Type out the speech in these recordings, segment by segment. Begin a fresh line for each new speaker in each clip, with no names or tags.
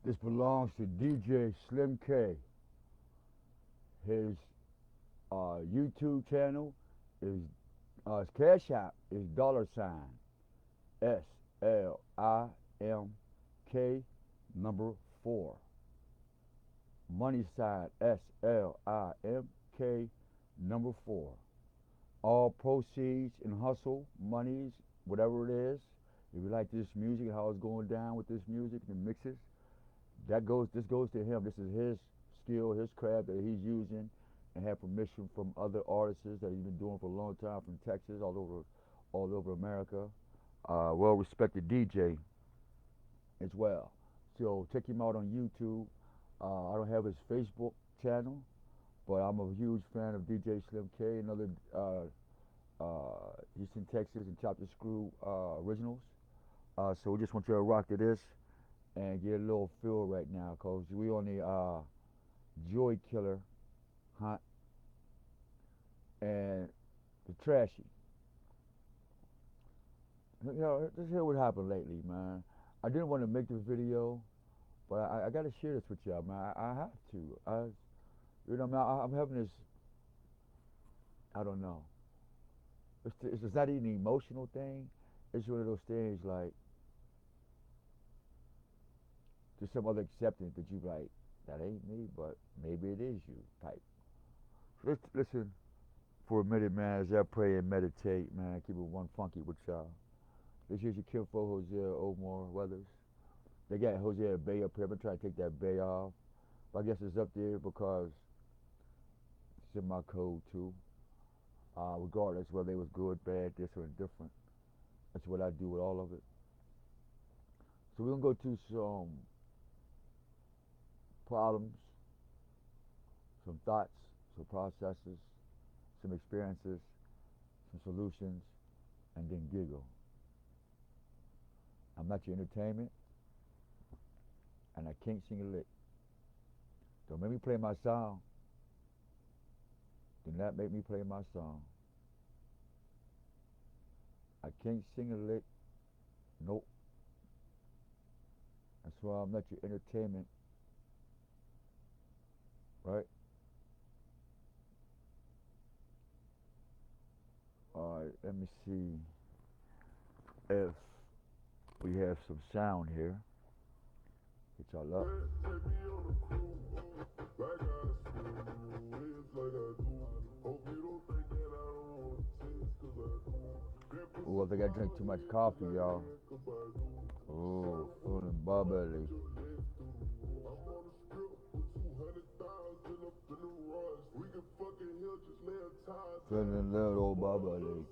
This belongs to DJ Slim K. His YouTube channel is his cash app is $SLIMK number 4. Money sign SLIMK number 4. All proceeds and hustle monies, whatever it is. If you like this music, how it's going down with this music, the mixes, this goes to him. This is his skill, his craft that he's using, and have permission from other artists that he's been doing for a long time from Texas, all over America. Well-respected DJ as well. So check him out on YouTube. I don't have his Facebook channel, but I'm a huge fan of DJ Slim K and other Houston, Texas, and Chop the Screw originals. So we just want you to rock to this and get a little feel right now, cause we on the Joy Killer hunt and the Trashy. You know, let's hear what happened lately, man. I didn't want to make this video, but I got to share this with y'all, man. I have to. You know, man, I'm having this. I don't know. It's not even an emotional thing. It's one of those things like just some other acceptance that you like. That ain't me, but maybe it is you type. So let's listen for a minute, man, as I pray and meditate, man. Keep it one funky with y'all. This is your Kinfo Hosea Omar Weathers. They got Hosea Bay up here. I'm trying to take that Bay off. But I guess it's up there because it's in my code too. Regardless whether it was good, bad, this or different. That's what I do with all of it. So we're going to go to some problems, some thoughts, some processes, some experiences, some solutions, and then giggle. I'm not your entertainment, and I can't sing a lick. Don't make me play my song. Do not make me play my song. I can't sing a lick. Nope. That's why I'm not your entertainment. Right? Alright, let me see if we have some sound here. Get y'all up. Oh, I think I drink too much coffee, y'all. Oh, feeling bubbly. Feeling a little bubbly.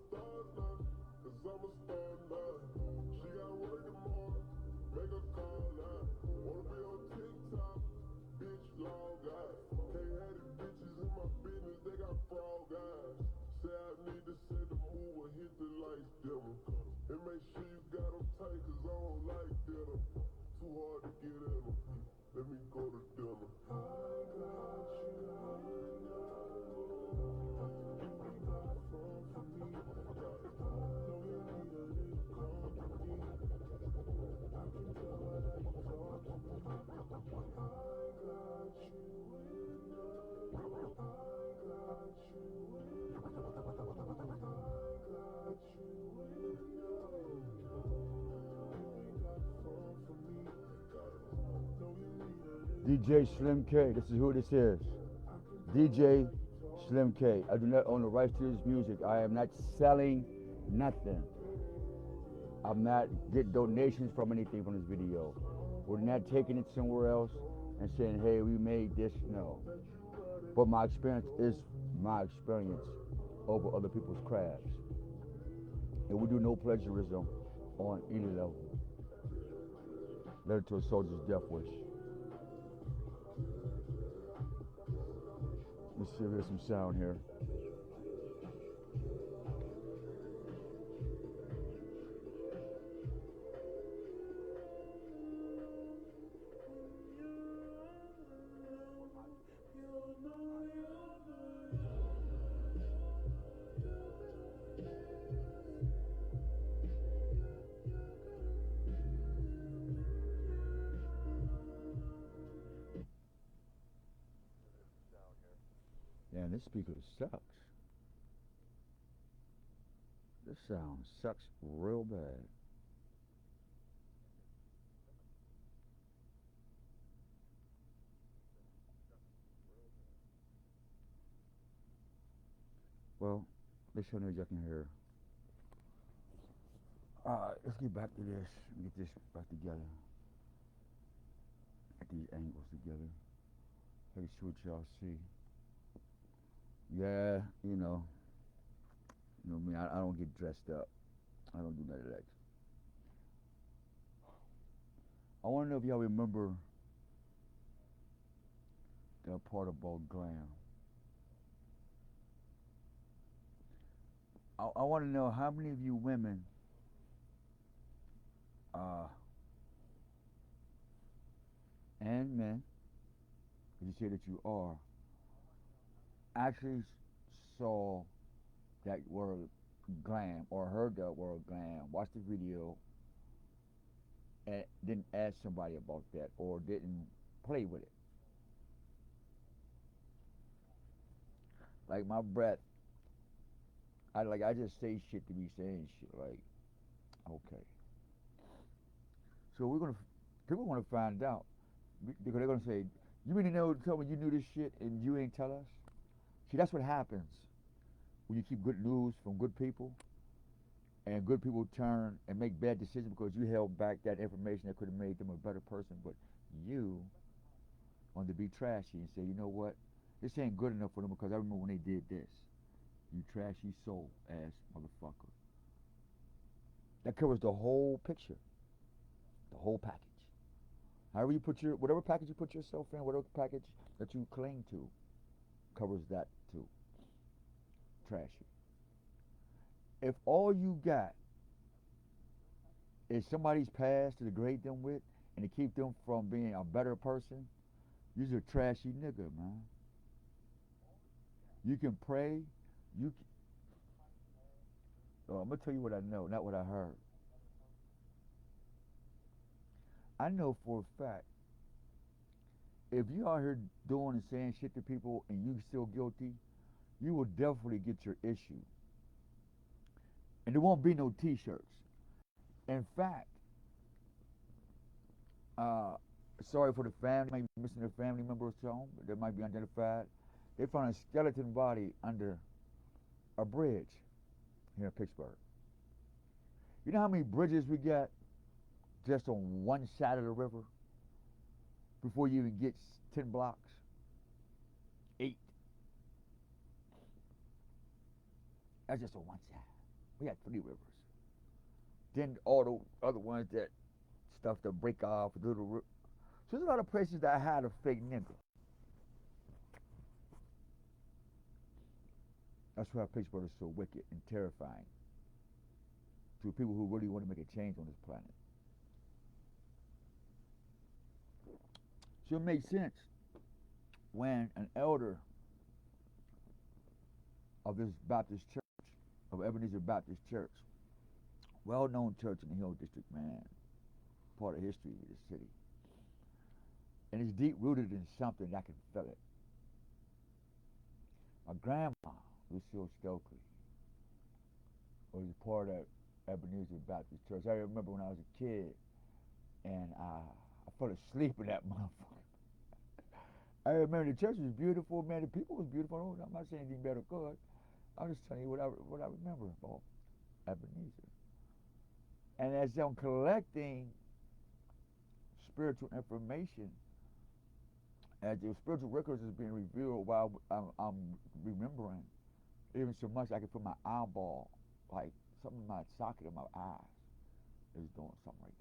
DJ Slim K, this is who this is. DJ Slim K. I do not own the rights to this music. I am not selling nothing. I'm not getting donations from anything from this video. We're not taking it somewhere else and saying, hey, we made this. No. But my experience is my experience over other people's crafts. And we do no plagiarism on any level. Letter to a soldier's death wish. Let's see if there's some sound here. Man, this speaker sucks. This sound sucks real bad. Well, let's show you I can hear. Let's get back to this. Get this back together. Get these angles together. Make sure what y'all see. Yeah, me. I don't get dressed up. I don't do none of that. I want to know if y'all remember that part about glam. I want to know how many of you women and men, because you say that you are, actually saw that word glam or heard that word glam, watched the video, and didn't ask somebody about that or didn't play with it. Like my breath, I just say shit to be saying shit. Like, okay. So people want to find out because they're gonna say, you really know? Tell me you knew this shit and you ain't tell us. See, that's what happens when you keep good news from good people, and good people turn and make bad decisions because you held back that information that could have made them a better person. But you wanted to be trashy and say, you know what? This ain't good enough for them because I remember when they did this. You trashy soul ass motherfucker. That covers the whole picture, the whole package. However you put whatever package you put yourself in, whatever package that you cling to, covers that too. Trashy. If all you got is somebody's past to degrade them with and to keep them from being a better person, you're a trashy nigga, man. You can pray. I'm gonna tell you what I know, not what I heard. I know for a fact, if you out here doing and saying shit to people and you still guilty, you will definitely get your issue. And there won't be no t-shirts. In fact, sorry for the family, might be missing a family member or something, but that might be unidentified. They found a skeleton body under a bridge here in Pittsburgh. You know how many bridges we got just on one side of the river before you even get 10 blocks? 8. That's just on one side. We got 3 rivers. Then all the other ones that stuff to break off little. So there's a lot of places that had a fake nigga. That's why Pittsburgh is so wicked and terrifying to people who really want to make a change on this planet. So it makes sense when an elder of this Baptist church, of Ebenezer Baptist Church, well-known church in the Hill District, man, part of history of this city, and it's deep-rooted in something I can feel it. My grandma, Lucille Stokely, was a part of Ebenezer Baptist Church. I remember when I was a kid, and I fell asleep in that motherfucker. I remember the church was beautiful, man. The people was beautiful. I'm not saying anything better good. I'm just telling you what I remember about Ebenezer. And as I'm collecting spiritual information, as the spiritual records is being revealed while I'm remembering, even so much I can feel my eyeball, like something in my socket of my eyes is doing something right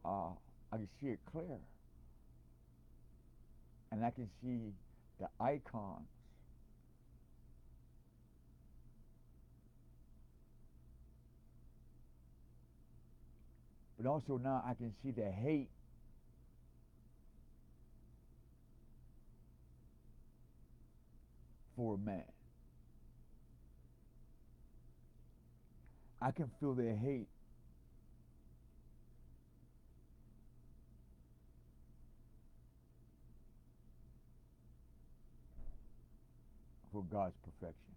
now. I can see it clear. And I can see the icons. But also now I can see the hate for a man. I can feel the hate for God's perfection.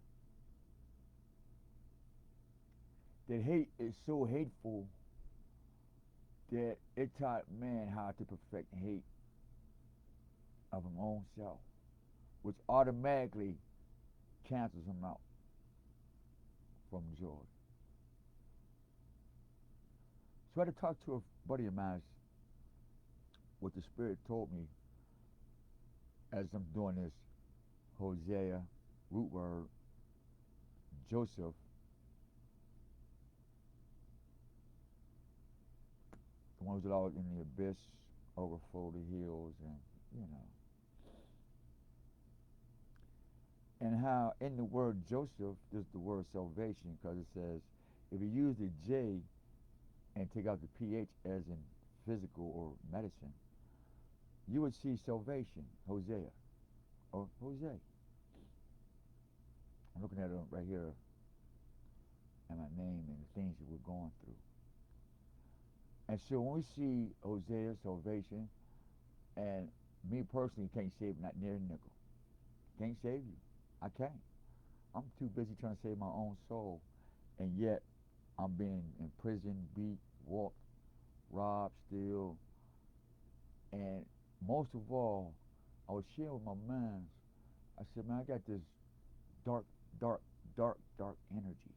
That hate is so hateful that it taught man how to perfect hate of his own self, which automatically cancels him out from joy. So I had to talk to a buddy of mine what the Spirit told me as I'm doing this Hosea, root word, Joseph, the ones that are in the abyss, overflow the hills, and you know. And how in the word Joseph, there's the word salvation, because it says, if you use the J and take out the PH as in physical or medicine, you would see salvation, Hosea, or Jose. I'm looking at it right here, and my name and the things that we're going through. And so when we see Hosea, salvation, and me personally can't save not near a nickel. Can't save you. I can't. I'm too busy trying to save my own soul, and yet I'm being imprisoned, beat, walked, robbed, steal, and most of all, I was sharing with my man. I said, man, I got this dark, dark, dark, dark energy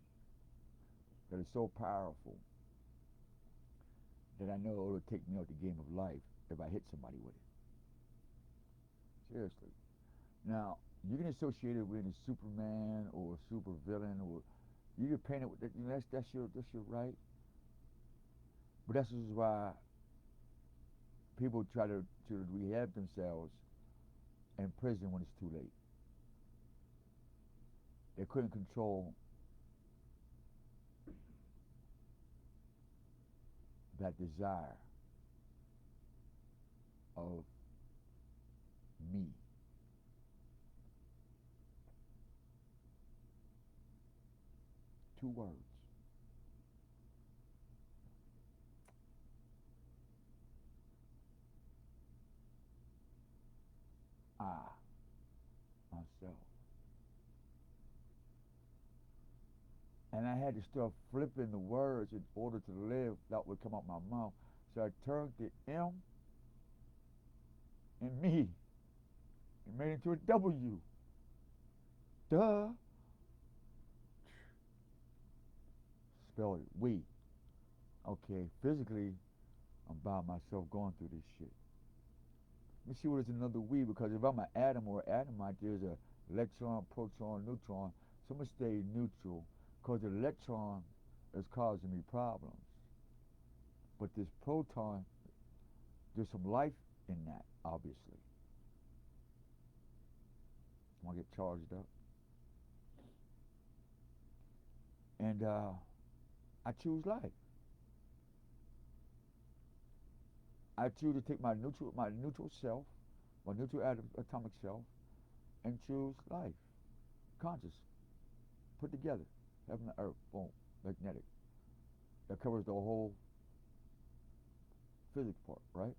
that is so powerful that I know it'll take me out the game of life if I hit somebody with it. Seriously. Now, you can associate it with a Superman or a super villain, or you can paint it with that. You know, that's your right. But that's just why people try to rehab themselves in prison when it's too late. They couldn't control that desire of me. Two words. I, myself. And I had to start flipping the words in order to live that would come out my mouth. So I turned the M in me and made it into a W. Duh. Spelled it, we. Okay, physically, I'm by myself going through this shit. Let me see what is another we, because if I'm an atom or an atomite, there's a electron, proton, neutron. So I'm going to stay neutral, because the electron is causing me problems. But this proton, there's some life in that, obviously. I want to get charged up. And I choose life. I choose to take my neutral self, my neutral atomic self, and choose life. Conscious. Put together. Heaven and earth. Boom. Magnetic. That covers the whole physics part, right?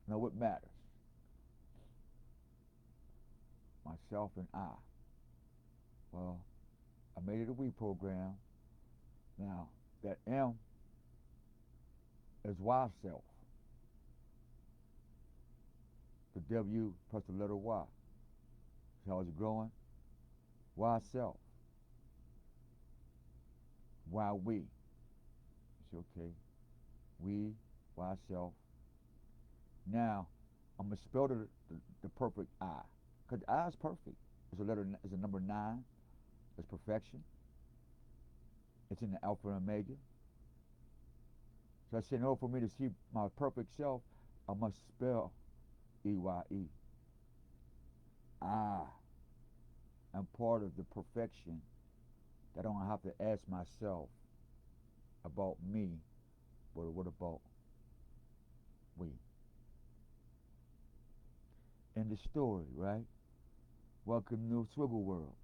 Now what matters? Myself and I. Well, I made it a we program. Now, that M is Y self. The W plus the letter Y. See how it's growing? Y self. Why we? It's okay. We, Y self. Now, I'm going to spell the perfect I. Because the I is perfect. It's a number 9. It's perfection. It's in the Alpha and Omega. So I said, in order for me to see my perfect self, I must spell E-Y-E. I am part of the perfection that I don't have to ask myself about me, but what about we? In the story, right? Welcome to Swiggle World.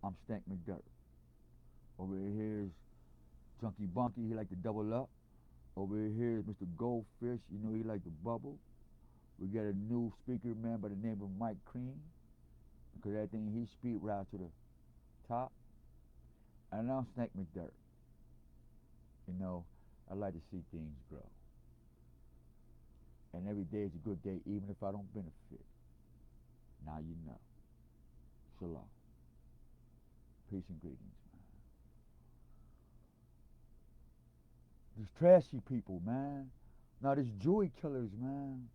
I'm Stank McDirt. Over here is Chunky Bunky, he like to double up. Over here is Mr. Goldfish, you know he like to bubble. We got a new speaker man by the name of Mike Cream. Because everything he speed route to the top. And I'm Snake McDirt. You know, I like to see things grow. And every day is a good day, even if I don't benefit. Now you know. Shalom. Peace and greetings, man. These trashy people, man. Now these joy killers, man.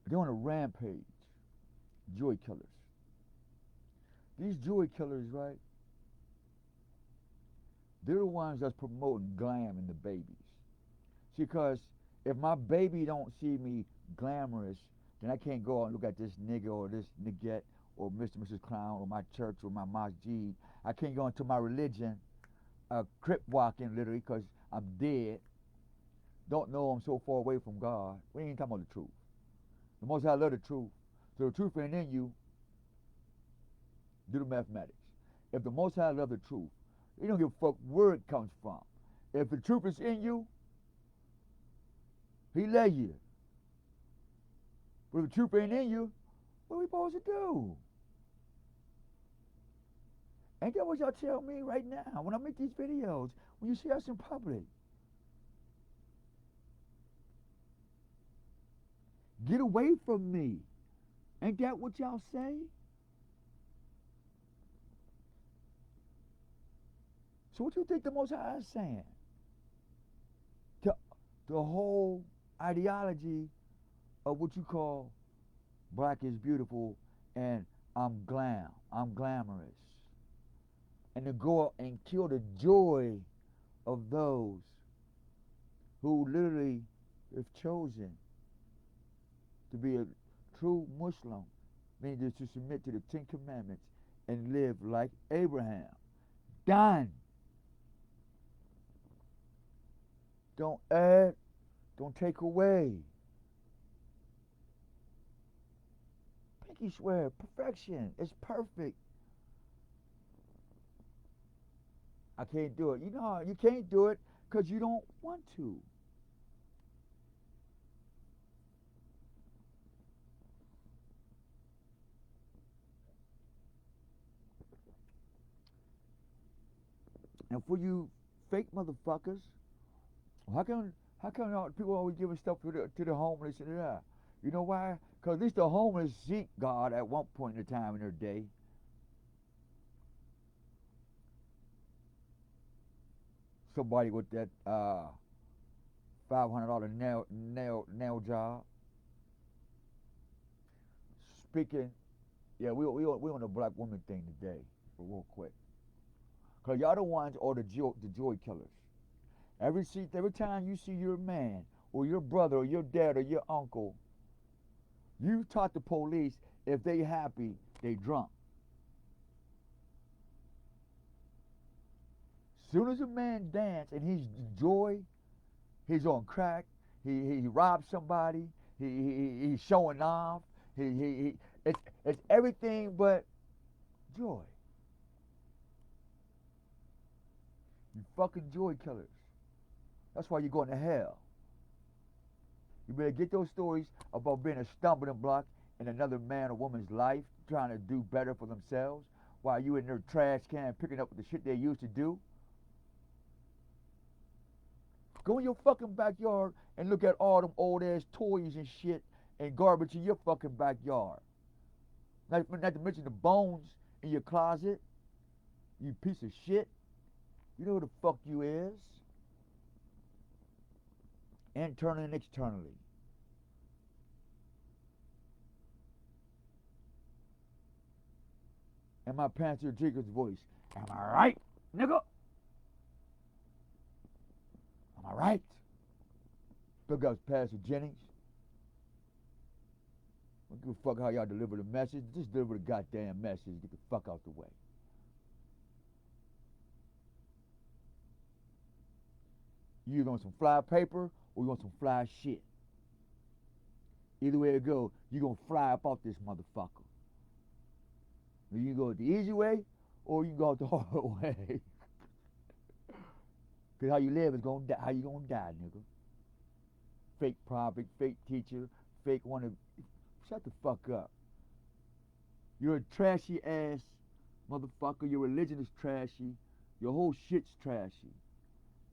They're on a rampage. Joy killers. These joy killers, right? They're the ones that's promoting glam in the babies. See, because if my baby don't see me glamorous, then I can't go out and look at this nigga or this niggette or Mr. and Mrs. Clown or my church or my masjid. I can't go into my religion, crip walking literally, because I'm dead. Don't know I'm so far away from God. We ain't talking about the truth. The Most High love the truth. So the truth ain't in you. Do the mathematics. If the Most High love the truth, he don't give a fuck where it comes from. If the truth is in you, he love you. But if the truth ain't in you, what are we supposed to do? Ain't that what y'all tell me right now when I make these videos, when you see us in public? Get away from me. Ain't that what y'all say? So what you think the Most High is saying? The whole ideology of what you call black is beautiful and I'm glamorous. And to go out and kill the joy of those who literally have chosen to be a true Muslim, meaning to submit to the 10 Commandments and live like Abraham. Done. Don't add, don't take away. Pinky swear, perfection. It's perfect. I can't do it. You know, you can't do it because you don't want to. And for you fake motherfuckers, how come people always giving stuff to the homeless and that? You know why? Because at least the homeless seek God at one point in time in their day. Somebody with that $500 nail job. Speaking, yeah, we on the black woman thing today, real quick. Because y'all the ones are the joy killers. Every time you see your man or your brother or your dad or your uncle, you taught the police if they happy, they drunk. Soon as a man dance and he's joy, he's on crack, he robbed somebody, he's showing off, it's everything but joy. You fucking joy killers. That's why you're going to hell. You better get those stories about being a stumbling block in another man or woman's life, trying to do better for themselves, while you in their trash can picking up the shit they used to do. Go in your fucking backyard and look at all them old ass toys and shit and garbage in your fucking backyard. Not to mention the bones in your closet. You piece of shit. You know who the fuck you is. Internally and externally. And my Panther Jacob's voice. Am I right, nigga? Am I right? Look up Pastor Jennings. I don't give a fuck how y'all deliver the message. Just deliver the goddamn message. Get the fuck out the way. You either want some fly paper or you want some fly shit. Either way it go, you gonna fly up off this motherfucker. You can go the easy way or you can go the hard way. Cause how you live is gonna die. How you gonna die, nigga? Fake prophet, fake teacher, fake one of. Shut the fuck up. You're a trashy ass motherfucker. Your religion is trashy. Your whole shit's trashy.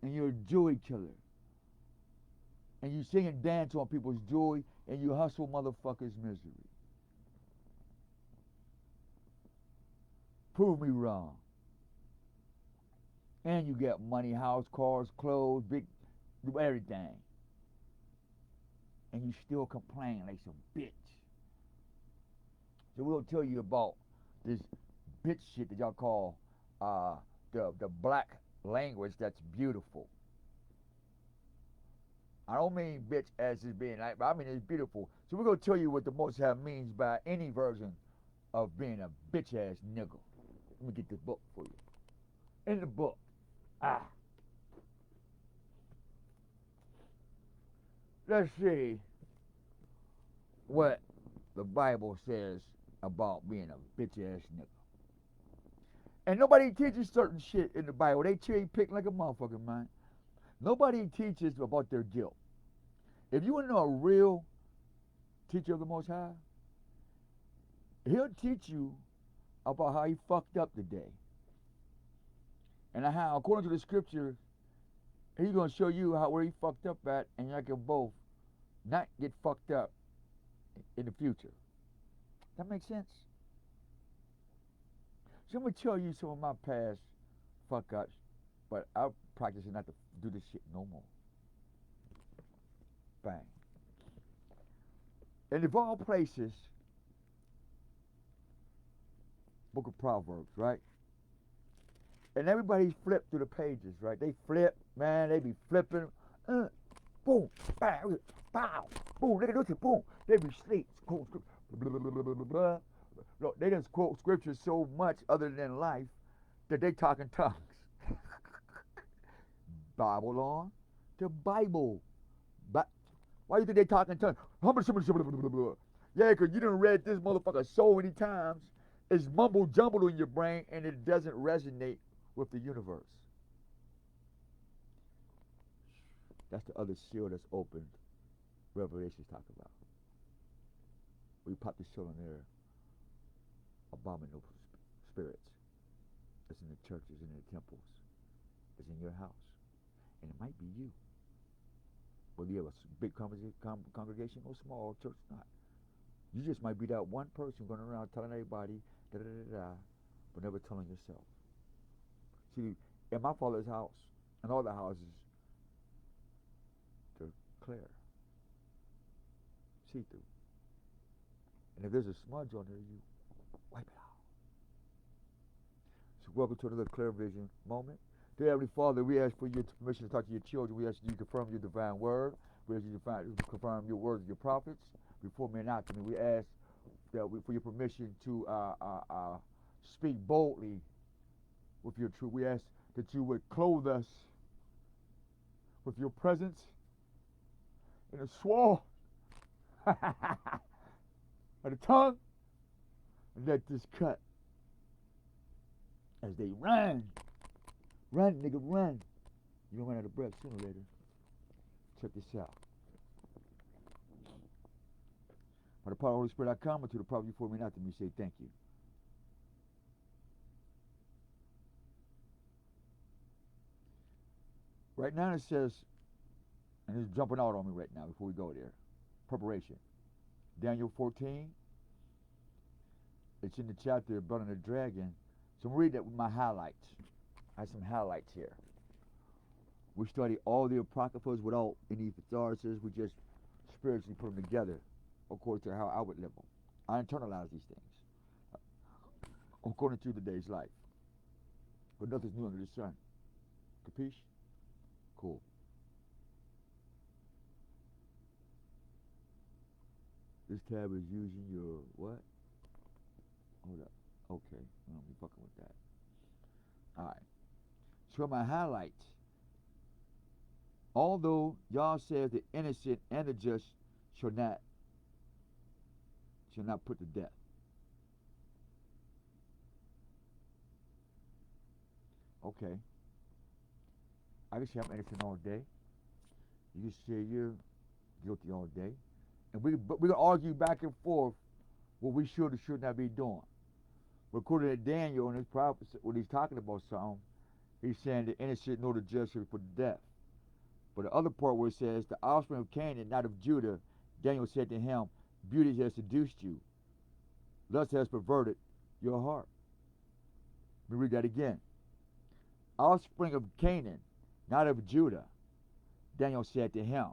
And you're a joy killer. And you sing and dance on people's joy, and you hustle motherfuckers' misery. Prove me wrong. And you get money, house, cars, clothes, big, do everything. And you still complain like some bitch. So we'll tell you about this bitch shit that y'all call the black language that's beautiful. I don't mean bitch as is being like, but I mean it's beautiful. So we're gonna tell you what the Most High means by any version of being a bitch ass nigga. Let me get this book for you. In the book, let's see what the Bible says about being a bitch ass nigga. And nobody teaches certain shit in the Bible. They cherry pick like a motherfucker, man. Nobody teaches about their guilt. If you want to know a real teacher of the Most High, he'll teach you about how he fucked up today. And how, according to the scripture, he's going to show you where he fucked up at, and y'all can both not get fucked up in the future. That makes sense? So I'm going to tell you some of my past fuck ups, but I'm practicing not to do this shit no more. Bang. And of all places, Book of Proverbs, right? And everybody flipped through the pages, right? They flip, man, they be flipping. Boom, bang, pow, boom, look at this, boom. They be sleep. Blah, blah, blah, blah, blah. Look, they just quote scripture so much other than life that they talk in tongues. Bible on the Bible. But why do you think they talk in tongues? Yeah, because you done read this motherfucker so many times, it's mumble jumble in your brain and it doesn't resonate with the universe. That's the other seal that's opened. Revelations talk about. We pop the seal in there. Abominable spirits. It's in the churches, in the temples. It's in your house. And it might be you. Whether you have a big congregation or small church or not. You just might be that one person going around telling everybody, but never telling yourself. See, in my father's house, and all the houses, they're clear. See-through. And if there's a smudge on there, you wipe it out. So welcome to another Clear Vision moment. Dear Heavenly Father, we ask for your permission to talk to your children. We ask you to confirm your divine word. We ask you to confirm your words of your prophets before me and after me. We ask that for your permission to speak boldly with your truth. We ask that you would clothe us with your presence in a sword of the tongue, and let this cut as they run. Run, nigga, run. You're gonna run out of breath sooner or later. Check this out. By the power of the Holy Spirit, I come, and to the power before me and after me, say thank you. Right now it says, and it's jumping out on me right now before we go there. Preparation. Daniel 14. It's in the chapter of Blood and the Dragon. So I'm reading that with my highlights. I have some highlights here. We study all the apocryphas without any thesauruses. We just spiritually put them together according to how I would live them. I internalize these things according to today's life. But nothing's new under the sun. Capiche? Cool. This tab is using your what? Hold up. Okay. I'm gonna be fucking with that. Alright. So my highlights. Although Yah says the innocent and the just shall not put to death. Okay. I can say I'm innocent all day. You can say you're guilty all day. And we're going to argue back and forth what we should or should not be doing. But according to Daniel in his prophecy, when he's talking about something, he's saying the innocent nor the just shall be put to death. But the other part where it says, the offspring of Canaan, not of Judah, Daniel said to him, beauty has seduced you, lust has perverted your heart. Let me read that again. Offspring of Canaan, not of Judah, Daniel said to him,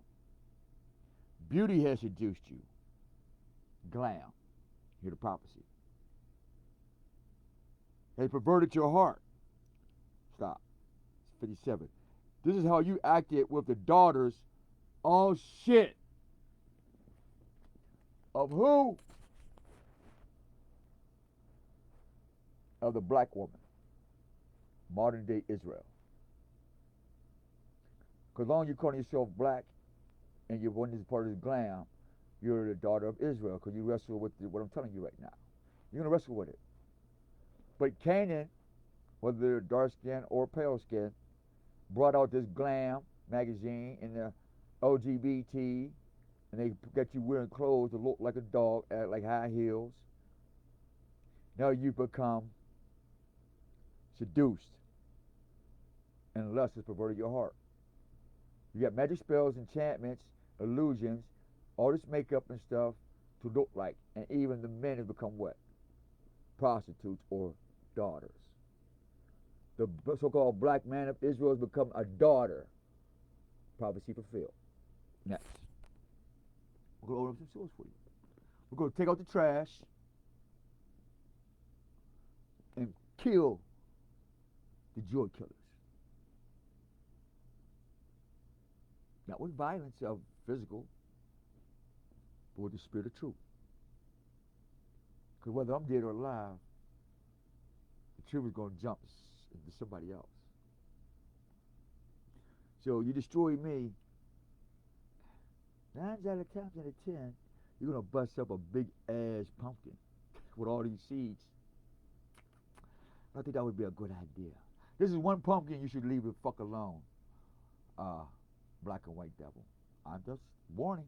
beauty has seduced you. Glam. Hear the prophecy. Has perverted your heart. Stop. It's 57. This is how you acted with the daughters. Oh shit. Of who? Of the black woman. Modern day Israel. Because long as you call yourself black and you're one is part of this glam, you're the daughter of Israel because you wrestle with what I'm telling you right now. You're going to wrestle with it. But Canaan, whether they're dark skin or pale skin, brought out this glam magazine and the LGBT, and they got you wearing clothes that look like a dog, act like high heels. Now you've become seduced, and lust has perverted your heart. You got magic spells, enchantments, illusions, all this makeup and stuff to look like, and even the men have become what? Prostitutes or daughters. The so-called black man of Israel has become a daughter. Prophecy fulfilled. Next. We're going to open up some source for you. We're going to take out the trash and kill the joy killers. Not with violence of physical, but with the spirit of truth. Because whether I'm dead or alive, the truth is going to jump into somebody else. So you destroy me, 9 out of 10 out of 10, you're going to bust up a big ass pumpkin with all these seeds. I think that would be a good idea. This is one pumpkin you should leave the fuck alone. Black and white devil. I'm just warning.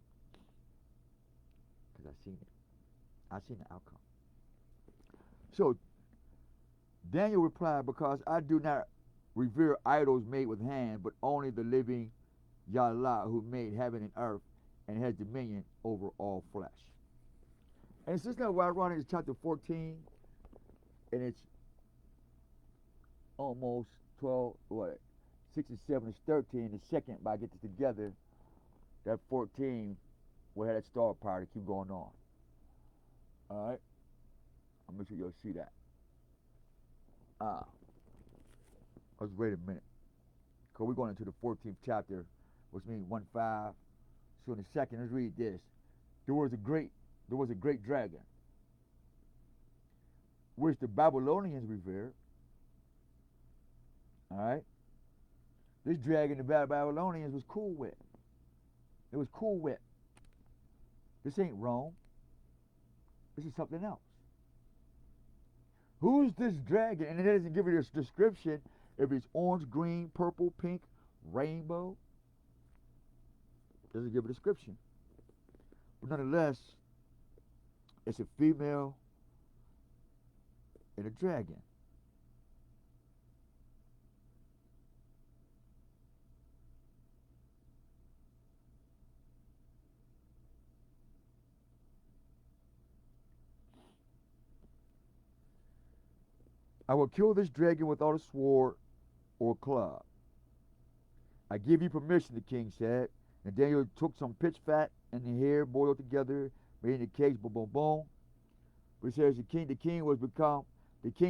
Because I've seen it. I've seen the outcome. So Daniel replied, because I do not revere idols made with hands, but only the living Yahweh who made heaven and earth and has dominion over all flesh. And since now we're running to chapter 14, and it's almost 12, 6 and 7 is 13. The second, by I get this together, that 14 will have that star power to keep going on. All right? I'll make sure you'll see that. Let's wait a minute. Because we're going into the 14th chapter, which means 1-5. So in a second, let's read this. There was a great dragon, which the Babylonians revered. All right? This dragon the Babylonians was cool with. It was cool with. This ain't Rome. This is something else. Who's this dragon? And it doesn't give you this description if it's orange, green, purple, pink, rainbow. It doesn't give a description. But nonetheless, it's a female and a dragon. I will kill this dragon without a sword or club. I give you permission, the king said. And Daniel took some pitch fat and the hair boiled together, made the cakes, boom, boom, boom. But it says the king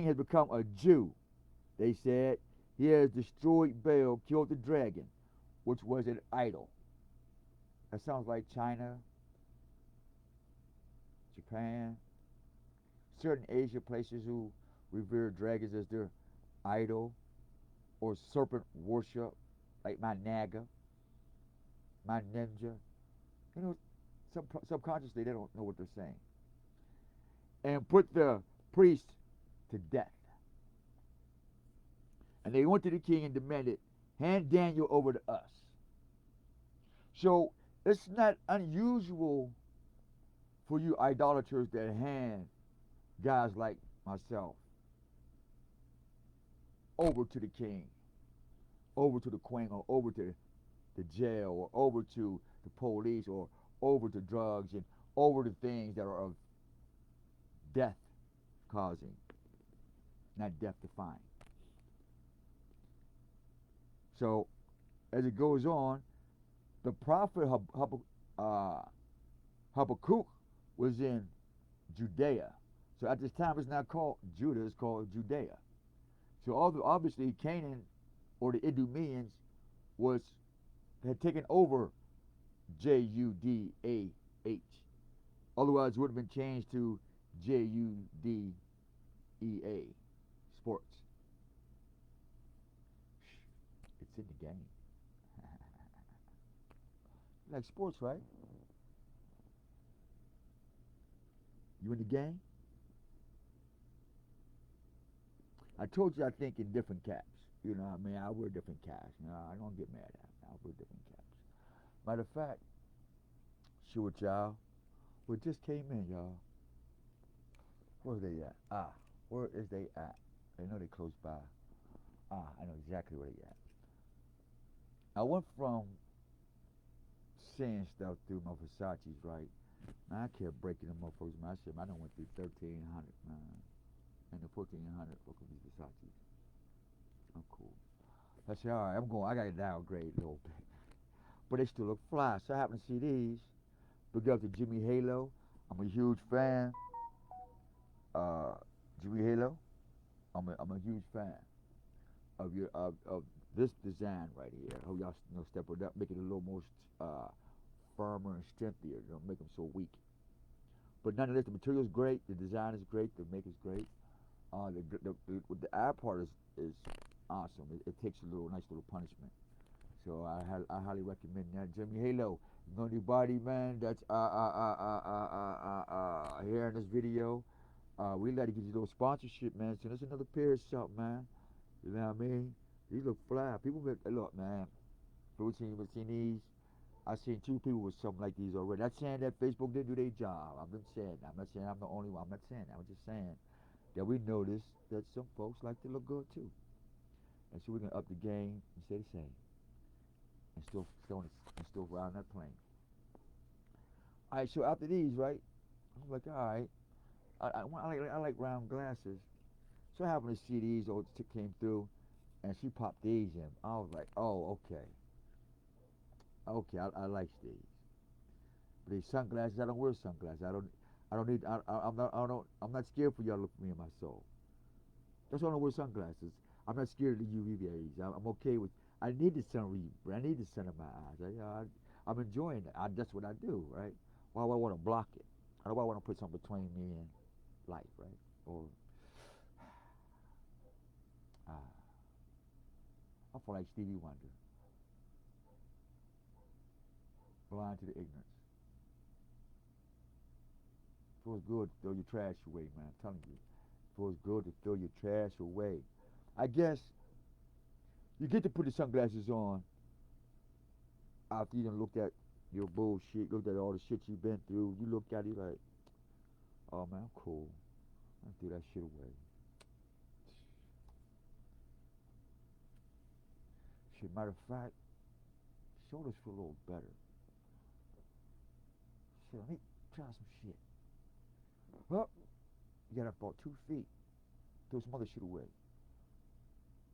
has become a Jew. They said he has destroyed Baal, killed the dragon, which was an idol. That sounds like China, Japan, certain Asia places who revere dragons as their idol, or serpent worship, like my Naga, my ninja. You know, subconsciously they don't know what they're saying. And put the priest to death. And they went to the king and demanded, hand Daniel over to us. So it's not unusual for you idolaters that hand guys like myself over to the king, over to the queen, or over to the jail, or over to the police, or over to drugs, and over to things that are of death causing, not death defying. So, as it goes on, the prophet Habakkuk was in Judea. So at this time, it's not called Judah, it's called Judea. So obviously, Canaan or the Idumeans had taken over Judah. Otherwise, it would have been changed to Judea, sports. It's in the game. Like sports, right? You in the game? I told you I think in different caps. You know what I mean? I wear different caps. You know, I don't get mad at me. I wear different caps. Matter of fact, shoot with y'all. We just came in, y'all. Where are they at? Where is they at? I know they close by. I know exactly where they at. I went from seeing stuff through my Versace's, right? Man, I kept breaking them motherfuckers. Man, I said, man, I done went through 1,300, man. And the 1,400 fuck with these Versace's. I'm cool. I said, all right, I got to downgrade a little bit. But they still look fly. So I happen to see these. Big up to Jimmy Halo. I'm a huge fan. Jimmy Halo. I'm a huge fan of this design right here. I hope y'all step it up, make it a little more firmer and strengthier. Don't make them so weak. But nonetheless, the material is great. The design is great. The make is great. The eye part is awesome. It takes a nice little punishment. So I highly recommend that. Jimmy Halo, you know anybody, man, that's here in this video, we like to get you a little sponsorship, man. Send us another pair of something, man. You know what I mean? These look fly. People look, man. You've seen these. I've seen 2 people with something like these already. Not saying that Facebook didn't do their job. I've been saying that. I'm not saying I'm the only one. I'm not saying that. I'm just saying that we noticed that some folks like to look good too. And so we're gonna up the game and stay the same. And still fly on that plane. All right, so after these, right? I'm like, all right. I like round glasses. So I happened to see these. Old chick came through, and she popped these in. I was like, oh, okay. Okay, I like these. But these sunglasses, I don't wear sunglasses. I'm not scared for y'all to look at me in my soul. That's why I don't wear sunglasses. I'm not scared of the UV rays. I'm okay with. I need the sun, I need the sun in my eyes. I'm enjoying it. That's what I do, right? Why would I want to block it? Why do I want to put something between me and life, right? Or I feel like Stevie Wonder, blind to the ignorance. Feels good to throw your trash away, man. I'm telling you, feels good to throw your trash away. I guess you get to put the sunglasses on after you done looked at your bullshit, looked at all the shit you've been through. You look at it like, oh man, I'm cool. I threw that shit away. Shit, matter of fact, shoulders feel a little better. Shit, let me try some shit. Well, you got up about 2 feet. Throw some other shit away.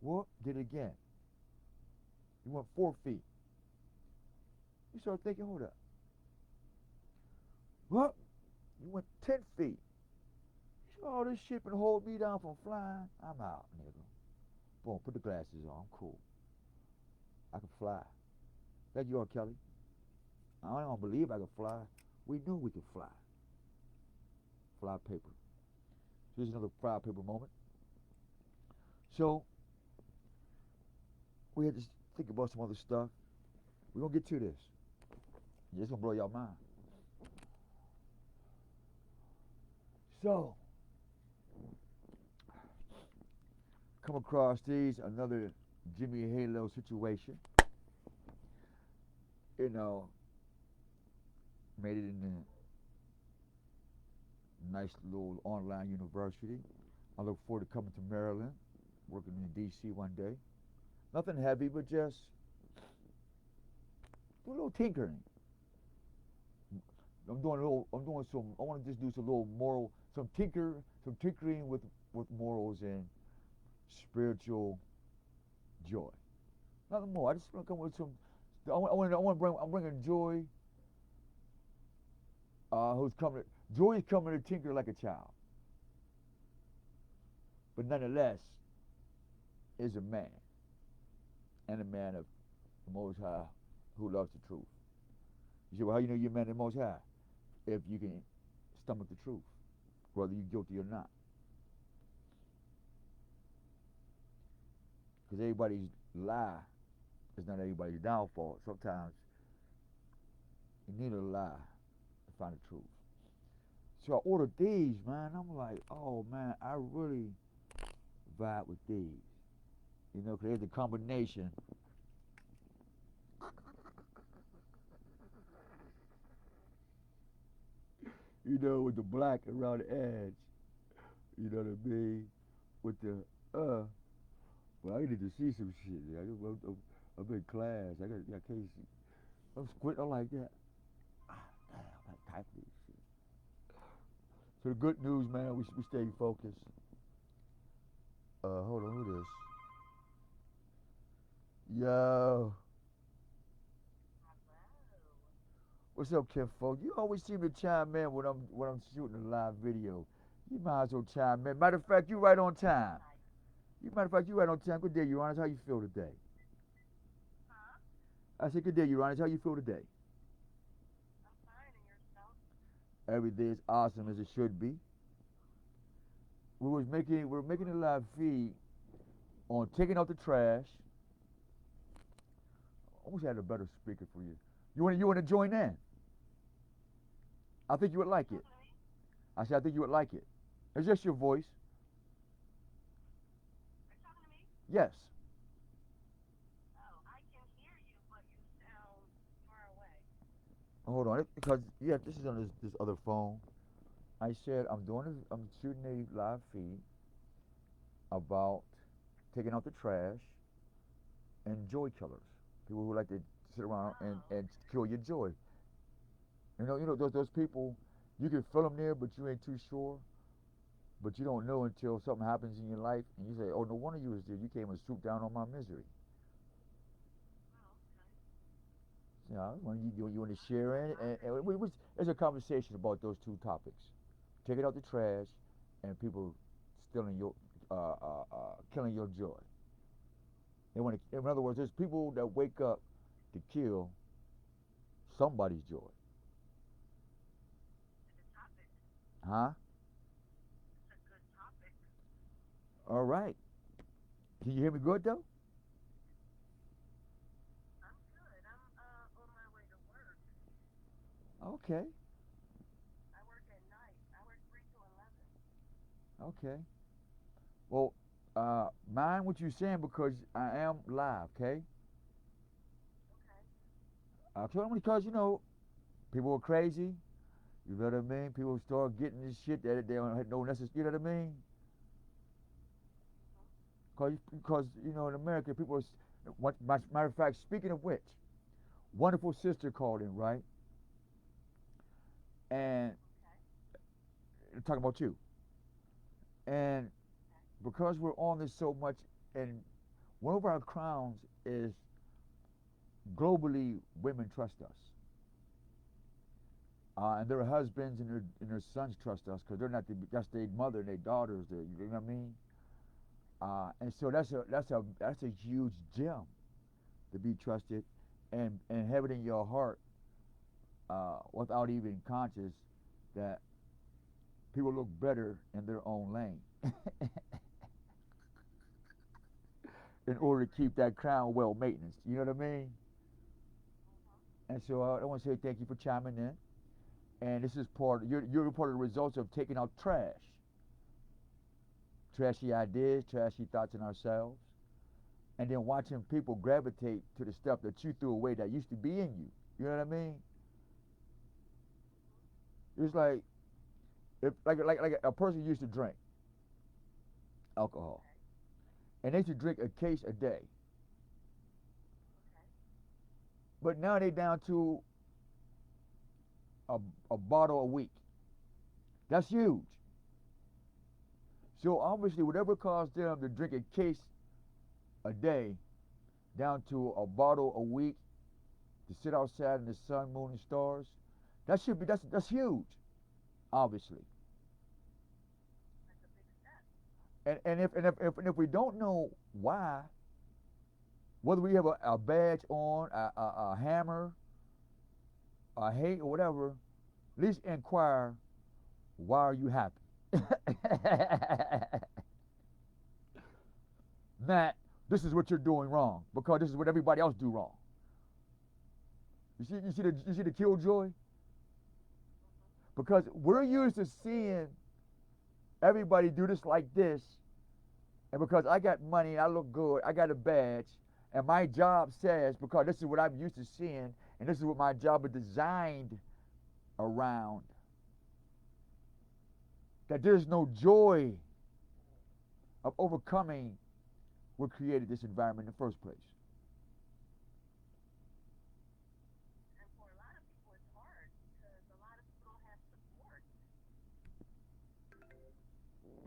Well, did it again. You went 4 feet. You start thinking, hold up. Well, you went 10 feet. All this shit been holding me down from flying. I'm out, nigga. Boom, put the glasses on. I'm cool. I can fly. Thank you, R. Kelly. I don't believe I can fly. We knew we could fly. Fly paper. Here's another fly paper moment. So, we had to think about some other stuff. We're going to get to this. It's going to blow your mind. So, come across these, another Jimmy Halo situation. You know, made it in a nice little online university. I look forward to coming to Maryland. working in D.C. one day. Nothing heavy, but just do a little tinkering. I'm doing some. I want to just do some little moral, some tinkering with morals and spiritual joy. Nothing more. I just want to come with some. I'm bringing joy. Who's coming? Joy is coming to tinker like a child, but nonetheless is a man and a man of the Most High who loves the truth. You say, well, how you know you're a man of the Most High? If you can stomach the truth, whether you're guilty or not. Because everybody's lie is not everybody's downfall. Sometimes you need a lie to find the truth. So I ordered these, man. I'm like, oh man, I really vibe with these. You know, because there's a combination. You know, with the black around the edge. You know what I mean? With the, well, I need to see some shit. I'm in class. I can't see. I'm squinting like that. Damn, I type this shit. So the good news, man, we stay focused. Hold on, who this? Yo. What's up, Kinfolk? You always seem to chime in when I'm shooting a live video. You might as well chime in. Matter of fact, you right on time. You right on time. Good day, Uranus. How you feel today? I said, good day, Uranus. How you feel today?
I'm fine, and yourself?
Every day is awesome as it should be. We're making a live feed on taking out the trash. I wish I had a better speaker for you. You want to join in? I think you would like it. I said I think you would like it. It's just your voice.
Are you talking to me?
Yes.
Oh, I can hear you, but you sound far away.
Hold on, because yeah, this is on this other phone. I said I'm shooting a live feed about taking out the trash and joy killers. People who like to sit around and kill your joy. Those people, you can feel them there, but you ain't too sure. But you don't know until something happens in your life, and you say, "Oh, no wonder you was there. You came and swooped down on my misery."
Oh, okay.
You know, when you want to share in, there's a conversation about those two topics: taking out the trash, and people stealing your, killing your joy. They want to. In other words, there's people that wake up to kill somebody's joy.
It's a good topic.
Huh?
It's a good topic.
All right. Can you hear me good though?
I'm good. I'm on my way to work.
Okay.
I work at night. I work 3 to 11.
Okay. Well, mind what you're saying because I am live. Okay.
Okay.
Because people are crazy. You know what I mean? People start getting this shit that they don't have no necessary. You know what I mean? Because in America, people are. Matter of fact, speaking of which, wonderful sister called in, right? And
Okay.
talking about you. And because we're on this so much, and one of our crowns is globally, women trust us. And their husbands and their sons trust us because they're not that's their mother and their daughters. You know what I mean? And so that's a huge gem to be trusted, and have it in your heart without even conscious that people look better in their own lane in order to keep that crown well maintenance. You know what I mean? And so I want to say thank you for chiming in. And this is you're part of the results of taking out trash. Trashy ideas, trashy thoughts in ourselves, and then watching people gravitate to the stuff that you threw away that used to be in you. You know what I mean? It's like if like a person used to drink alcohol, and they used to drink a case a day.
Okay.
But now they down to a, a bottle a week. That's huge. So obviously, whatever caused them to drink a case a day down to a bottle a week to sit outside in the sun, moon, and stars, that should be that's huge, obviously.
That's a big step.
And if we don't know why, whether we have a badge on, a hammer, a hate or whatever, at least inquire, why are you happy? Matt, this is what you're doing wrong because this is what everybody else do wrong. You see the killjoy? Because we're used to seeing everybody do this like this, and because I got money, I look good, I got a badge, and my job says, because this is what I'm used to seeing, and this is what my job is designed around, that there's no joy of overcoming what created this environment in the first place.
And for a lot of people, it's hard because a lot of people don't have support.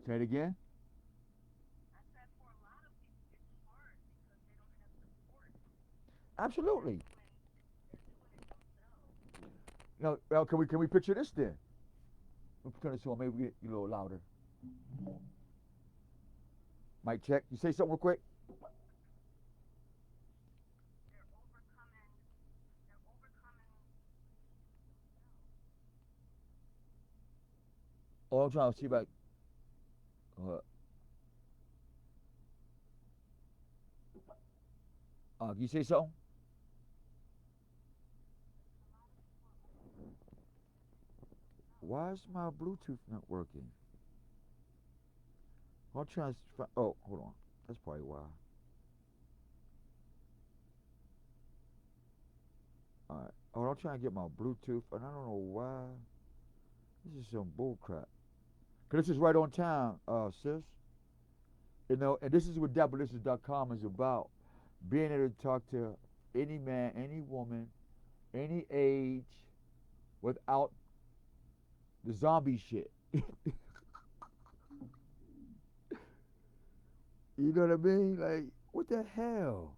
Say it again.
I said for a lot of people, it's hard because they don't have support.
Absolutely.
They're doing it themselves.
Now, can we picture this then? Let's turn this on. Maybe we get a little louder. Mic check. You say something real quick.
They're overcoming. They're overcoming themselves.
Oh, I'm trying to see about. Can you say something? Why is my Bluetooth not working? I'm trying to. Oh, hold on. That's probably why. All right. Oh, I'm trying to get my Bluetooth, and I don't know why. This is some bull crap. Cause this is right on time, sis. You know, and this is what Dabalicious.com is about. Being able to talk to any man, any woman, any age, without the zombie shit. You know what I mean? Like, what the hell?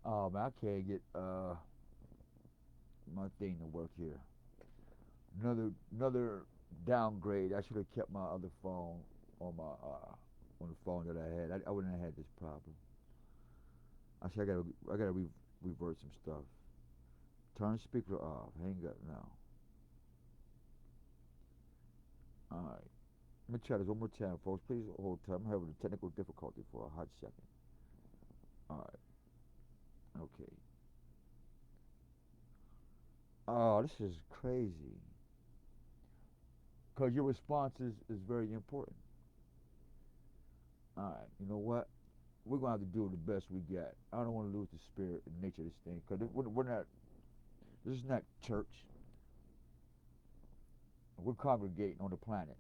Oh man, I can't get my thing to work here. Another downgrade. I should have kept my other phone on the phone that I had. I wouldn't have had this problem. Actually, I gotta revert some stuff. Turn speaker off. Hang up now. All right. Let me try this one more time, folks. Please hold tight. I'm having a technical difficulty for a hot second. All right. Okay. Oh, this is crazy. Because your response is very important. All right. You know what? We're going to have to do the best we got. I don't want to lose the spirit and nature of this thing. Because we're not, this is not church. We're congregating on the planet.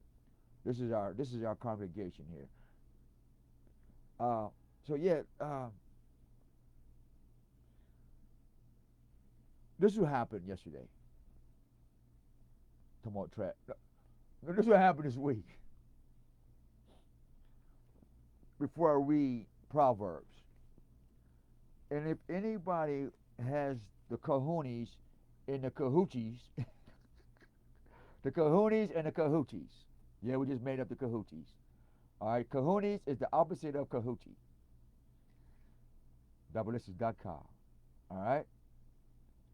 This is our congregation here. So yeah, this is what happened yesterday. Come on, track. This is what happened this week. Before I read Proverbs, and if anybody has the kahoonies and the kahooties, the kahoonies and the kahooties. Yeah, we just made up the kahooties. All right, kahoonies is the opposite of kahootie. Dabalicious.com. All right.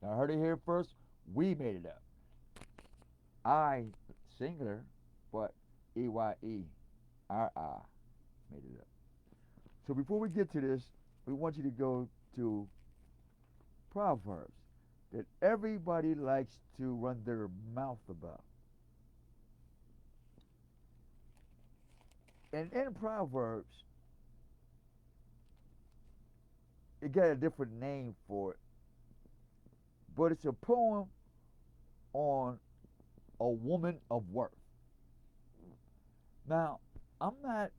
Now I heard it here first. We made it up. I singular, but EYERI made it up. So before we get to this, we want you to go to Proverbs that everybody likes to run their mouth about. And in Proverbs, it got a different name for it, but it's a poem on a woman of worth. Now, I'm not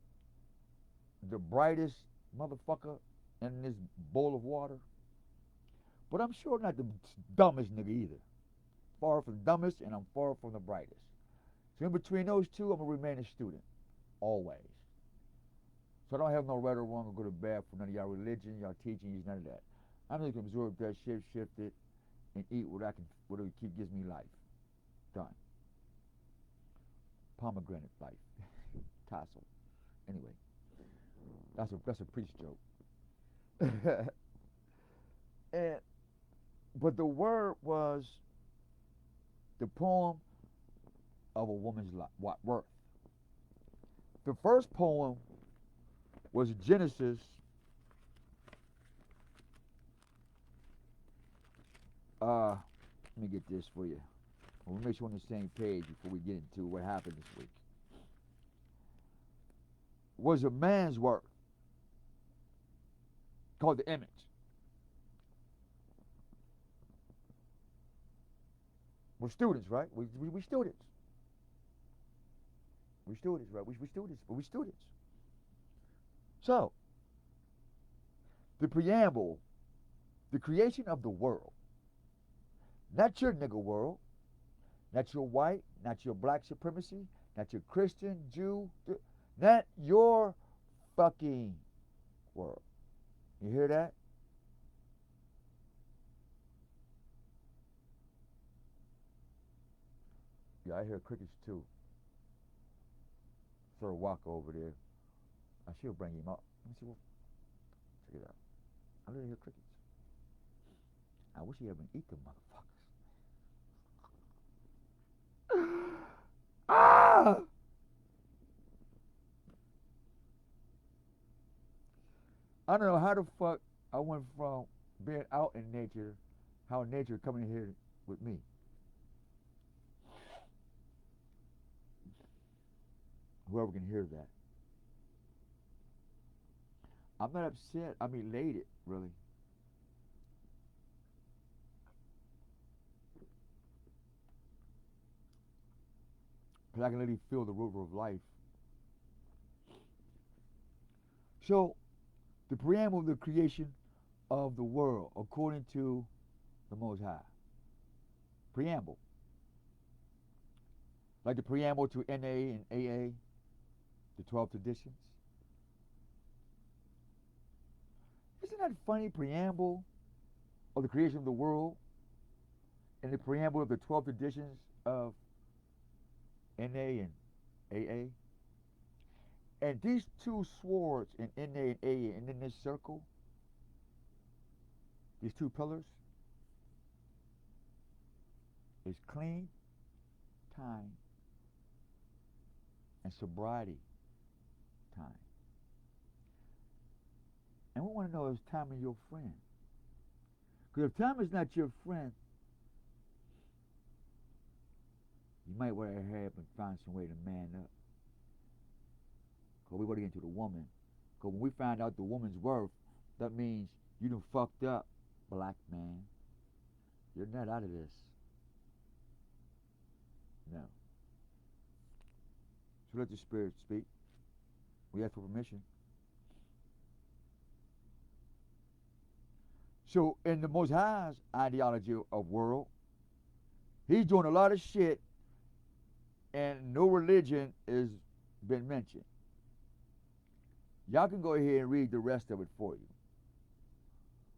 the brightest motherfucker in this bowl of water, but I'm sure not the dumbest nigga either. Far from the dumbest, and I'm far from the brightest. So in between those two, I'm gonna remain a student, always. So I don't have no right or wrong or go to bed for none of y'all religion, y'all teachings, none of that. I'm just gonna absorb that shit, shift it, and eat what I can, whatever keep gives me life. Done. Pomegranate life. Tassel. Anyway, that's a priest joke. and but the word was the poem of a woman's worth. The first poem was Genesis. Let me get this for you. We'll make sure we're on the same page before we get into what happened this week. Was a man's work called the image. We're students, right? We students. We students, right? We students, but we students. So, the preamble, the creation of the world, not your nigga world, not your white, not your black supremacy, not your Christian, Jew, not your fucking world. You hear that? Yeah, I hear crickets too. Sir Walker over there. I should bring him up. Let me see what. Check it out. I really hear crickets. I wish he had been eat them motherfuckers. Ah! I don't know how the fuck I went from being out in nature, how nature coming here with me. Whoever can hear that. I'm not upset. I'm elated, really. Because I can literally feel the river of life. So, the preamble of the creation of the world, according to the Most High. Preamble. Like the preamble to NA and AA, the 12th editions. Isn't that funny? Preamble of the creation of the world and the preamble of the 12th editions of NA and AA. And these two swords in NA and AA and in this circle, these two pillars, is clean time and sobriety time. And we want to know, is time your friend? Because if time is not your friend, you might wear a hair up and find some way to man up. Because we want to get into the woman. Because when we find out the woman's worth, that means you done fucked up, black man. You're not out of this. No. So let the spirit speak. We ask for permission. So in the Most High's ideology of world, he's doing a lot of shit and no religion has been mentioned. Y'all can go ahead and read the rest of it for you.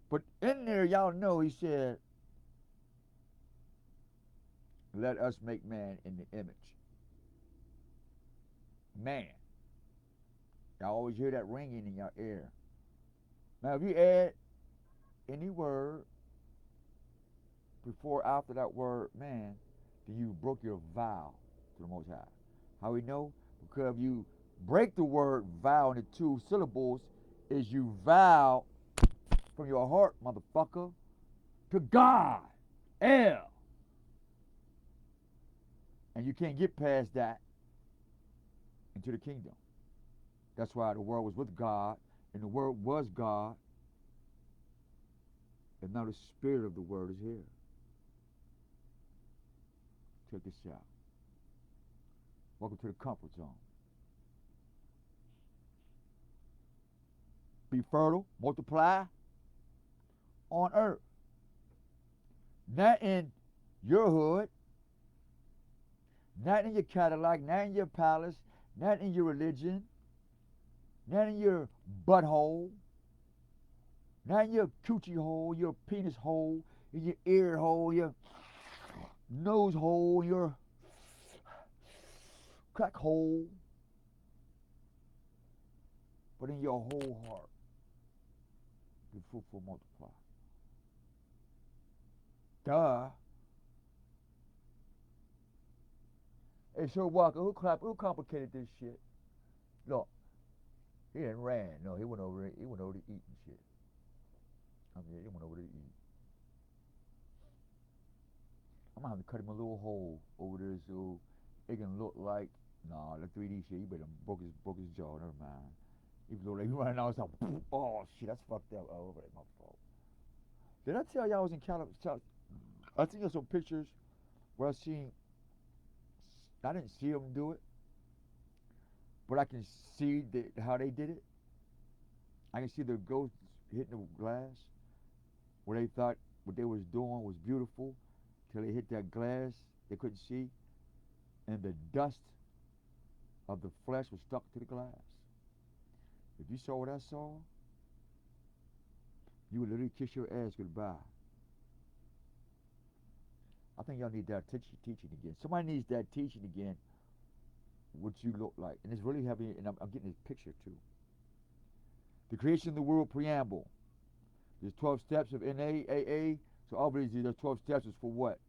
But in there, y'all know he said, let us make man in the image. Man. Y'all always hear that ringing in your ear. Now, if you add any word before or after that word man, then you broke your vow to the Most High. How we know? Because if you break the word vow into two syllables, is you vow from your heart, motherfucker, to God. El. And you can't get past that into the kingdom. That's why the world was with God, and the word was God, and now the spirit of the word is here. Check this out. Welcome to the comfort zone. be fertile, multiply on earth. Not in your hood, not in your Cadillac, not in your palace, not in your religion, not in your butthole, not in your coochie hole, your penis hole, in your ear hole, your nose hole, your crack hole, but in your whole heart. Be fruitful, multiply. Duh. Hey, Sir Walker, who complicated this shit? Look, he didn't ran. No, he went over there. He went over to eat and shit. I mean, he went over to eat. I'm gonna have to cut him a little hole over there so it can look like. Nah, the 3D shit. You better broke his jaw. Never mind. He look like he running out. It's like, oh shit, that's fucked up. Oh, that's my fault. Did I tell y'all I was in California? I think there's some pictures where I seen. I didn't see them do it, but I can see how they did it. I can see the ghosts hitting the glass where they thought what they was doing was beautiful till they hit that glass they couldn't see, and the dust of the flesh was stuck to the glass. If you saw what I saw, you would literally kiss your ass goodbye. I think y'all need that teaching again. Somebody needs that teaching again, what you look like. And it's really heavy, and I'm getting this picture too. The creation of the world preamble. There's 12 steps of NAAA. So obviously the 12 steps is for what?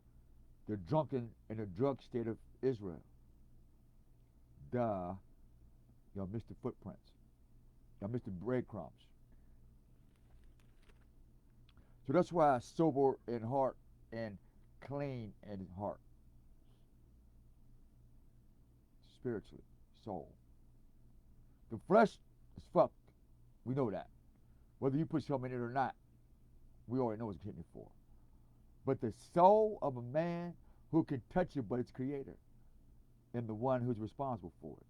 The drunken and the drug state of Israel. Duh. Y'all missed the footprints. Y'all missed the breadcrumbs. So that's why sober in heart and clean in heart. Spiritually, soul. The flesh is fucked. We know that. Whether you put something in it or not, we already know what it's getting it for. But the soul of a man who can touch it but its creator and the one who's responsible for it.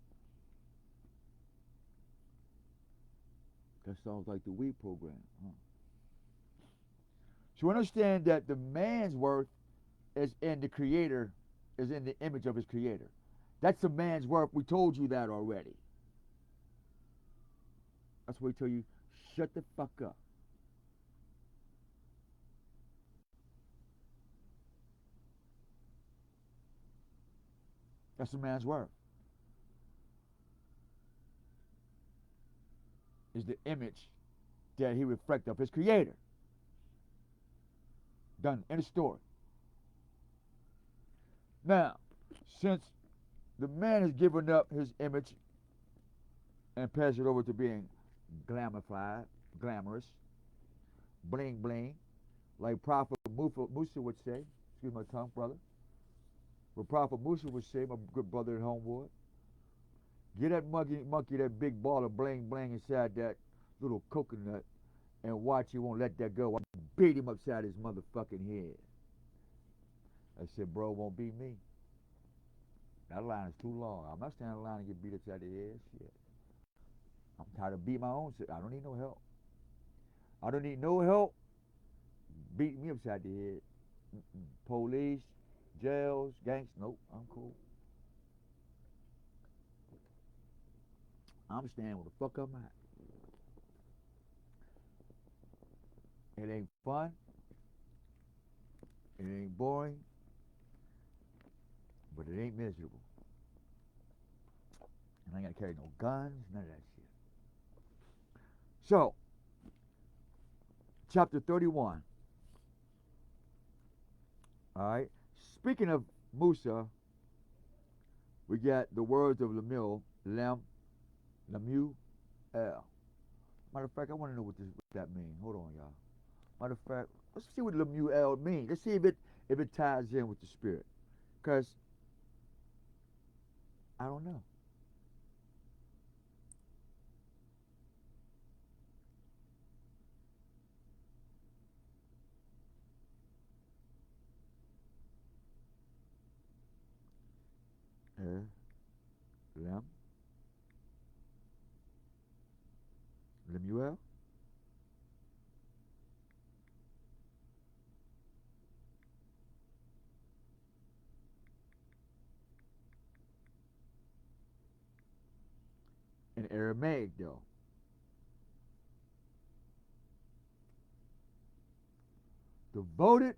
That sounds like the weed program, huh? So understand that the man's worth is in the creator, is in the image of his creator. That's the man's worth. We told you that already. That's why we tell you, shut the fuck up. That's the man's worth. Is the image that he reflects of his creator. Done in a story. Now, since the man has given up his image and passed it over to being glamified, glamorous, bling bling, like Prophet Musa would say, excuse my tongue, brother. What Prophet Musa would say, my good brother at Homewood, get that monkey, that big ball of bling bling inside that little coconut and watch he won't let that go. I beat him upside his motherfucking head. I said, bro, it won't be me. That line is too long. I'm not standing in line and get beat upside the head. Shit. I'm tired of beating my own shit. I don't need no help. I don't need no help beating me upside the head. Police, jails, gangs. Nope, I'm cool. I'm staying where the fuck I'm at. It ain't fun. It ain't boring. But it ain't miserable. And I ain't gotta carry no guns, none of that shit. So, chapter 31. All right. Speaking of Musa, we got the words of Lemuel, Lemuel. Matter of fact, I want to know what that means. Hold on, y'all. Matter of fact, let's see what Lemuel means. Let's see if it ties in with the spirit. Because I don't know. Lem, Lemuel. in Aramaic, though. Devoted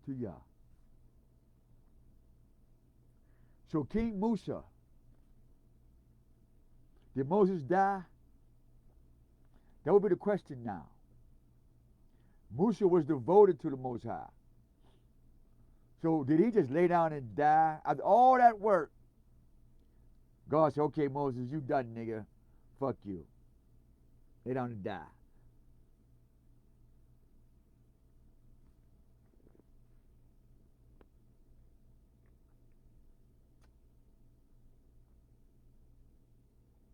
to Yah. So King Musa, did Moses die? That would be the question now. Musa was devoted to the Most High. So did he just lay down and die? After all that work, God said, okay, Moses, you done, nigga. Fuck you. Lay down and die.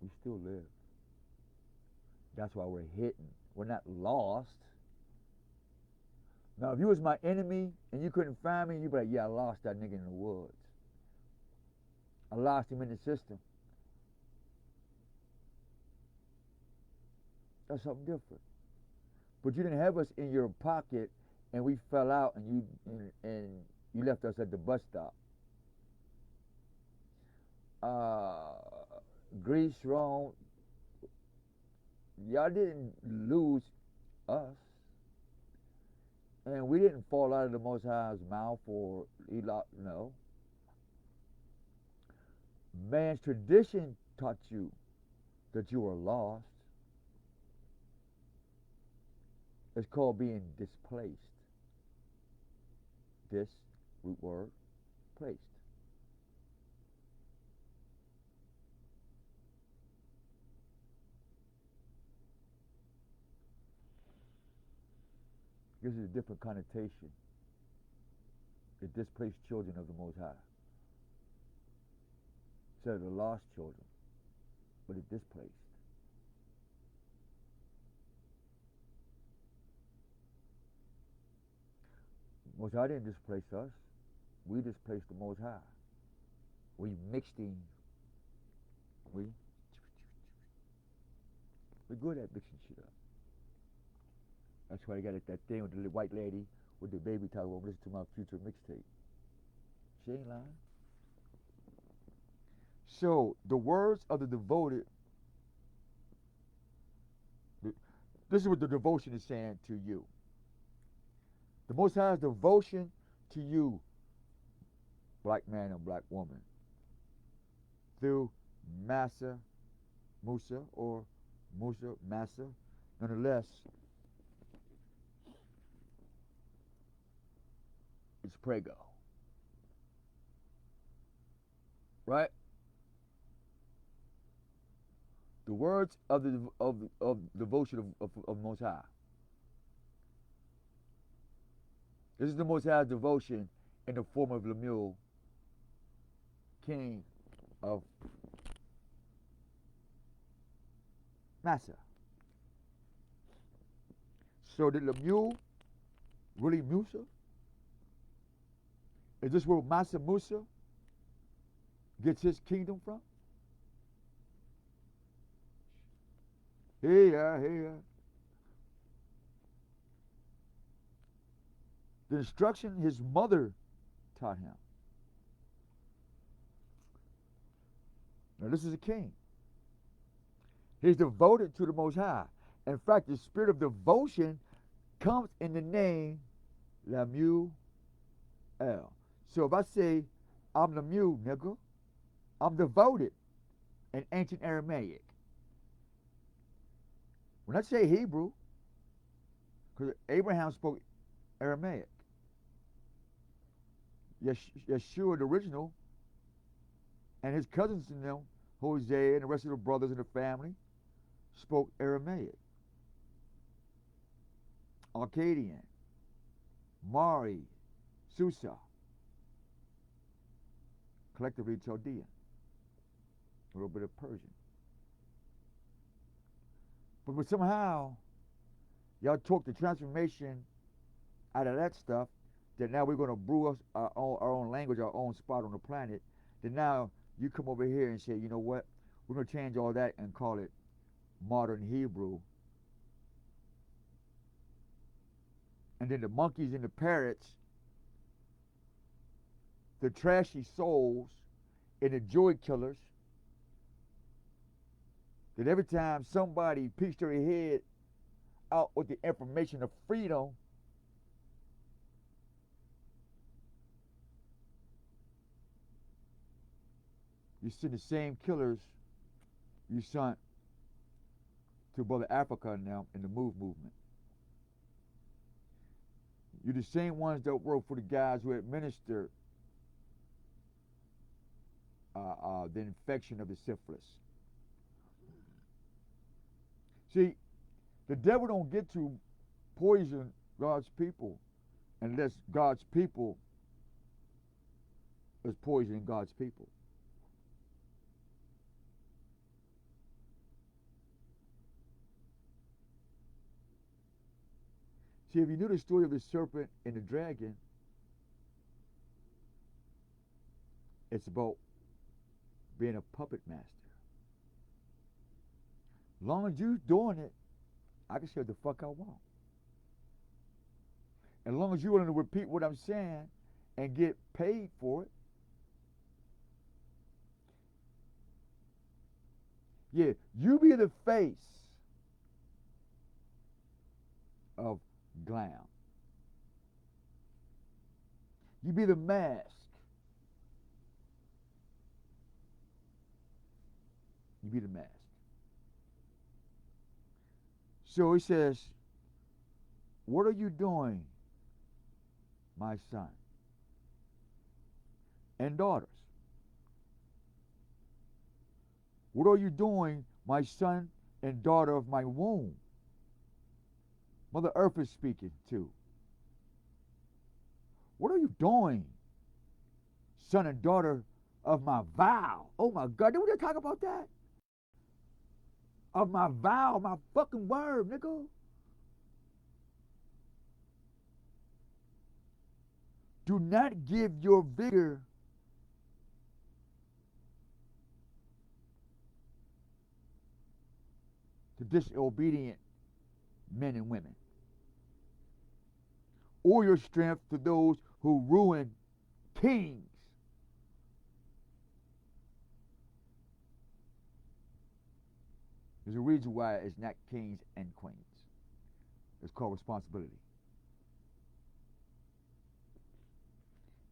We still live. That's why we're hidden. We're not lost. Now, if you was my enemy and you couldn't find me, you'd be like, yeah, I lost that nigga in the woods. I lost him in the system. That's something different. But you didn't have us in your pocket and we fell out and you left us at the bus stop. Greece, Rome, y'all didn't lose us. And we didn't fall out of the Most High's mouth or no. Man's tradition taught you that you were lost. It's called being displaced. This root word, placed. This is a different connotation. The displaced children of the Most High. Instead of the lost children, but the displaced. Most High didn't displace us. We displaced the Most High. We mixed in. We're good at mixing shit up. That's why I got that thing with the white lady with the baby talking about listen to my future mixtape. She ain't lying. So the words of the devoted, this is what the devotion is saying to you. The Most High's devotion to you, black man and black woman, through Massa, Musa, or Musa, Massa, nonetheless, it's prego. Right? The words of the devotion of Most High. This is the Most High's devotion in the form of Lemuel, king of Massa. So did Lemuel really Musa? Is this where Massa Musa gets his kingdom from? Here. The instruction his mother taught him. Now this is a king. He's devoted to the Most High. In fact, the spirit of devotion comes in the name Lemuel. So if I say, I'm Lemuel, nigga, I'm devoted in ancient Aramaic. When I say Hebrew, because Abraham spoke Aramaic. Yeshua, the original, and his cousins in them, Hosea and the rest of the brothers in the family, spoke Aramaic. Akkadian, Mari, Susa, collectively Chaldean, a little bit of Persian. But somehow, y'all took the transformation out of that stuff, that now we're going to brew us our own language, our own spot on the planet, that now you come over here and say, you know what, we're going to change all that and call it modern Hebrew. And then the monkeys and the parrots the trashy souls and the joy killers that every time somebody peeks their head out with the information of freedom, you send the same killers you sent to Brother Africa now in the MOVE movement. You're the same ones that work for the guys who administer the infection of the syphilis. See, the devil don't get to poison God's people unless God's people is poisoning God's people. See, if you knew the story of the serpent and the dragon, it's about being a puppet master. As long as you're doing it, I can say what the fuck I want. As long as you're willing to repeat what I'm saying and get paid for it, yeah, you be the face of glam. You be the mask. You be the mask. So he says, what are you doing, my son and daughters? What are you doing, my son and daughter of my womb? Mother Earth is speaking too. What are you doing, son and daughter of my vow? Oh my God, did we just talk about that? Of my vow, my fucking word, nigga. Do not give your vigor to disobedient men and women, or your strength to those who ruin kings. There's a reason why it's not kings and queens. It's called responsibility.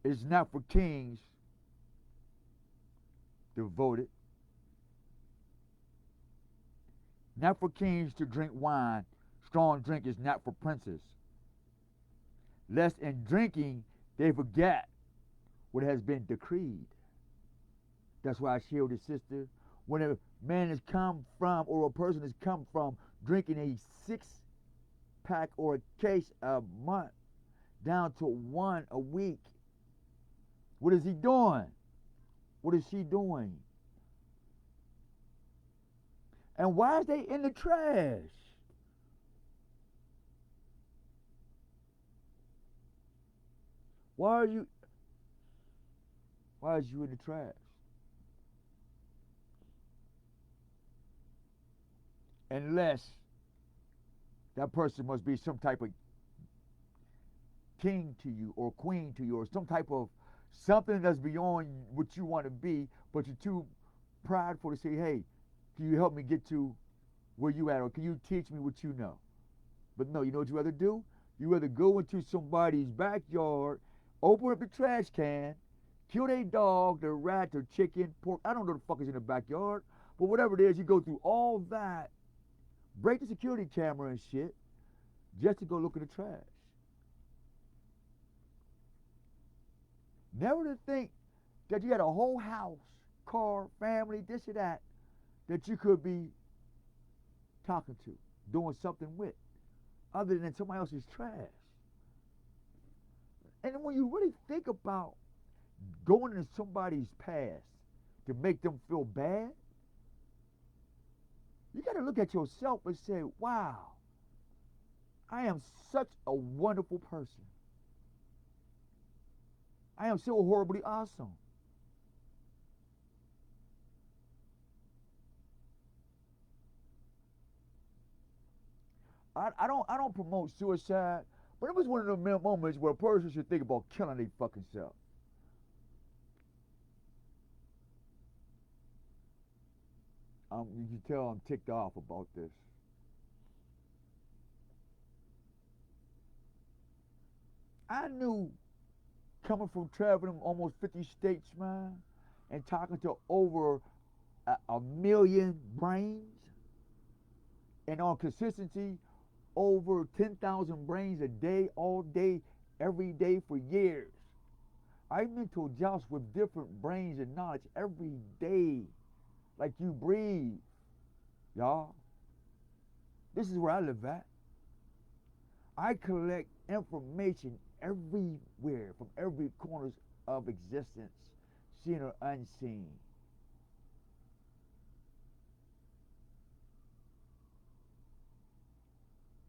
It's not for kings to vote it. Not for kings to drink wine. Strong drink is not for princes. Lest in drinking they forget what has been decreed. That's why I shared with the sister, when a man has come from, or a person has come from drinking a 6-pack or a case a month down to 1 a week, what is he doing? What is she doing? And why is they in the trash? Why is you in the trash? Unless that person must be some type of king to you or queen to you, or some type of something that's beyond what you want to be, but you're too prideful to say, hey, can you help me get to where you at, or can you teach me what you know? But no, you know what you rather do? You rather go into somebody's backyard, open up the trash can, kill their dog, their rat, their chicken, pork. I don't know what the fuck is in the backyard, but whatever it is, you go through all that, break the security camera and shit, just to go look in the trash. Never to think that you had a whole house, car, family, this or that you could be talking to, doing something with, other than somebody else's trash. And when you really think about going into somebody's past to make them feel bad, you got to look at yourself and say, wow, I am such a wonderful person. I am so horribly awesome. I don't promote suicide, but it was one of the moments where a person should think about killing their fucking self. You can tell I'm ticked off about this. I knew coming from traveling almost 50 states, man, and talking to over a million brains, and on consistency, over 10,000 brains a day, all day, every day for years. I mental joust with different brains and knowledge every day, like you breathe, y'all. This is where I live at. I collect information everywhere, from every corner of existence, seen or unseen.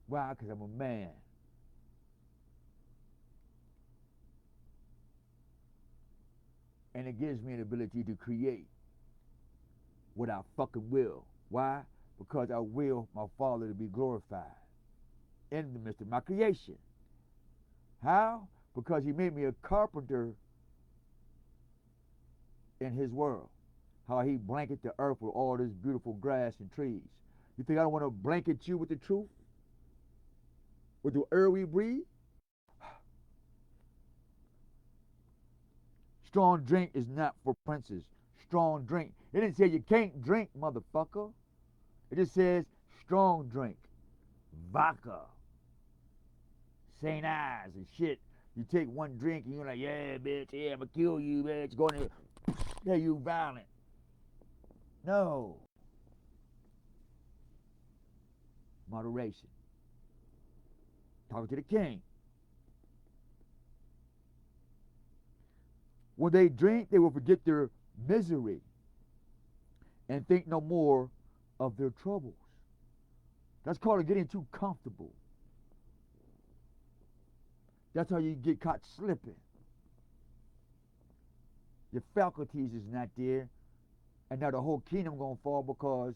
Why? Because I'm a man. And it gives me an ability to create what I fucking will. Why? Because I will my Father to be glorified in the midst of my creation. How? Because he made me a carpenter in his world. How he blanket the earth with all this beautiful grass and trees. You think I don't want to blanket you with the truth? With the air we breathe? Strong drink is not for princes. Strong drink. It didn't say you can't drink, motherfucker. It just says strong drink. Vodka. St. Ives and shit. You take one drink and you're like, yeah, bitch, yeah, I'ma kill you, bitch. Go in there. Yeah, you violent. No. Moderation. Talking to the king. When they drink, they will forget their misery and think no more of their troubles. That's called getting too comfortable. That's how you get caught slipping. Your faculties is not there, and now the whole kingdom gonna fall because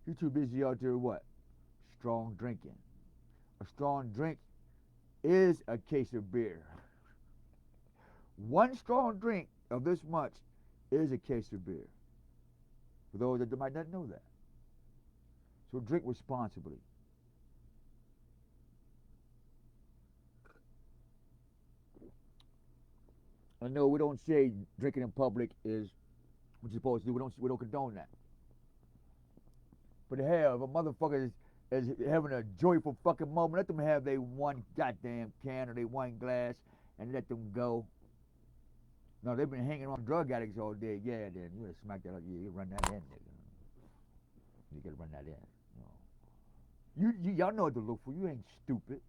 you're too busy out there what? Strong drinking. A strong drink is a case of beer. One strong drink of this much is a case of beer. For those that might not know that. So drink responsibly. I know we don't say drinking in public is what you're supposed to do. We don't condone that. But hell, if a motherfucker is having a joyful fucking moment, let them have their one goddamn can or their one glass and let them go. No, they've been hanging on drug addicts all day. Yeah, then you gotta smack that up. Yeah, you run that in, nigga. You gotta run that in. Y'all know what to look for. You ain't stupid.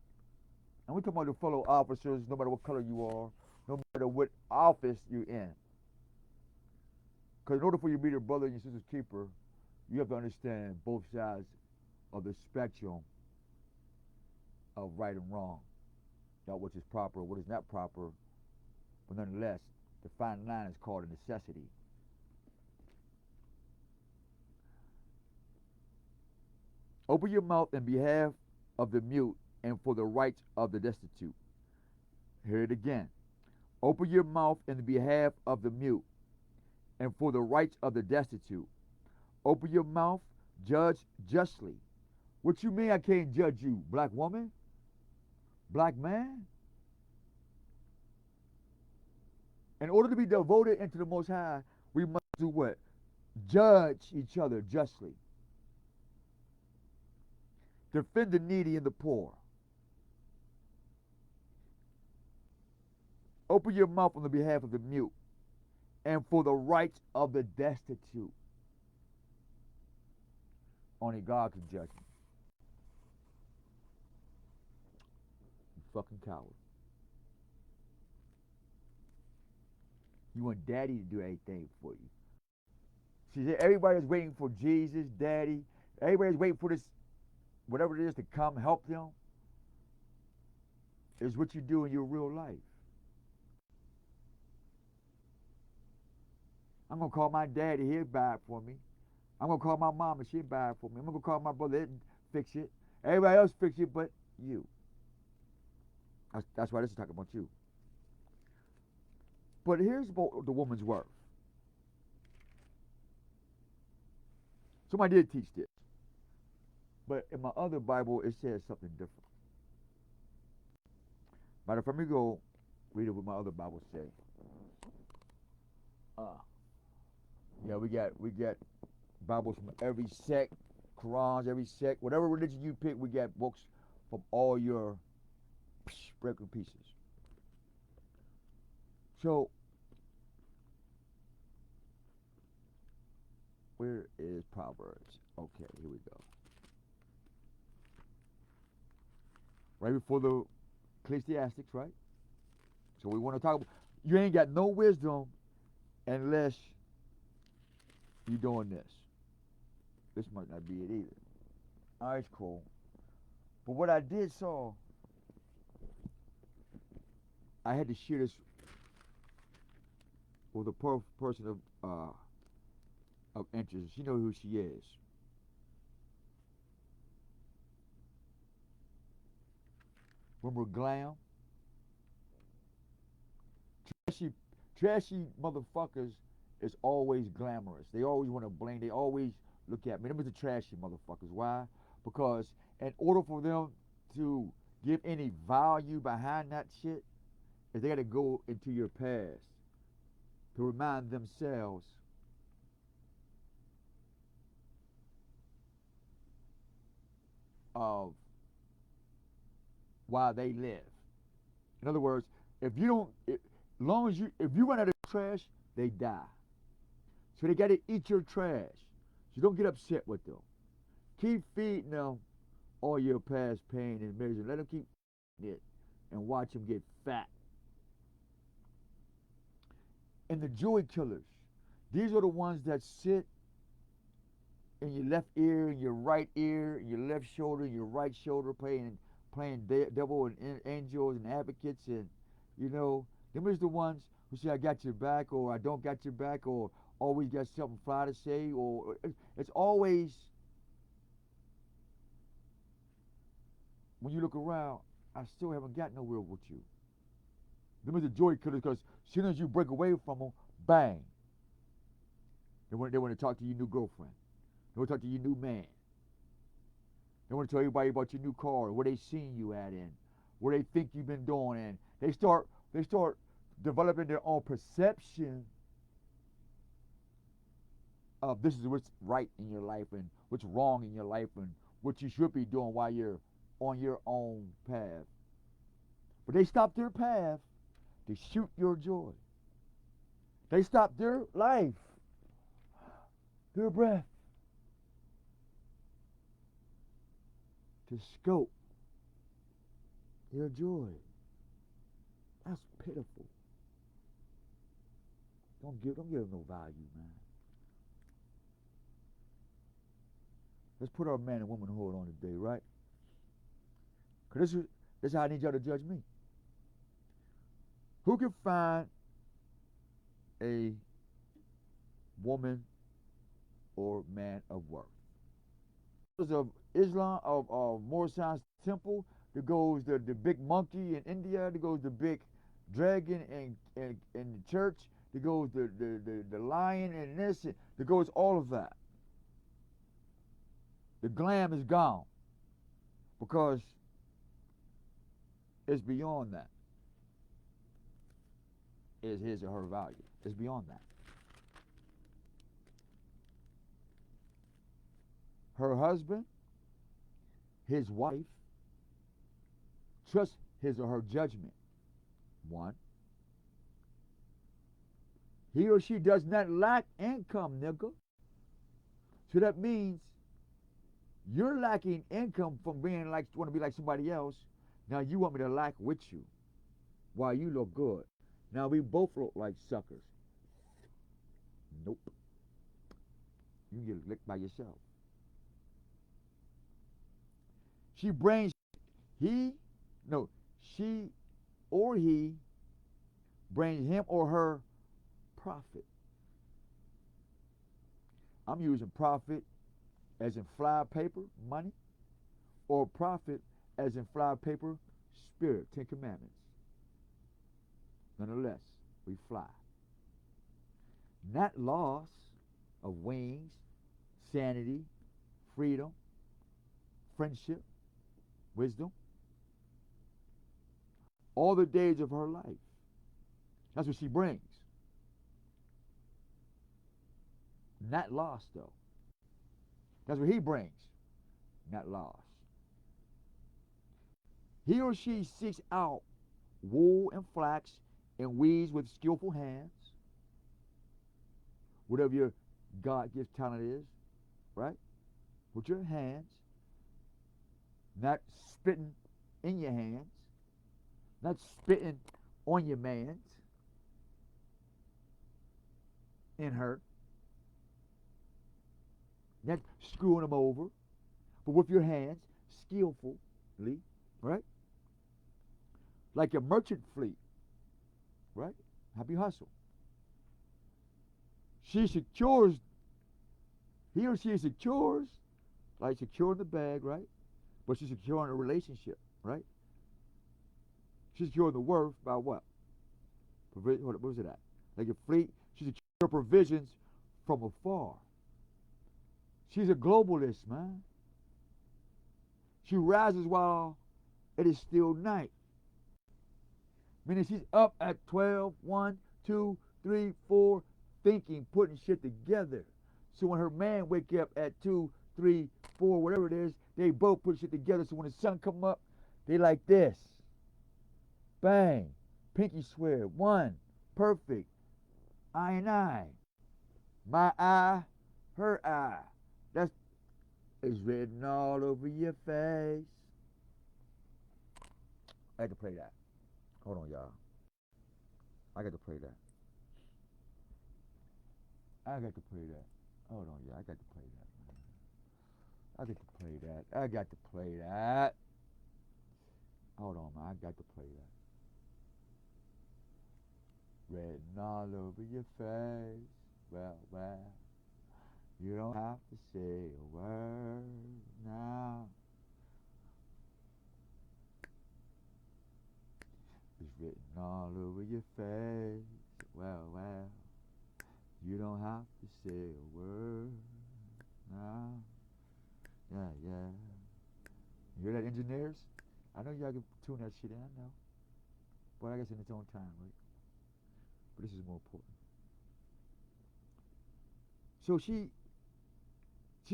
And we talking about the fellow officers, no matter what color you are, no matter what office you're in. Because in order for you to be your brother and your sister's keeper, you have to understand both sides of the spectrum of right and wrong. Not what is proper, what is not proper, but nonetheless, the fine line is called a necessity. Open your mouth in behalf of the mute and for the rights of the destitute. Hear it again. Open your mouth in behalf of the mute and for the rights of the destitute. Open your mouth, judge justly. What you mean I can't judge you, black woman? Black man? In order to be devoted into the Most High, we must do what? Judge each other justly. Defend the needy and the poor. Open your mouth on the behalf of the mute and for the rights of the destitute. Only God can judge me. You fucking coward. You want daddy to do anything for you. See, everybody's waiting for Jesus, daddy. Everybody's waiting for this, whatever it is, to come help them. Is what you do in your real life. I'm going to call my daddy, he'll buy it for me. I'm going to call my mama, she'll buy it for me. I'm going to call my brother, he'll fix it. Everybody else fix it but you. That's why this is talking about you. But here's about the woman's worth. Somebody did teach this. But in my other Bible, it says something different. Matter of fact, let me go read it what my other Bible say. Yeah, we got Bibles from every sect, Qurans, every sect, whatever religion you pick, we got books from all your breaking pieces. So, where is Proverbs? Okay, here we go. Right before the Ecclesiastics, right? So we want to talk about, you ain't got no wisdom unless you're doing this. This might not be it either. All right, it's cool. But what I did saw, I had to share this with a person of interest. She knows who she is. Remember Glam? Trashy motherfuckers is always glamorous. They always want to blame. They always look at me. Them is the trashy motherfuckers. Why? Because in order for them to give any value behind that shit, is they got to go into your past to remind themselves of why they live. In other words, if you don't, if you run out of trash, they die. So they got to eat your trash. So don't get upset with them. Keep feeding them all your past pain and misery. Let them keep it and watch them get fat. And the joy killers, these are the ones that sit in your left ear, in your right ear, in your left shoulder, in your right shoulder, playing devil and angels and advocates, and them is the ones who say I got your back or I don't got your back or always got something fly to say, or it's always, when you look around, I still haven't got nowhere with you. Them is the joy killers, because as soon as you break away from them, bang, they want to talk to your new girlfriend. They want to talk to your new man. They want to tell everybody about your new car, where they seen you at, and where they think you've been doing, and they start developing their own perception of this is what's right in your life and what's wrong in your life and what you should be doing while you're on your own path. But they stop their path to shoot your joy. They stop their life, their breath, to scope your joy. That's pitiful. Don't give them no value, man. Let's put our man and womanhood on today, right? Because this is how I need y'all to judge me. Who can find a woman or man of worth? Of Islam, of Morrison's temple, there goes the big monkey in India, there goes the big dragon in the church, there goes the lion and this, there goes all of that. The glam is gone because it's beyond that. Is his or her value. It's beyond that. Her husband, his wife, trust his or her judgment. One, he or she does not lack income, nigga. So that means you're lacking income from being like, want to be like somebody else. Now you want me to lack with you while you look good. Now we both look like suckers. Nope. You can get licked by yourself. She brings, she or he brings him or her profit. I'm using profit as in fly paper, money, or profit as in fly paper, spirit, 10 commandments. Nonetheless, we fly. Not loss of wings, sanity, freedom, friendship, wisdom, all the days of her life. That's what she brings. Not lost, though. That's what he brings. Not lost. He or she seeks out wool and flax and weaves with skillful hands. Whatever your God-gift talent is, right? With your hands. Not spitting in your hands. Not spitting on your mans. In her. Not screwing them over. But with your hands, skillfully, right? Like a merchant fleet, right? Happy hustle. She secures, he or she secures, like securing the bag, right? But she's securing a relationship, right? She's securing the worth by what? What was it at? Like a fleet, she secures her provisions from afar. She's a globalist, man. She rises while it is still night. Meaning she's up at 12, 1, 2, 3, 4, thinking, putting shit together. So when her man wake up at 2, 3, 4, whatever it is, they both put shit together. So when the sun come up, they like this. Bang. Pinky swear. 1. Perfect. I and I. My eye, her eye. That's it's written all over your face. I had to play that. Hold on, y'all. I got to play that. I got to play that. Hold on, y'all. I got to play that, man. I got to play that. I got to play that. Hold on, man. I got to play that. Written all over your face. Well, well. You don't have to say a word now. It's written all over your face. Well, well. You don't have to say a word now. Yeah, yeah. You hear that, engineers? I know y'all can tune that shit in, I know. But I guess in its own time, right? But this is more important. So she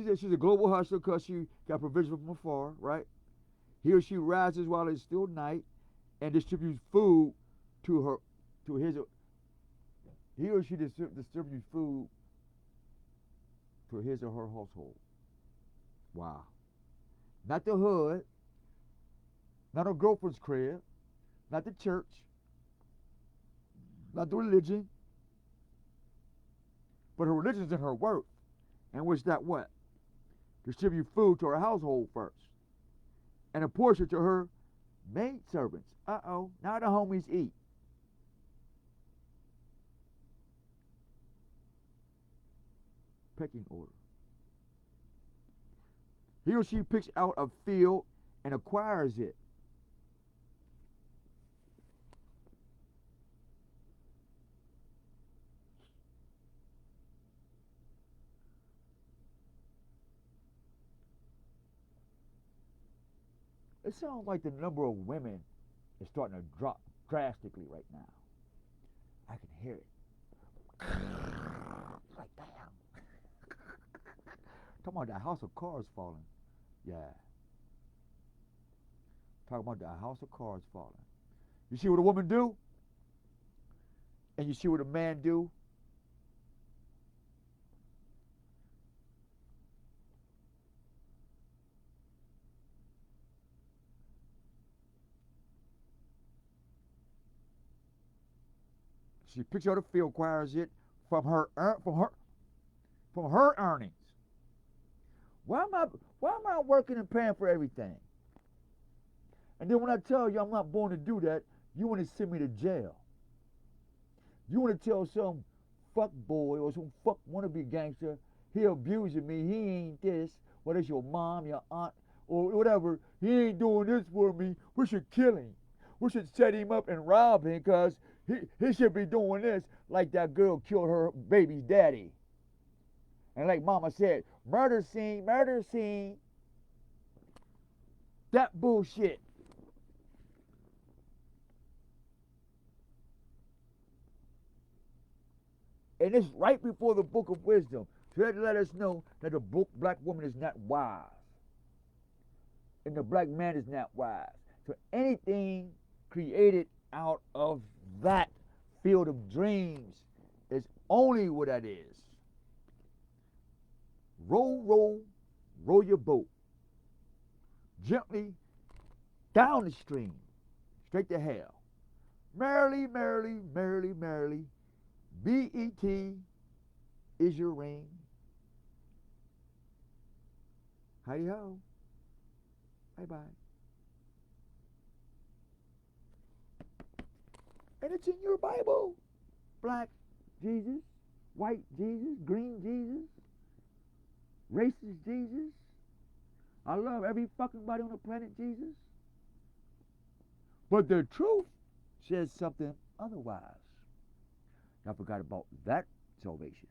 said she's a global hustler because she got provision from afar, right? He or she rises while it's still night and distributes food to his. He or she distributes food to his or her household. Wow. Not the hood, not her girlfriend's crib, not the church, not the religion, but her religion's in her work. And what's that what? Distribute food to her household first. And a portion to her maid servants. Uh-oh, now the homies eat. Pecking order. He or she picks out a field and acquires it. It sounds like the number of women is starting to drop drastically right now. I can hear it. Like, damn. Talking about that house of cards falling. Yeah. Talking about that house of cards falling. You see what a woman do? And you see what a man do? She picks out a field, acquires it from her earnings. Why am I working and paying for everything? And then when I tell you I'm not born to do that, you want to send me to jail. You want to tell some fuck boy or some fuck wannabe gangster he abusing me, he ain't this, whether it's your mom, your aunt, or whatever, he ain't doing this for me, we should kill him. We should set him up and rob him because he should be doing this like that girl killed her baby's daddy. And like Mama said, murder scene, murder scene. That bullshit. And it's right before the book of wisdom. So that let us know that the book black woman is not wise. And the black man is not wise. So anything created out of that field of dreams is only what that is. Roll, roll, roll your boat gently down the stream, straight to hell. Merrily, merrily, merrily, merrily, B-E-T is your ring. Hi ho. Bye bye. And it's in your Bible. Black Jesus, white Jesus, green Jesus, racist Jesus. I love every fucking body on the planet, Jesus. But the truth says something otherwise. I forgot about that salvation.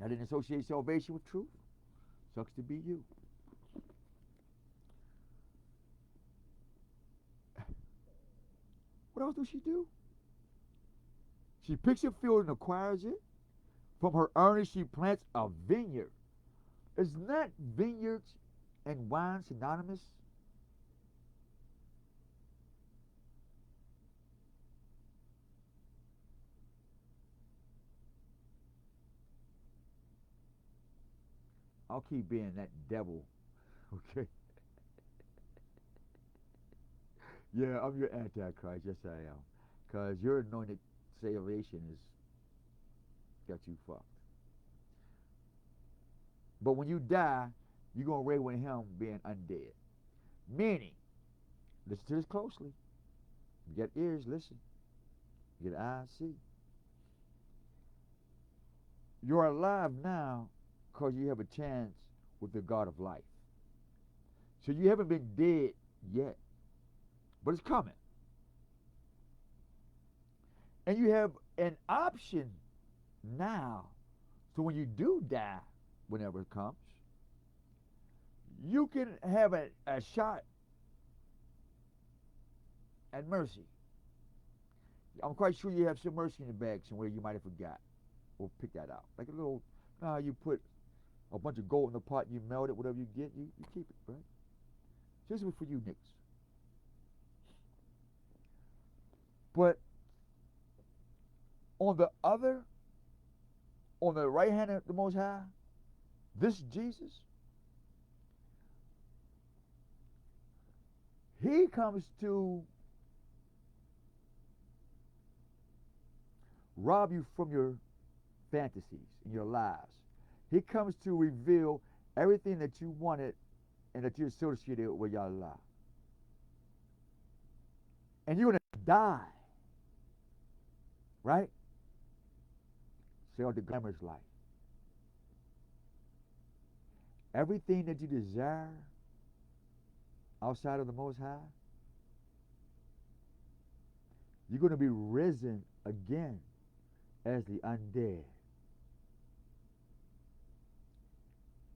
I didn't associate salvation with truth. Sucks to be you. What else does she do? She picks a field and acquires it. From her earnings, she plants a vineyard. Isn't that vineyards and wine synonymous? I'll keep being that devil. Okay? Yeah, I'm your antichrist. Yes, I am. Because your anointed salvation has got you fucked. But when you die, you're going to reign with him being undead. Meaning, listen to this closely. You got ears, listen. You got eyes, see. You're alive now because you have a chance with the God of life. So you haven't been dead yet, but it's coming. And you have an option now. So when you do die, whenever it comes, you can have a shot at mercy. I'm quite sure you have some mercy in the bag somewhere you might have forgot or pick that out. Like a little, you put a bunch of gold in the pot, you melt it, whatever you get, you keep it, right? This is for you niggas. But on the right hand of the Most High, this Jesus, he comes to rob you from your fantasies and your lives. He comes to reveal everything that you wanted and that you associated with your life. And you're going to die, right? Say, the glamorous life. Everything that you desire outside of the Most High, you're going to be risen again as the undead.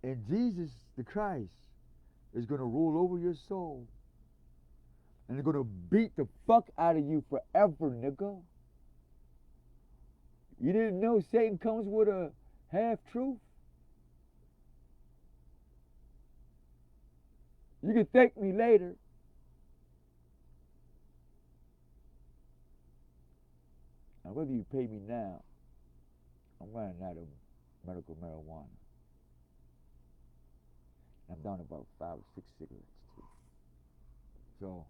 And Jesus, the Christ, is going to rule over your soul. And they're going to beat the fuck out of you forever, nigga. You didn't know Satan comes with a half-truth? You can thank me later. Now, whether you pay me now, I'm running out of medical marijuana. I'm down to about 5 or 6 cigarettes, too. So,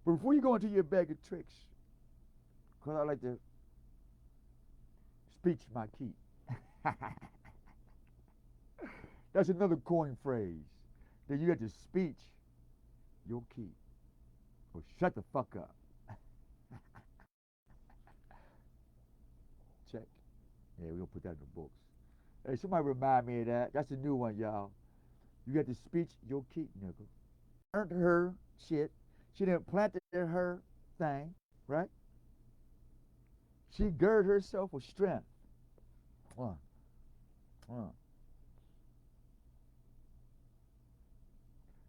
but before you go into your bag of tricks, because I like to speech my key. That's another coin phrase. That you got to speech your key. Or shut the fuck up. Check. Yeah, we're going to put that in the books. Hey, somebody remind me of that. That's a new one, y'all. You got to speech your key, nigga. Earned her shit. She done planted her thing, right? She girded herself with strength. Uh, uh.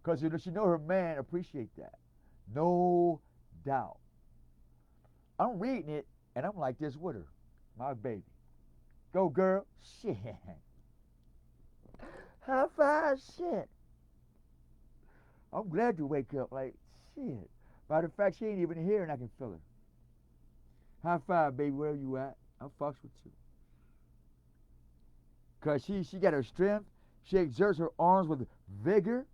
Because she know her man appreciate that. No doubt. I'm reading it, and I'm like this with her. My baby. Go, girl. Shit. High five, shit. I'm glad you wake up. Like, shit. Matter of fact, she ain't even here, and I can feel her. High five, baby, wherever you at. I fucks with you. Because she got her strength. She exerts her arms with vigor.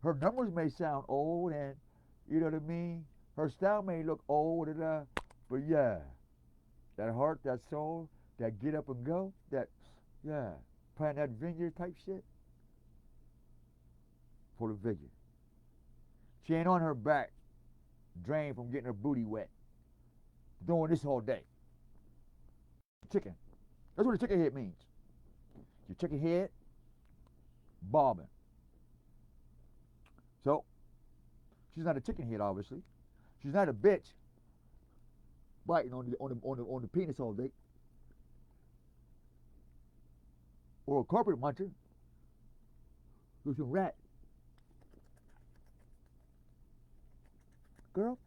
Her numbers may sound old, and you know what I mean? Her style may look old, but yeah, that heart, that soul, that get up and go, that, yeah, plant that vineyard type shit, full of vigor. She ain't on her back, drained from getting her booty wet, doing this all day. Chicken. That's what a chicken head means. Your chicken head, bobbing. So, she's not a chicken head, obviously. She's not a bitch biting on the penis all day. Or a carpet muncher who's a rat. Girl.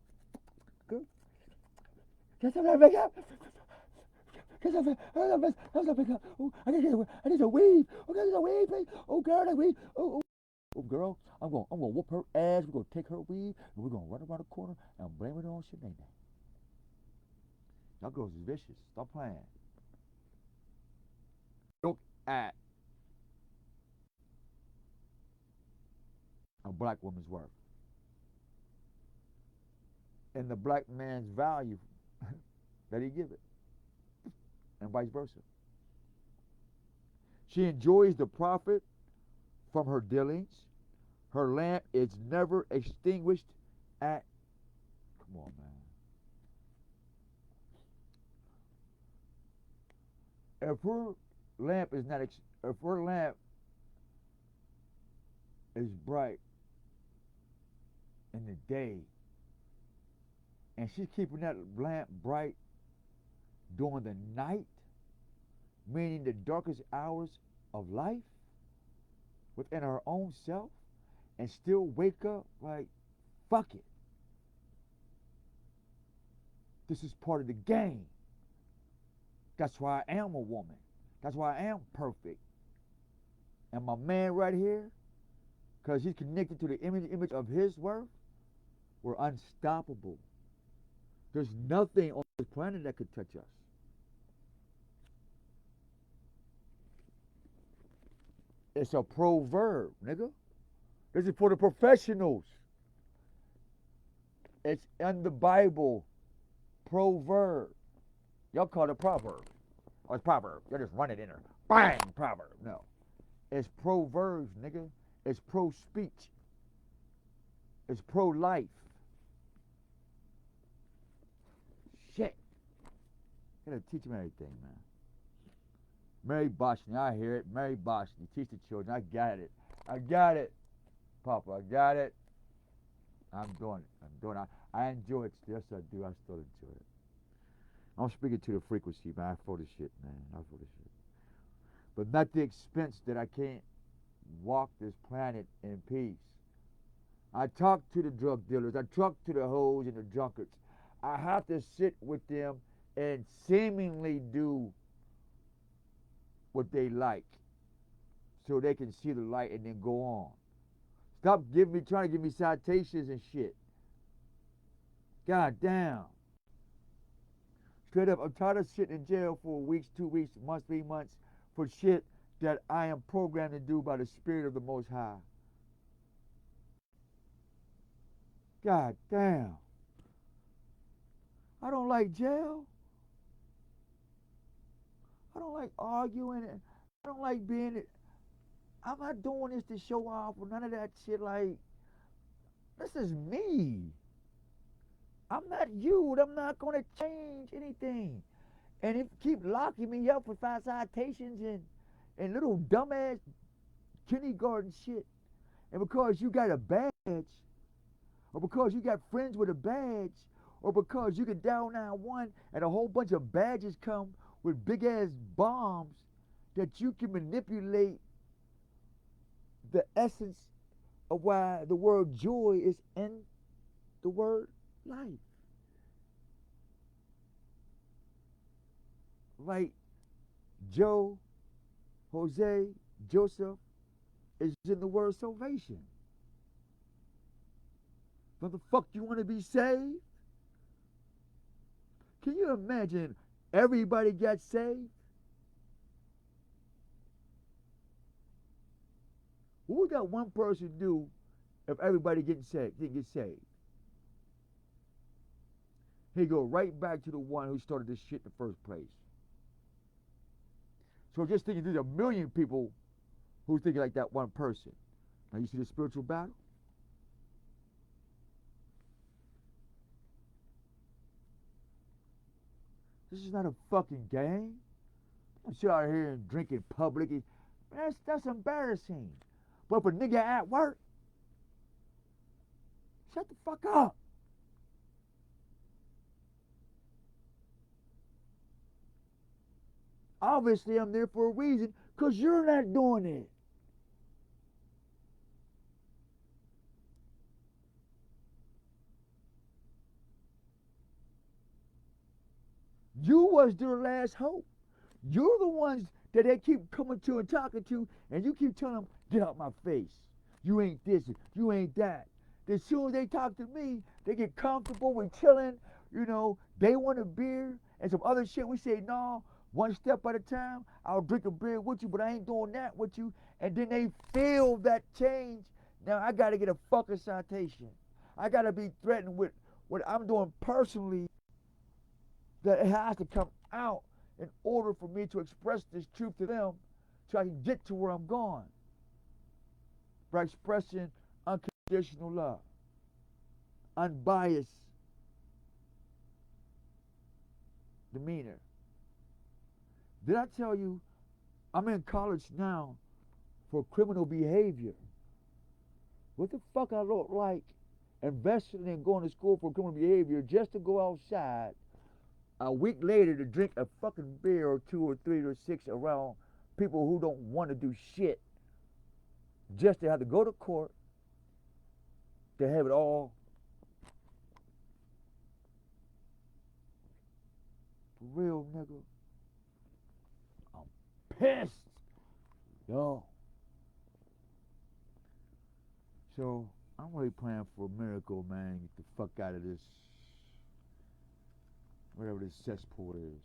Get some of that makeup. Get some of that makeup. Oh, I need a weave. Oh, I need a weave, please. Oh, girl, I weave. Oh, girl, I'm gonna whoop her ass. We're gonna take her weave and we're gonna run around the corner and blame it on Shanae. Y'all girls is vicious. Stop playing. Look at a black woman's worth and the black man's value that he give it, and vice versa. She enjoys the profit from her dealings. Her lamp is never extinguished at. Come on, man. If her lamp is not, if her lamp is bright in the day, and she's keeping that lamp bright during the night, meaning the darkest hours of life, within her own self, and still wake up like, fuck it. This is part of the game. That's why I am a woman. That's why I am perfect. And my man right here, because he's connected to the image of his worth, we're unstoppable. There's nothing on this planet that could touch us. It's a proverb, nigga. This is for the professionals. It's in the Bible. Proverb. Y'all call it proverb. Oh, it's proverb. Y'all just run it in there. Bang, proverb. No. It's proverbs, nigga. It's pro-speech. It's pro-life. Shit. Gotta teach them everything, man. Mary Boshny, I hear it. Mary Boshny, teach the children. I got it. I got it. Papa, I got it. I'm doing it. I enjoy it. Yes, I do. I still enjoy it. I'm speaking to the frequency, man. I feel this shit, man. I feel this shit. But not the expense that I can't walk this planet in peace. I talk to the drug dealers. I talk to the hoes and the drunkards. I have to sit with them and seemingly do what they like so they can see the light and then go on. Stop trying to give me citations and shit. God damn. Straight up, I'm tired of sitting in jail for weeks, 2 weeks, months, 3 months for shit that I am programmed to do by the Spirit of the Most High. God damn. I don't like jail. I don't like arguing. I don't like being. I'm not doing this to show off or none of that shit. Like, this is me. I'm not you. I'm not going to change anything. And if you keep locking me up for 5 citations and little dumbass kindergarten shit, and because you got a badge, or because you got friends with a badge, or because you can dial 911 and a whole bunch of badges come with big ass bombs that you can manipulate the essence of why the word joy is in the word life. Like Joe, Jose, Joseph is in the word salvation. Motherfucker, you want to be saved? Can you imagine everybody got saved? What would that one person do if everybody didn't get saved? He'd go right back to the one who started this shit in the first place. So just thinking there's a million people who's thinking like that one person. Now you see the spiritual battle? This is not a fucking game. I'm sure out here and drinking public. That's embarrassing. But if a nigga at work, shut the fuck up. Obviously, I'm there for a reason, because you're not doing it. You was their last hope. You're the ones that they keep coming to and talking to, and you keep telling them, get out my face. You ain't this, you ain't that. As soon as they talk to me, they get comfortable with chilling. You know, they want a beer and some other shit. We say, no, one step at a time. I'll drink a beer with you, but I ain't doing that with you. And then they feel that change. Now I got to get a fucking citation. I got to be threatened with what I'm doing personally, that it has to come out in order for me to express this truth to them so I can get to where I'm going. By expressing unconditional love, unbiased demeanor. Did I tell you I'm in college now for criminal behavior? What the fuck I look like investing in going to school for criminal behavior just to go outside a week later to drink a fucking beer or two or three or six around people who don't want to do shit, just to have to go to court to have it all for real, nigga. I'm pissed, yo. So I'm really praying for a miracle, man. Get the fuck out of this, whatever this cesspool is.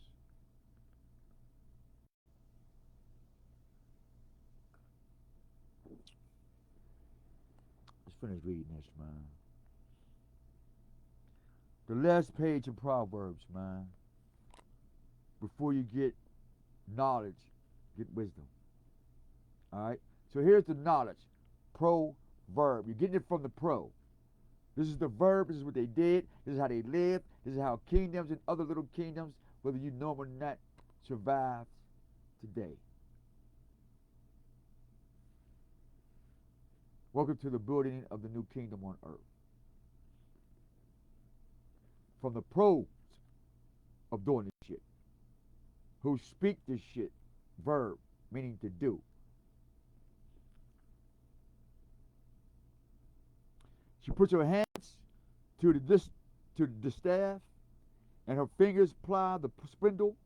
Let's finish reading this, man. The last page of Proverbs, man. Before you get knowledge, get wisdom. All right? So here's the knowledge. Proverb. You're getting it from the pro. This is the verb. This is what they did. This is how they lived. This is how kingdoms and other little kingdoms, whether you know them or not, survived today. Welcome to the building of the new kingdom on earth. From the pros of doing this shit, who speak this shit, verb, meaning to do. She puts her hands to the staff, and her fingers ply the spindle.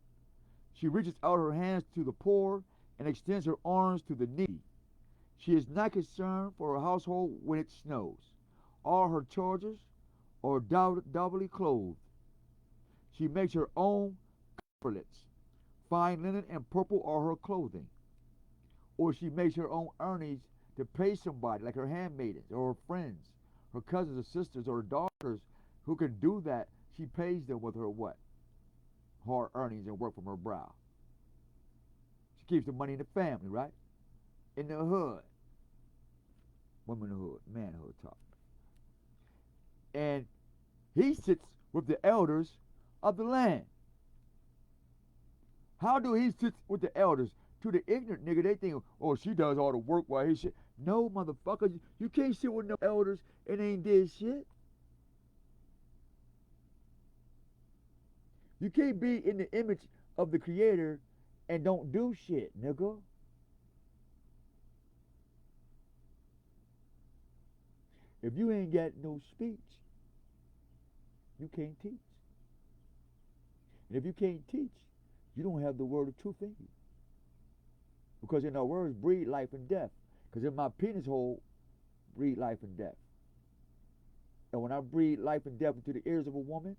She reaches out her hands to the poor and extends her arms to the needy. She is not concerned for her household when it snows. All her charges are doubly clothed. She makes her own coverlets. Fine linen and purple are her clothing. Or she makes her own earnings to pay somebody, like her handmaidens or her friends, her cousins or sisters or her daughters who can do that. She pays them with her what? Hard earnings and work from her brow. She keeps the money in the family, right? In the hood. Womanhood, manhood talk. And he sits with the elders of the land. How do he sit with the elders? To the ignorant nigga, they think, oh, she does all the work while he shit. No, motherfucker, you can't sit with no elders and ain't did shit. You can't be in the image of the creator and don't do shit, nigga. If you ain't got no speech, you can't teach. And if you can't teach, you don't have the word of truth in you. Because in our words breed life and death. Because in my penis hole breed life and death. And when I breathe life and death into the ears of a woman,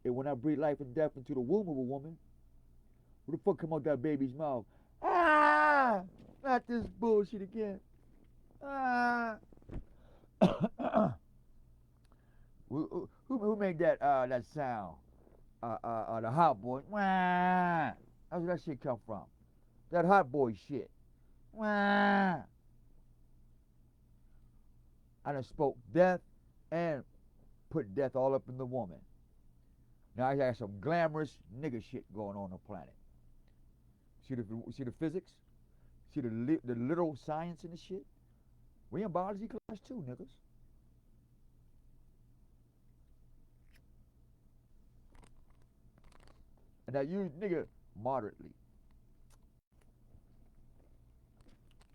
and when I breathe life and death into the womb of a woman, what the fuck come out that baby's mouth? Ah! Not this bullshit again. Ah! who made that sound? The hot boy. Wah! That's where that shit come from. That hot boy shit. Wah! I done spoke death and put death all up in the woman. Now I got some glamorous nigga shit going on the planet. See the physics? See the literal science in the shit? We in biology class too, niggas. And I use nigga moderately.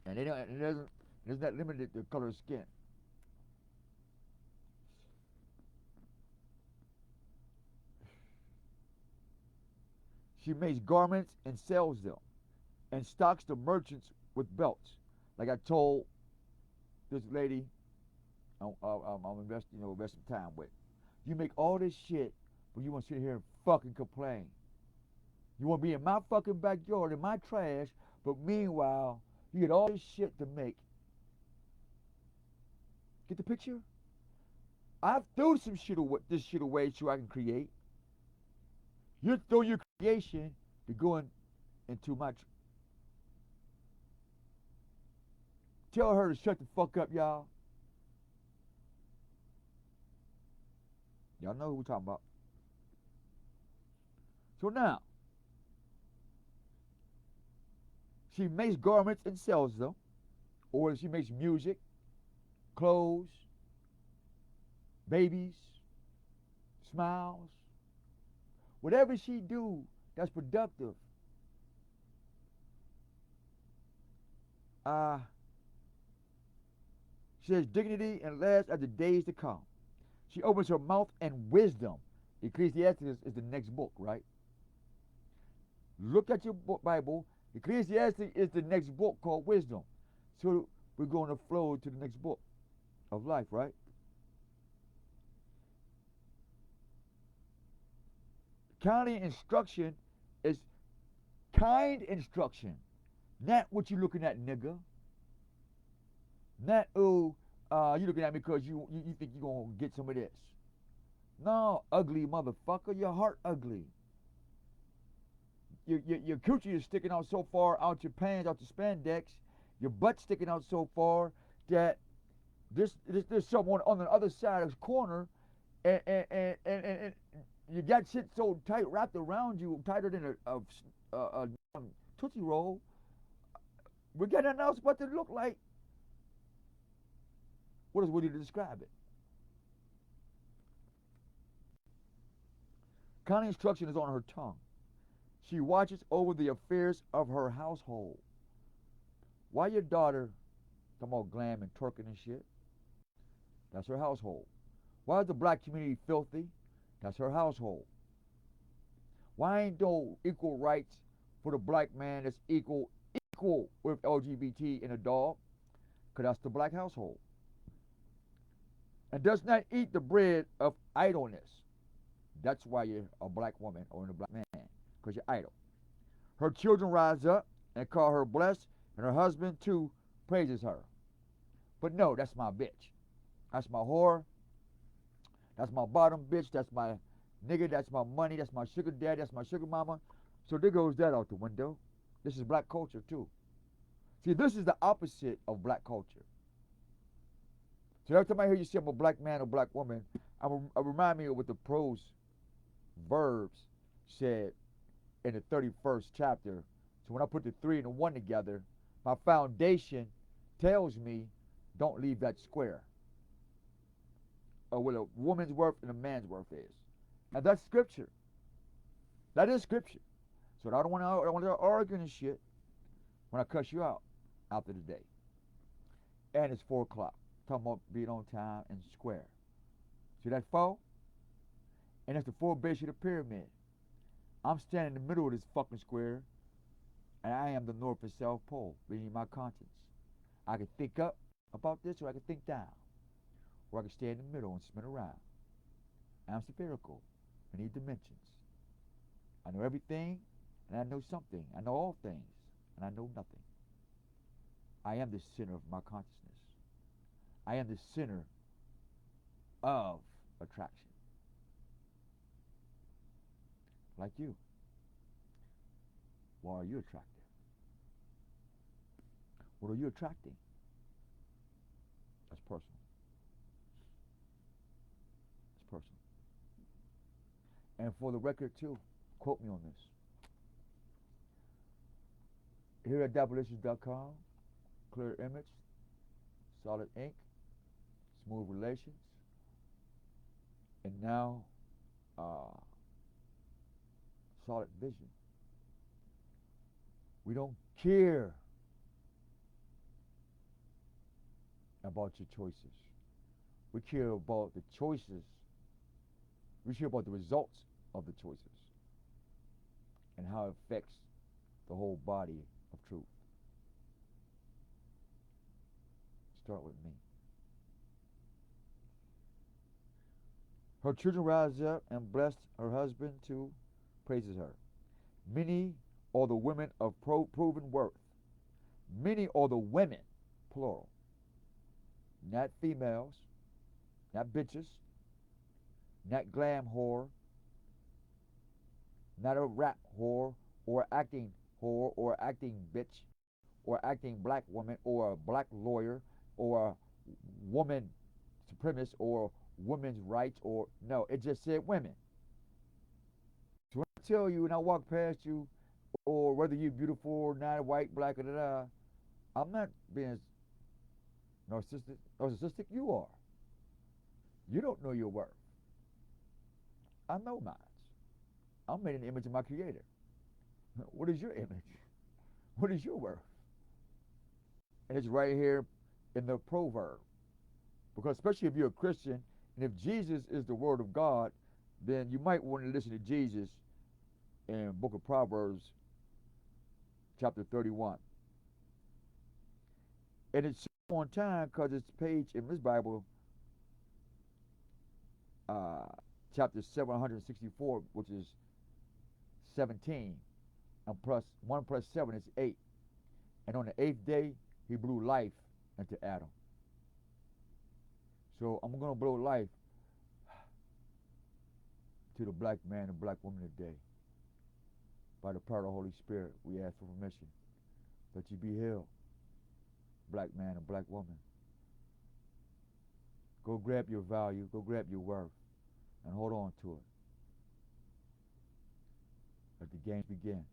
And it's not limited to color of skin. She makes garments and sells them and stocks the merchants with belts. Like I told this lady I'm investing time with. You make all this shit, but you want to sit here and fucking complain. You want to be in my fucking backyard, in my trash, but meanwhile, you get all this shit to make. Get the picture? I've thrown some shit away, this shit away so I can create. You throw your creation to go into my. Tell her to shut the fuck up, y'all. Y'all know who we're talking about. So now, she makes garments and sells them, or she makes music, clothes, babies, smiles. Whatever she do that's productive. She has dignity and lasts at the days to come. She opens her mouth and wisdom. Ecclesiastes is the next book, right? Look at your book, Bible. Ecclesiastes is the next book called wisdom. So we're going to flow to the next book of life, right? Kindly instruction is kind instruction. Not what you looking at, nigga. Not, you looking at me because you think you're going to get some of this. No, ugly motherfucker. Your heart ugly. Your coochie is sticking out so far out your pants, out your spandex. Your butt sticking out so far that there's someone on the other side of the corner and you got shit so tight wrapped around you, tighter than a Tootsie Roll. We're getting nothing else but to look like. What is Woody to describe it? Kind instruction is on her tongue. She watches over the affairs of her household. Why your daughter come on glam and twerking and shit? That's her household. Why is the black community filthy? That's her household. Why ain't no equal rights for the black man that's equal with LGBT and a dog? Because that's the black household. And does not eat the bread of idleness. That's why you're a black woman or a black man, because you're idle. Her children rise up and call her blessed, and her husband too praises her. But no, that's my bitch. That's my whore. That's my bottom bitch. That's my nigga. That's my money. That's my sugar daddy. That's my sugar mama. So there goes that out the window. This is black culture too. See, this is the opposite of black culture. So every time I hear you say I'm a black man or black woman, I remind me of what the prose verbs said in the 31st chapter. So when I put the 3 and the 1 together, my foundation tells me don't leave that square. Or what a woman's worth and a man's worth is. And that's scripture. That is scripture. So I don't want to argue and shit when I cuss you out after the day. And it's 4 o'clock. Talking about being on time and square. See that 4? And that's the 4 base of the pyramid. I'm standing in the middle of this fucking square, and I am the North and South Pole, being my conscience. I can think up about this, or I can think down, or I can stay in the middle and spin around. I'm spherical in these dimensions. I know everything, and I know something. I know all things, and I know nothing. I am the center of my consciousness. I am the center of attraction. Like you. Why are you attractive? What are you attracting? That's personal. It's personal. And for the record too, quote me on this. Here at Dabblicious.com, clear image, solid ink, smooth relations, and now solid vision. We don't care about your choices. We care about the choices. We care about the results of the choices and how it affects the whole body of truth. Start with me. Her children rise up and bless her husband too, praises her. Many are the women of proven worth. Many are the women, plural. Not females, not bitches, not glam whore, not a rap whore, or acting whore, or acting bitch, or acting black woman, or a black lawyer, or a woman supremacist, or women's rights, or no, it just said women. So when I tell you and I walk past you, or whether you're beautiful or not, white, black, or da, I'm not being narcissistic. You are. You don't know your worth. I know mine. I'm made in the image of my creator. What is your image? What is your worth? And it's right here in the proverb. Because especially if you're a Christian, and if Jesus is the word of God, then you might want to listen to Jesus in book of Proverbs, chapter 31. And it's on time because it's page in this Bible, chapter 764, which is 17, and plus 1 plus 7 is 8. And on the 8th day, he blew life into Adam. So I'm going to blow life to the black man and black woman today. By the power of the Holy Spirit, we ask for permission that you be healed, black man and black woman. Go grab your value, go grab your worth, and hold on to it. Let the games begin.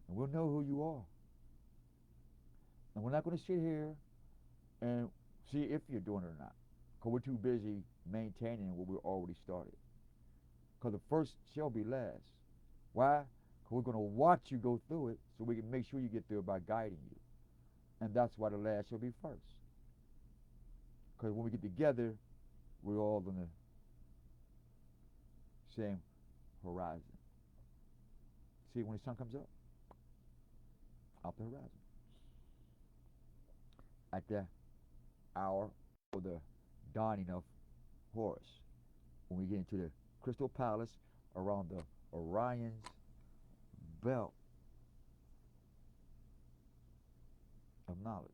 And we'll know who you are. And we're not going to sit here and see if you're doing it or not, because we're too busy maintaining what we already started. Because the first shall be last. Why? Because we're going to watch you go through it so we can make sure you get through it by guiding you. And that's why the last shall be first. Because when we get together, we're all on the same horizon. See, when the sun comes up, out the horizon. At the hour or the dawning of Horus, when we get into the Crystal Palace around the Orion's belt of knowledge.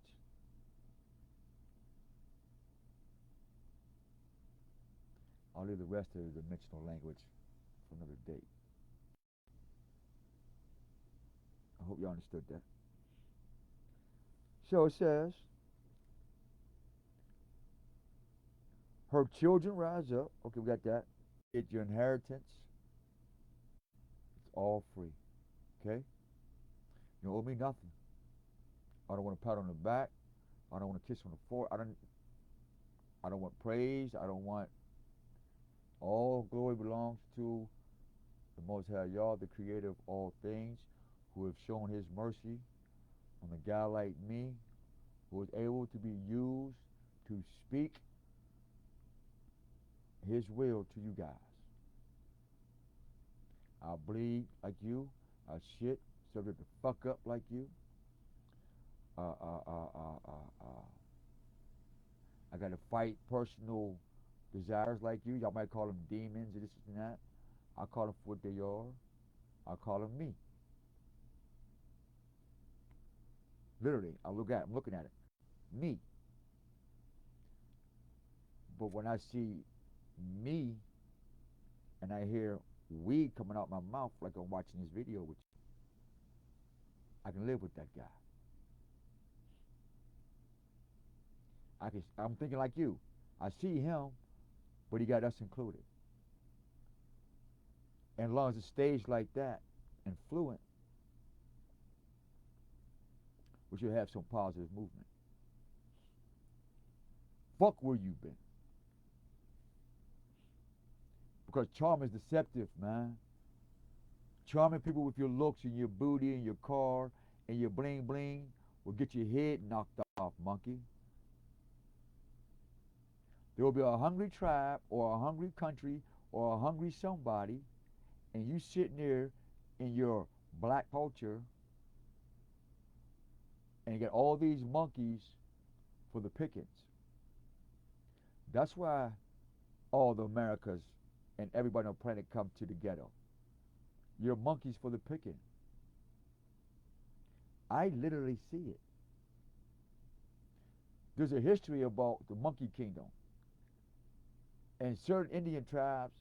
I'll leave the rest of the dimensional language for another date. I hope you understood that. So it says, her children rise up. Okay, we got that. Get your inheritance. It's all free. Okay? You owe me nothing. I don't want a pat on the back. I don't want a kiss on the forehead. I don't want praise. I don't want all glory belongs to The Most High Yah, the creator of all things, who have shown his mercy on a guy like me, who is able to be used to speak his will to you guys. I bleed like you. I shit, subject to fuck up like you. Uh, uh, uh, uh, uh, uh. I got to fight personal desires like you. Y'all might call them demons and this and that. I call them for what they are. I call them me. Literally, I'm looking at it. Me. But when I see me and I hear weed coming out my mouth like I'm watching this video with you, I can live with that guy. I'm thinking like you. I see him, but he got us included. And as long as it's staged like that and fluent, we should have some positive movement. Fuck where you've been. Because charm is deceptive, man. Charming people with your looks and your booty and your car and your bling bling will get your head knocked off, monkey. There will be a hungry tribe or a hungry country or a hungry somebody, and you sitting there in your black culture and you get all these monkeys for the pickings. That's why all the Americas and everybody on the planet come to the ghetto. You're monkeys for the picking. I literally see it. There's a history about the monkey kingdom. And certain Indian tribes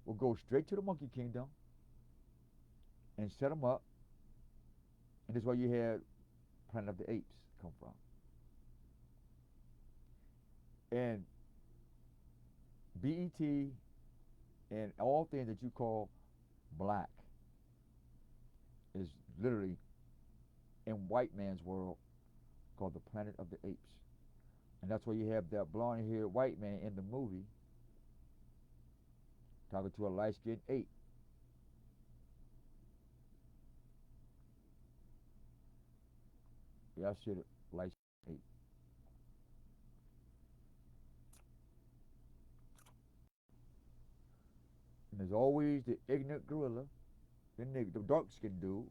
will go straight to the monkey kingdom and set them up. And that's where you had Planet of the Apes come from. And BET and all things that you call black is literally in white man's world called the Planet of the Apes. And that's why you have that blonde-haired white man in the movie talking to a light-skinned ape. Yeah, I said it, light-skinned ape. And there's always the ignorant gorilla, the dark-skinned dude.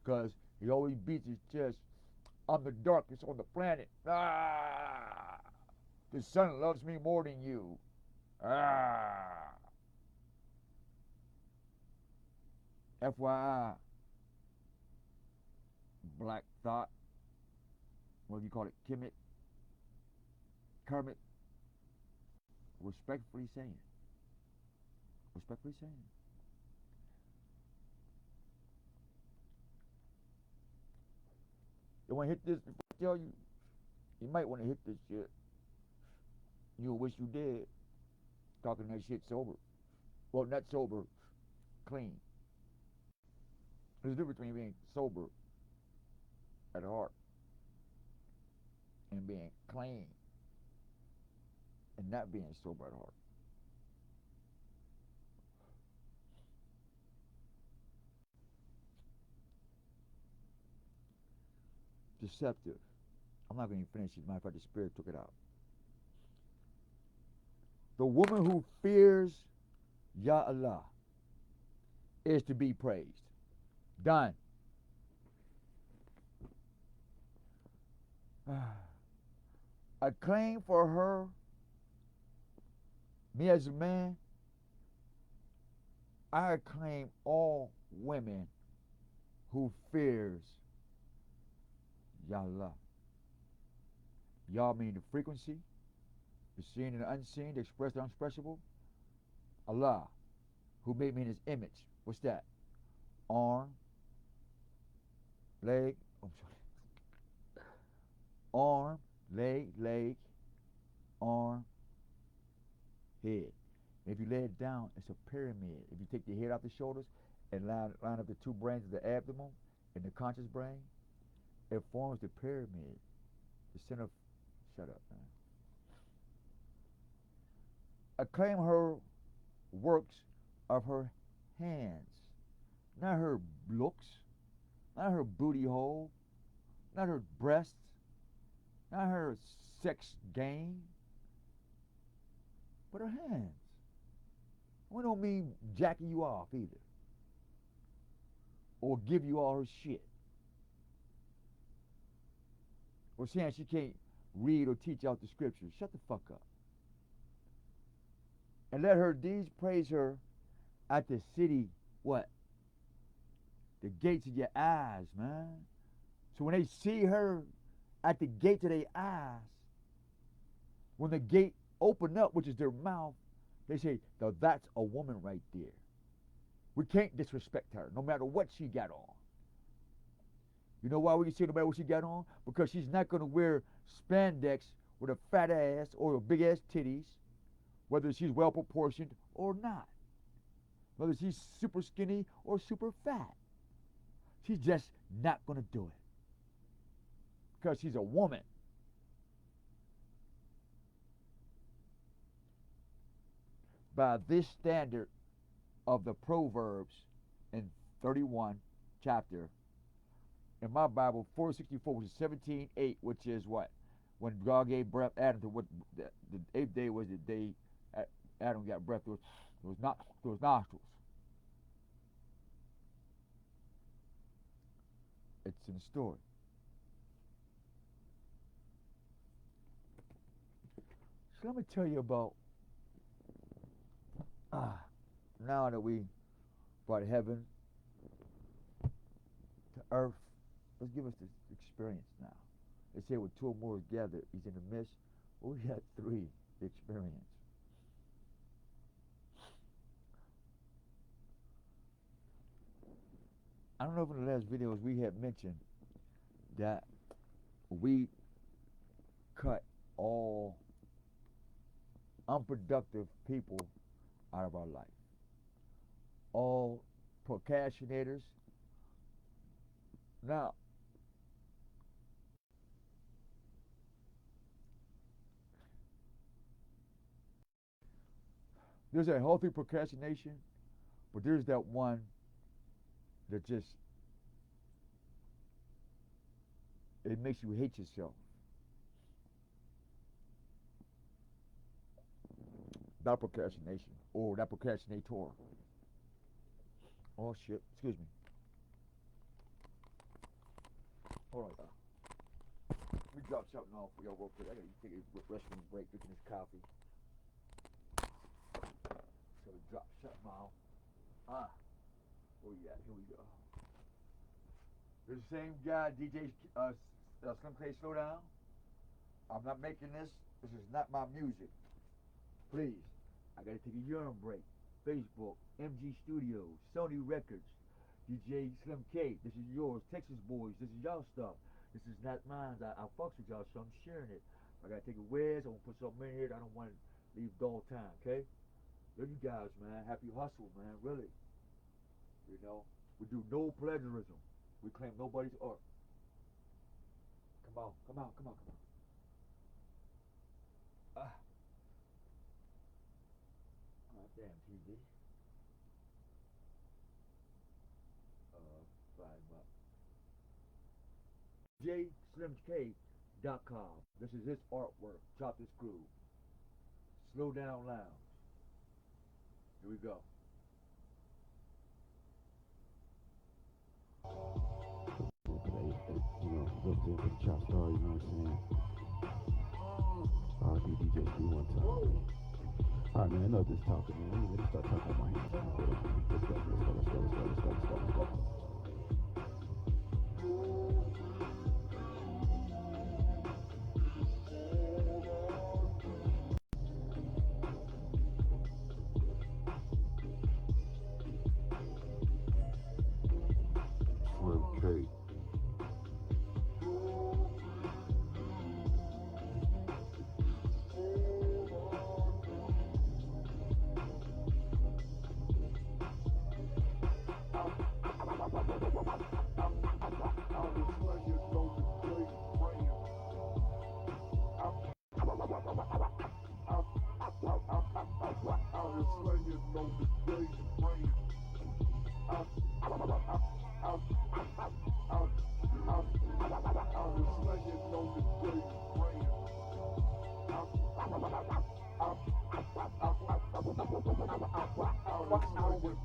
Because he always beats his chest. I'm the darkest on the planet. Ah! The sun loves me more than you. Ah! FYI, Black Thought, what do you call it, Kermit, respectfully saying, you want to hit this, I tell you, you might want to hit this shit. You wish you did, talking that shit sober. Well, not sober, clean. There's a difference between being sober at heart and being clean and not being sober at heart. Deceptive. I'm not going to finish it. Matter of fact, the spirit took it out. The woman who fears Yah Allah is to be praised. Done. I claim for her, me as a man, I claim all women who fears Yah Allah. Yah meaning the frequency, the seen and the unseen, the expressed and unexpressible. Allah, who made me in his image. What's that? Arm, leg, I'm sorry. Arm, leg, arm, head. If you lay it down, it's a pyramid. If you take your head out the shoulders and line up the two brains of the abdomen and the conscious brain, it forms the pyramid. The center of, shut up, man. acclaim her works of her hands, not her looks, not her booty hole, not her breasts, not her sex game, but her hands. We don't mean jacking you off either, or give you all her shit, or saying she can't read or teach out the scriptures. Shut the fuck up. And let her deeds praise her at the city, what? The gates of your eyes, man. So when they see her at the gates of their eyes, when the gate open up, which is their mouth, they say, now that's a woman right there. We can't disrespect her, no matter what she got on. You know why we can say no matter what she got on? Because she's not going to wear spandex with a fat ass or a big ass titties, whether she's well proportioned or not, whether she's super skinny or super fat. She's just not going to do it because she's a woman. By this standard of the Proverbs in 31 chapter, in my Bible, 464, which is 17:8, which is what? When God gave breath Adam to what the eighth day was the day Adam got breath. There was nostrils. It's in the story. So let me tell you about now that we brought heaven to earth. Let's give us this experience now. They say with two or more together, he's in the midst. Well, we got three experience. I don't know if in the last videos we had mentioned that we cut all unproductive people out of our life. All procrastinators. Now, there's a healthy procrastination, but there's that one that just, it makes you hate yourself. That procrastination, or that procrastinator. Oh shit, excuse me. Hold on. Let me drop something off for y'all real quick. I gotta take a restroom break, drinking this coffee. So we drop something off. Where we at? Here we go. This the same guy, DJ Slim Clay Slow Down. I'm not making this. This is not my music. Please, I gotta take a urine break. Facebook, MG Studios, Sony Records, DJ Slim K. This is yours. Texas Boys. This is y'all stuff. This is not mine. I fucks with y'all, so I'm sharing it. I gotta take a whiz. I'm gonna put something in here. I don't want to leave dull time. Okay? Love you guys, man. Happy hustle, man. Really. You know, we do no plagiarism. We claim nobody's art. Come on, come on, come on, come on. Damn TV. Fire him up. JSlimK.com. This is his artwork. Chop this groove. Slow Down Lounge. Here we go.
The chop star, you know what I'm saying? RP DJ do one time. Alright, man, enough this talking, man. Let me start talking about my hands. Let's go. Slim K.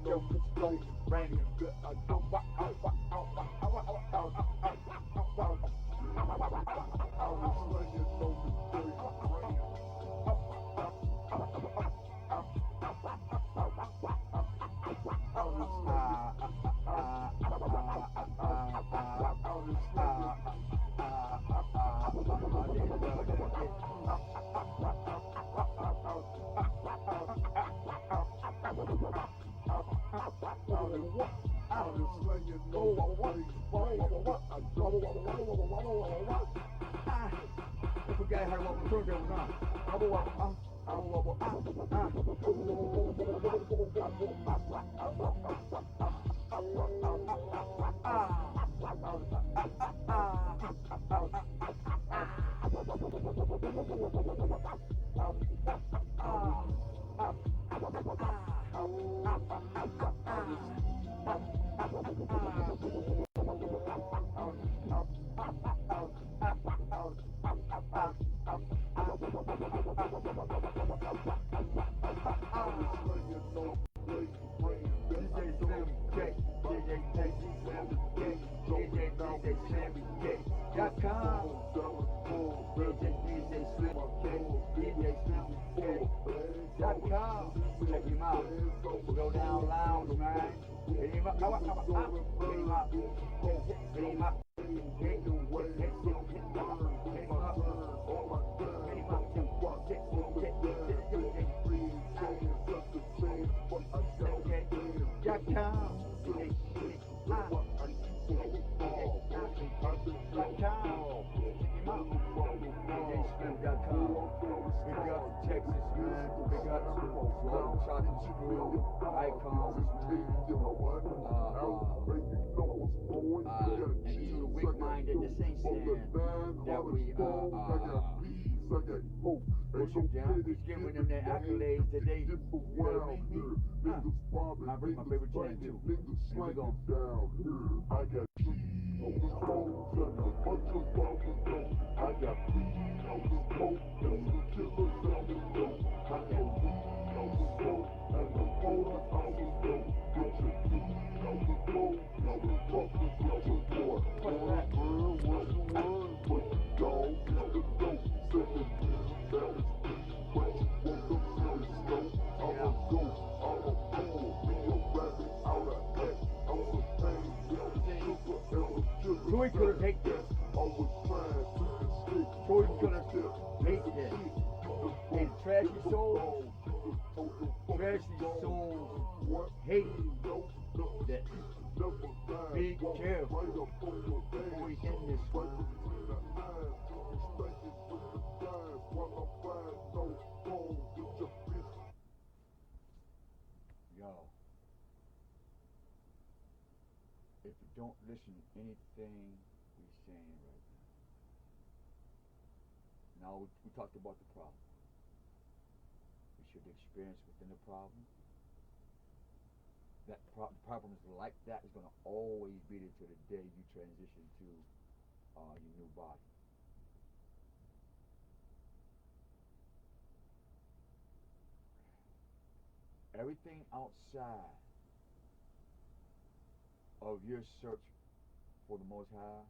your stone brain. I forgot how to walk the turntable now. Check him out. Go down lounge, man. Hit him up. Hit him up. Hit him up. Icons, man. And to the weak-minded, this ain't stand that we worship them. He's giving them their accolades that they, you know what I mean? My favorite jam too. Here we go. I got Joey could have taken this. Joey could have made this. And Trashy souls hate that. Be careful before we end this one. Yo. If you don't listen to anything we're saying right now. Now we talked about the problem. We should experience within the problem. That problem is like that is going to always be there till the day you transition to your new body. Everything outside of your search for the Most High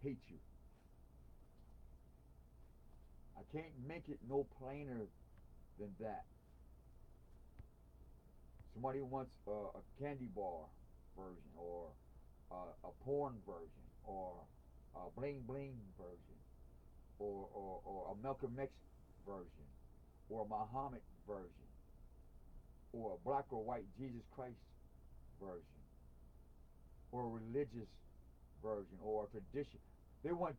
hate you. I can't make it no plainer than that. Somebody wants a candy bar version, or a porn version, or a bling bling version, or a Malcolm X version, or a Muhammad version, or a black or white Jesus Christ version, or a religious version, or a tradition. They want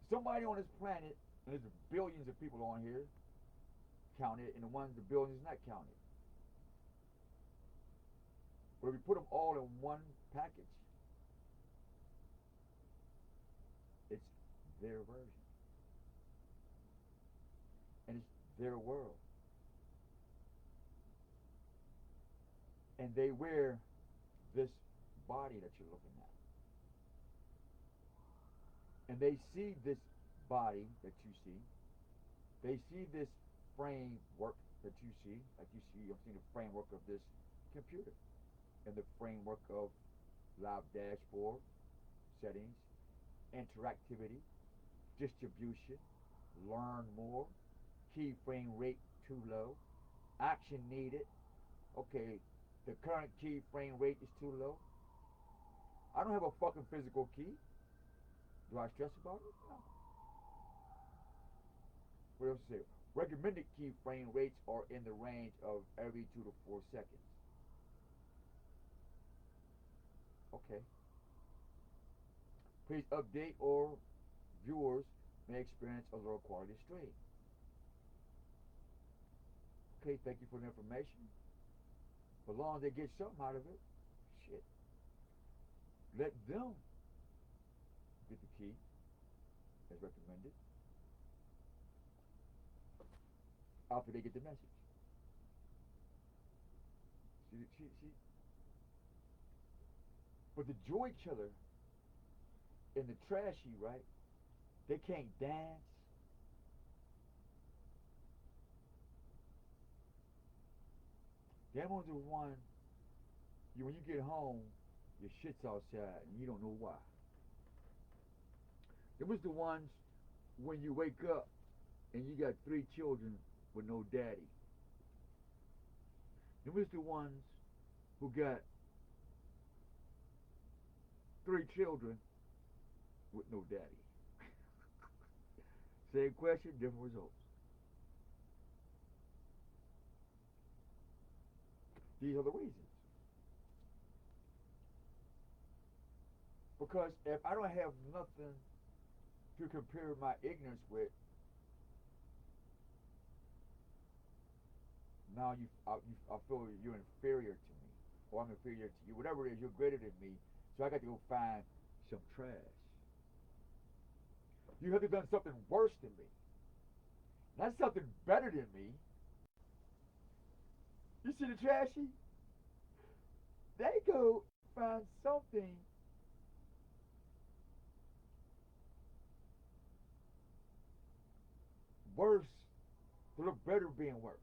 somebody on this planet, and there's billions of people on here counted, and the billions not counted. But if we put them all in one package, it's their version. And it's their world. And they wear this body that you're looking at. And they see this body that you see. They see this framework that you see, like you see, I'm seeing the framework of this computer and the framework of live dashboard settings, interactivity, distribution, learn more, keyframe rate too low, action needed. Okay, the current keyframe rate is too low. I don't have a fucking physical key. Do I stress about it? No. What else to say? Recommended keyframe rates are in the range of every 2 to 4 seconds. Okay. Please update or viewers may experience a lower quality stream. Okay, thank you for the information. As long as they get something out of it, shit. Let them get the key as recommended after they get the message. See. But the joy killer in the Trashy, right? They can't dance. Them ones are one. When you get home, your shit's outside and you don't know why. Them was the ones when you wake up and you got 3 children with no daddy. Them was the ones who got 3 children with no daddy. Same question, different results. These are the reasons. Because if I don't have nothing to compare my ignorance with, now I feel you're inferior to me, or I'm inferior to you. Whatever it is, you're greater than me. So I got to go find some trash. You have to have done something worse than me, not something better than me. You see the Trashy? They go find something worse to look better being worse.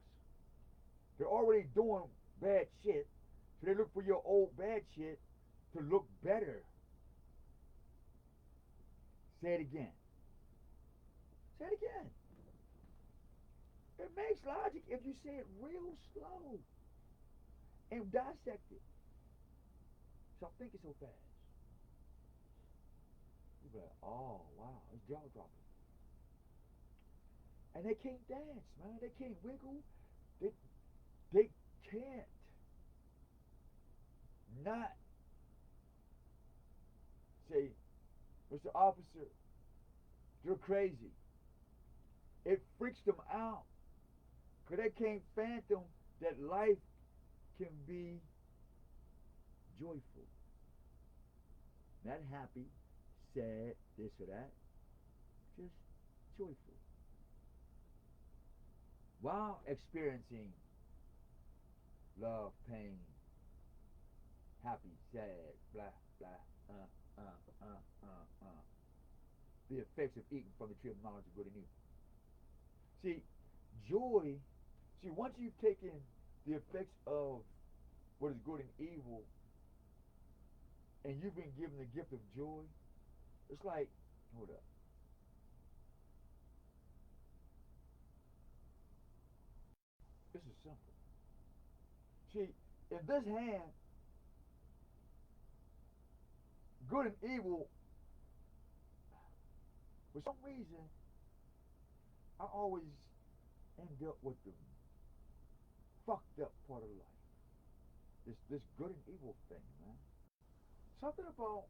They're already doing bad shit, so they look for your old bad shit to look better. Say it again. Say it again. It makes logic if you say it real slow and dissect it. Stop thinking so fast. You be like, oh wow, it's jaw dropping. And they can't dance, man. They can't wiggle. They can't not say, Mr. Officer, you're crazy. It freaks them out. Because they can't fathom that life can be joyful. Not happy, sad, this or that. Just joyful. While experiencing love, pain, happy, sad, blah, blah, the effects of eating from the tree of knowledge of good and evil. See, joy, once you've taken the effects of what is good and evil, and you've been given the gift of joy, it's like, hold up. This is simple. See, in this hand, good and evil, for some reason, I always end up with the fucked up part of life. This good and evil thing, man. Something about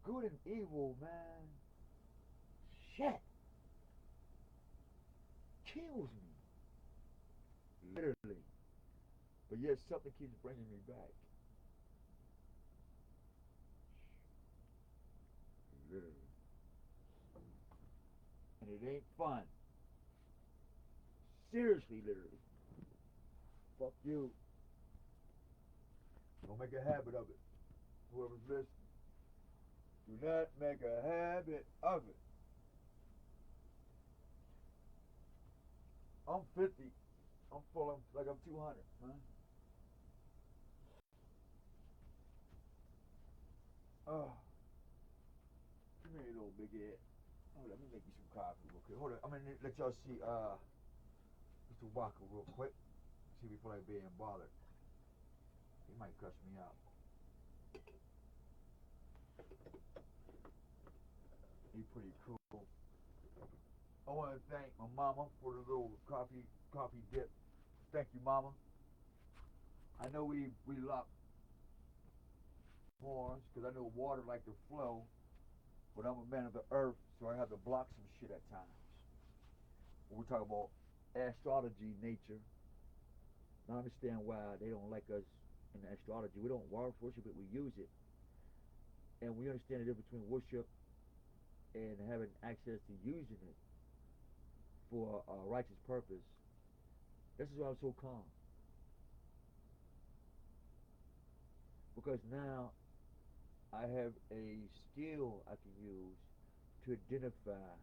good and evil, man. Shit. Kills me. Literally. But yet something keeps bringing me back. Literally. And it ain't fun. Seriously, literally. Fuck you. Don't make a habit of it. Whoever's listening. Do not make a habit of it. I'm 50. I'm full. Like I'm 200, man. Oh, come here, little big head. Oh, let me make you some coffee real quick. Hold on. I'm gonna let y'all see Mr. Walker real quick. See before I being bothered. He might cuss me out. He's pretty cool. I want to thank my mama for the little coffee dip. Thank you, mama. I know we lock horns because I know water like to flow, but I'm a man of the earth, so I have to block some shit at times. When we talk about astrology, nature, I understand why they don't like us in astrology. We don't worship it, we use it. And we understand the difference between worship and having access to using it for a righteous purpose. This is why I'm so calm. Because now I have a skill I can use to identify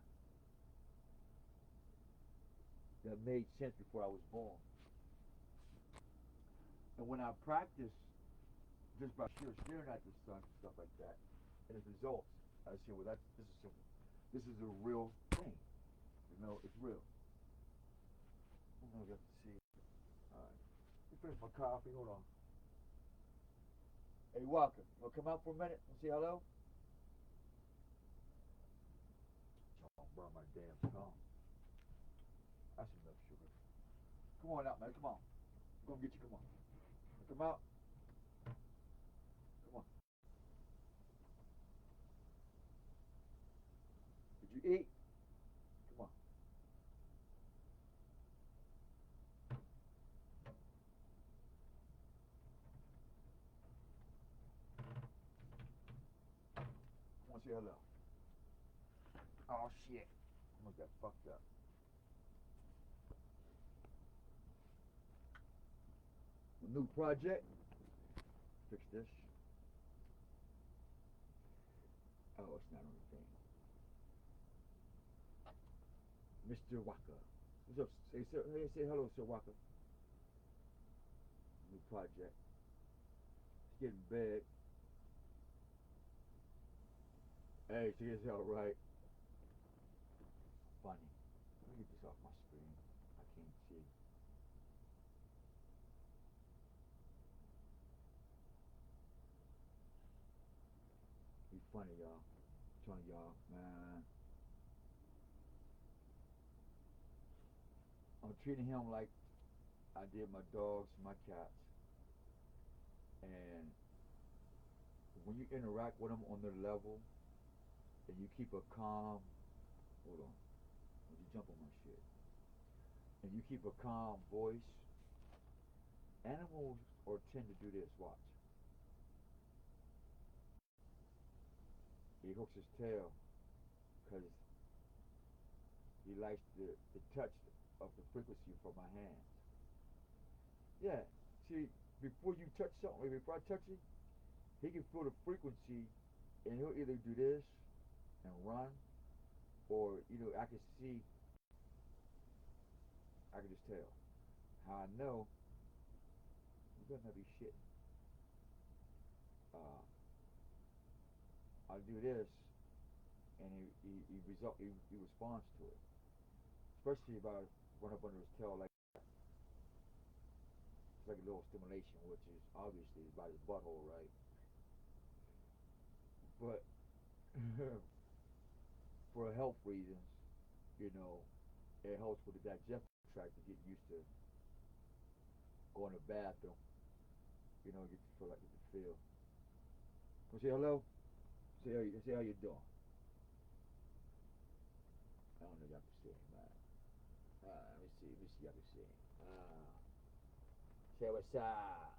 that made sense before I was born. And when I practice just by staring at the sun and stuff like that, and its results, I say, well, this is a real thing. You know, it's real. I don't know if you have to see. All right. Let me finish my coffee. Hold on. Hey, Walker, you want to come out for a minute and say hello? Oh, burn my damn tongue. That's enough sugar. Come on out, man. Come on. I'm going to get you. Come on. Come out. Come on. Did you eat? Come on. I want to say hello. Oh, shit. I almost got fucked up. A new project. Fix this. Oh, it's not on the thing. Mr. Walker. What's up? Say hello, Sir Walker. New project. It's getting big. Hey, see, it's all right. Funny. Let me get this off my screen. I can't see. He's funny, y'all. I'm telling y'all, man. I'm treating him like I did my dogs, my cats. And when you interact with them on their level, and you keep a calm, hold on, would you jump on my shit? And you keep a calm voice, animals or tend to do this, watch. He hooks his tail because he likes the touch of the frequency from my hands. Yeah, see, before you touch something, before I touch it, he can feel the frequency and he'll either do this and run, or, you know, I can see, I can just tell. How I know, you better not be shitting. I'll do this, and he responds to it. Especially if I run up under his tail like that. It's like a little stimulation, which is obviously by his butthole, right? But for health reasons, you know, it helps with the digestive tract to get used to going to the bathroom. You know, get to feel like you can feel. Well, say hello. Say how you doing. I don't know if y'all can see him, man. Let me see. Let me see if y'all can see him. Say what's up.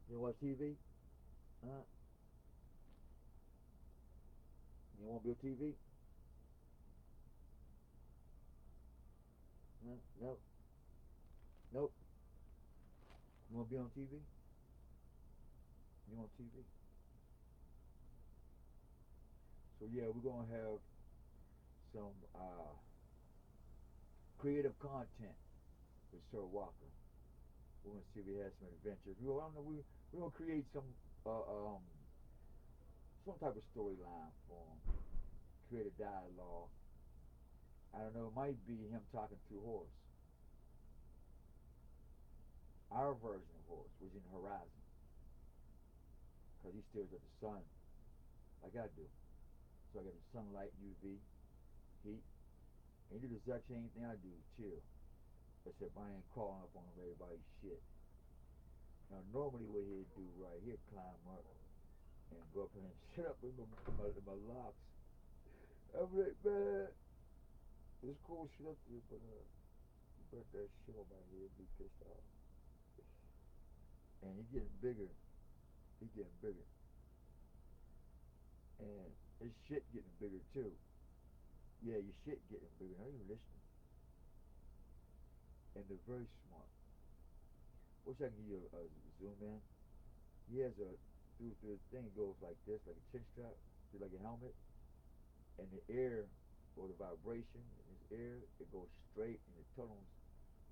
You watch TV? Huh? You want to be on TV? Huh? No. Nope. You want to be on TV? You on TV? So yeah, we're gonna have some creative content with Sir Walker. We want to see if he has some adventures. I don't know. We gonna create some type of storyline for him. Create a dialogue. I don't know. It might be him talking to Horse. Our version of Horse was in Horizon, because he stares at the sun like I do. So I got the sunlight, UV, heat. And he do the exact same thing I do, chill. Except I ain't crawling up on everybody's shit. Now normally what he'd do right here, climb up and go up and sit up in my locks. I'm like, man, it's cool shit up there, but you burnt that shit on my head, be pissed off. And he getting bigger. He getting bigger. And his shit getting bigger too. Yeah, your shit getting bigger. Now you're listening. And they're very smart. Wish I can give you a zoom in. He has through the thing goes like this, like a chin strap, like a helmet. And the air, or the vibration in his ear, it goes straight and it tunnels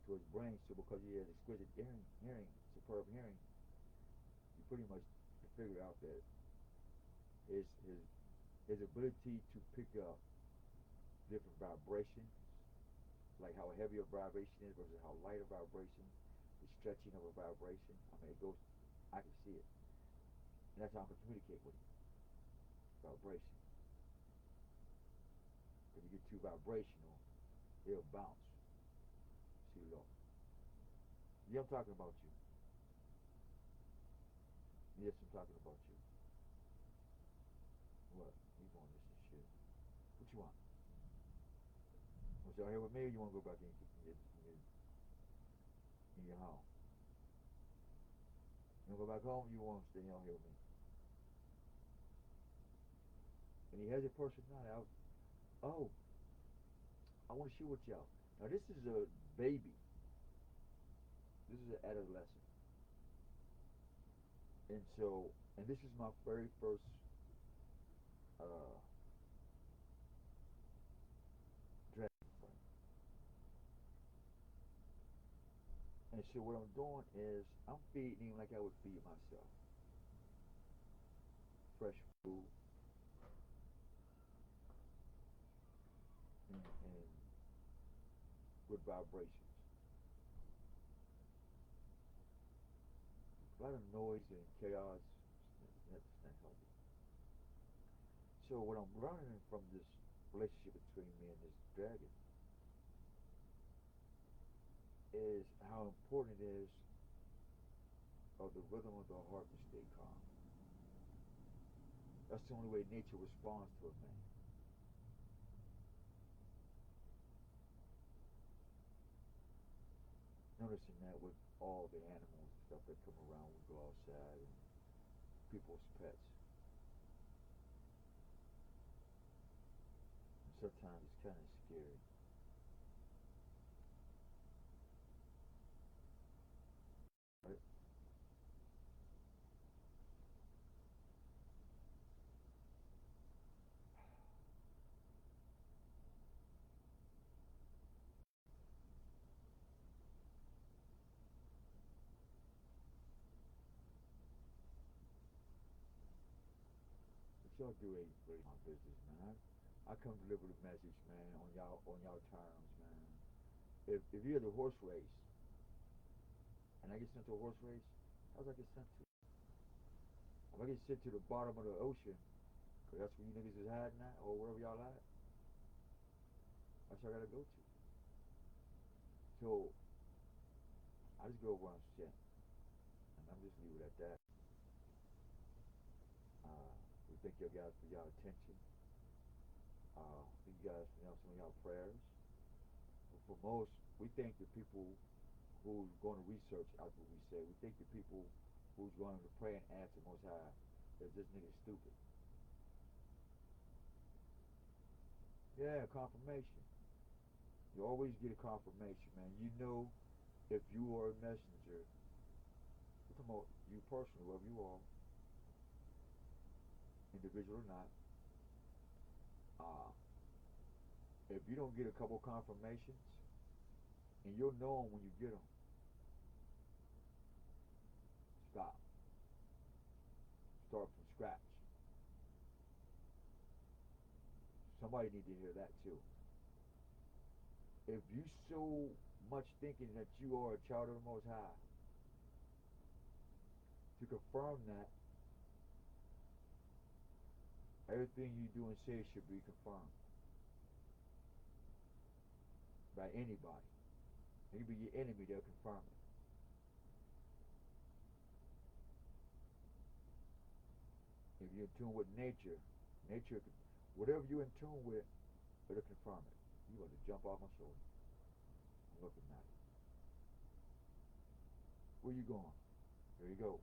to his brain. So because he has exquisite hearing, superb hearing, you pretty much figure out that his ability to pick up different vibrations, like how heavy a vibration is versus how light a vibration, the stretching of a vibration. I mean, it goes, I can see it. And that's how I can communicate with him. Vibration. If you get too vibrational, it'll bounce. See it all. Yeah, I'm talking about you. Yes, I'm talking about you. What? You going this and shit. What you want? Want y'all here with me, or you want to go back in your home? You want to go back home, or you want to stay out here with me? And he has a personality. Oh, I want to shoot with y'all. Now this is a baby. This is an adolescent. And this is my very first uh, dragon friend. And so what I'm doing is I'm feeding him like I would feed myself. Fresh food and good vibrations. A lot of noise and chaos. That's not healthy. So what I'm learning from this relationship between me and this dragon is how important it is of the rhythm of the heart to stay calm. That's the only way nature responds to a man. Noticing that with all the animals and stuff that come around, we go outside and people's pets. And sometimes it's kind of scary. Right? But y'all do ain't really my business, man. I come deliver the message, man, on y'all terms, man. If you're at a horse race and I get sent to a horse race, how's I get sent to? If I get sent to the bottom of the ocean, cause that's where you niggas is hiding at, or wherever y'all at, that's where I gotta go to. So I just go where I'm sent, and I'm just leave it at that. We thank you guys for y'all attention. Thank you guys for some of y'all prayers. But for most, we thank the people who's going to research after what we say. We thank the people who's going to pray and ask the Most High that this nigga's stupid. Yeah, confirmation. You always get a confirmation, man. You know if you are a messenger, we're talking about you personally, whoever you are, individual or not, If you don't get a couple confirmations, and you'll know them when you get them, stop. Start from scratch. Somebody need to hear that too. If you so much thinking that you are a child of the Most High, to confirm that, everything you do and say should be confirmed by anybody. It can be your enemy, they'll confirm it. If you're in tune with nature, nature, whatever you're in tune with, it'll confirm it. You got to jump off my shoulder. I'm looking at it. Where you going? There you go.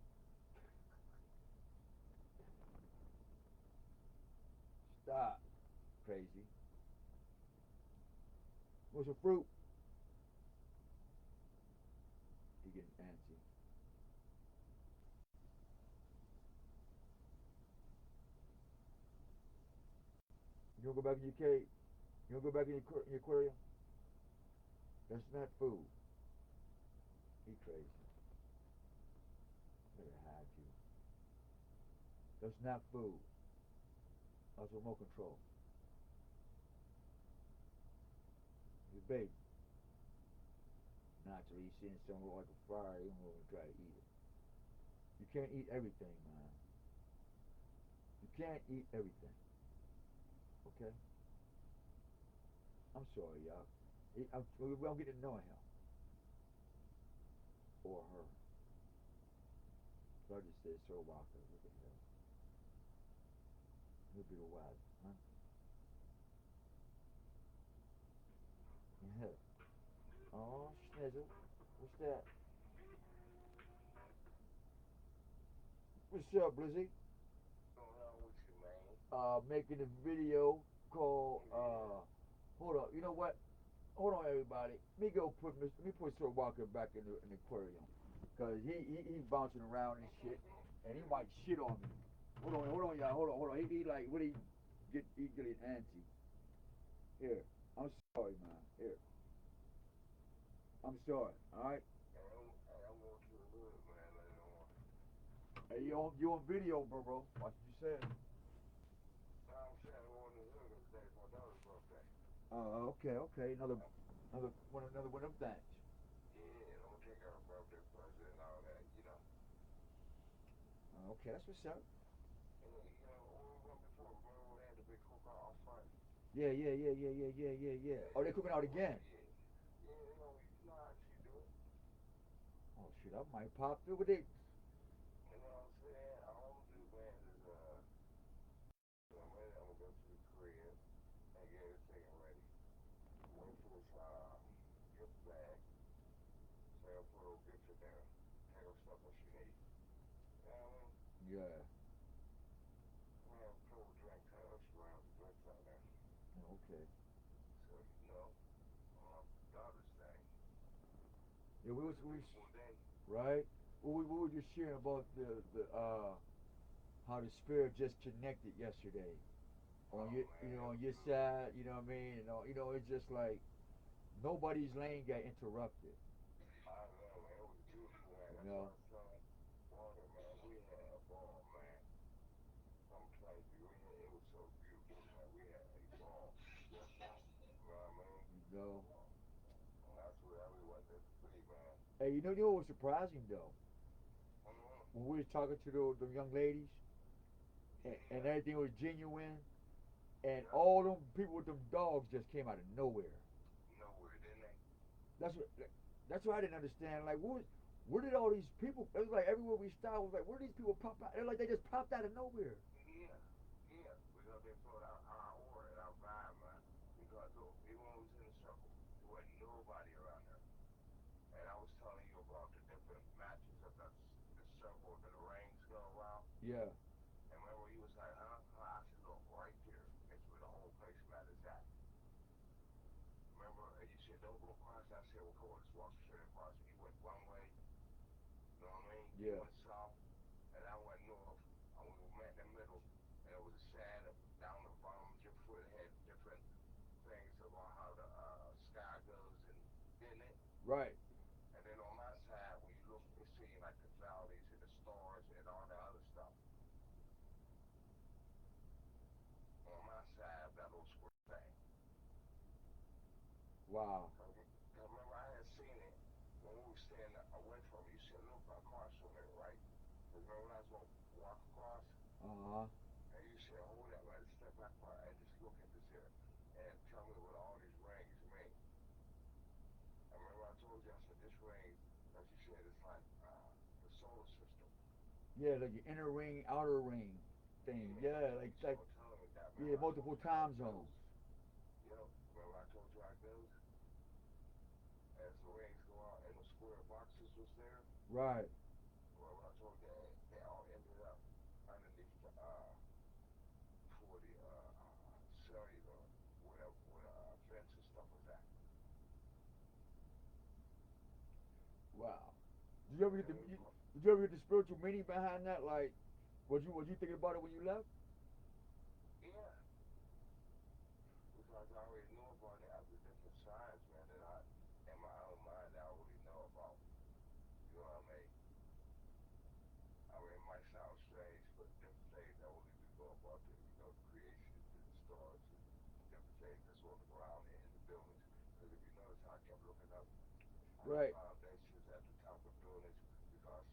Stop. Crazy. What's a fruit? He getting antsy. You don't go back in your cave? You don't go back in your aquarium? That's not food. He crazy. Better have you. That's not food. That's remote control. Your baby. Not till he's seeing something like a fire, he won't even try to eat it. You can't eat everything, man. You can't eat everything. Okay? I'm sorry, y'all. We don't get to know him. Or her. So I just said Sir Walker. Look at him. He'll be the wise, huh? Yeah. Oh, Schnizzle. What's that? What's up, Blizzy? Making a video called, hold up. You know what? Hold on, everybody. Let me put Sir Walker back in the aquarium. Because he's bouncing around and shit. And he might shit on me. Hold on, y'all. Hold on. He like, what he getting antsy. Here. I'm sorry, man. Here. I'm sorry. All right. Hey, you on video, bro. Watch what you said. Okay. Another one of them things. Okay, that's what's up. Yeah. Oh, they cooking out again. Oh shit, I might pop through with it. Yeah. Okay. Yeah, we right. We were just sharing about the how the spirit just connected yesterday on your on your side. You know what I mean? It's just like nobody's lane got interrupted. You know. You know. Hey, you know what was surprising though? When we was talking to the young ladies, and everything was genuine, and all them people with them dogs just came out of nowhere. That's what that's what I didn't understand. Like, where did all these people? It was like everywhere we stopped, it was like, where did these people pop out? It was like they just popped out of nowhere. Yeah. Yeah. Right.
And then on my side, when you look, you see like the valleys and the stars and all the other stuff. On my side of that little square thing.
Wow.
Cause remember, I had seen it when we were staying away from it. You see a little car swimming, right? Cause remember when I was going to walk across,
Uh-huh.
and you said, hold that, right? Step back, right? And just look at this here and tell me what all these rings mean. I remember I told you, I said, this ring, like you said, it's like the solar system.
Yeah, like your inner ring, outer ring thing.
Yeah,
Yeah,
you
like
started telling me that.
yeah,
Remember I told
multiple
you how
time
it
zones.
goes? You know, remember I told you how it goes? As the rings go out and the square boxes was there.
Right.
Well, I told you they all ended up underneath the for the cellular, whatever, where fence and stuff was at.
Wow. Did you ever get
And
the
we,
did you ever get the spiritual meaning behind that? Like, was you thinking about it when you left?
yeah, because I already knew about it after different signs, man, that I, in my own mind, I already know about. You know what I mean? I mean, it might sound strange, but different things I only do know about the, creation and the stars and different things that's on the ground and in the buildings. Because if you notice how I kept looking up, I got
Right.
foundations at the top of buildings because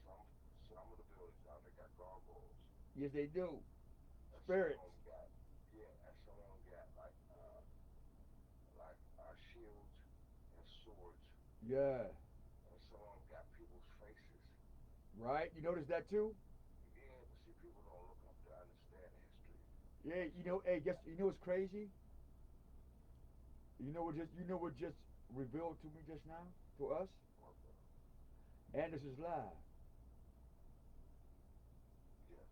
some of the buildings out there got gargoyles,
Yes, they do.
and some of
Spirits.
them got yeah, and some of them got shields and swords,
Yeah.
and some of them got people's faces.
Right. You notice that too?
Yeah, but see, people don't look up to understand history.
Yeah. You know. Hey, guess you know what's crazy? You know what just revealed to me just now to us? And this is live.
Yeah,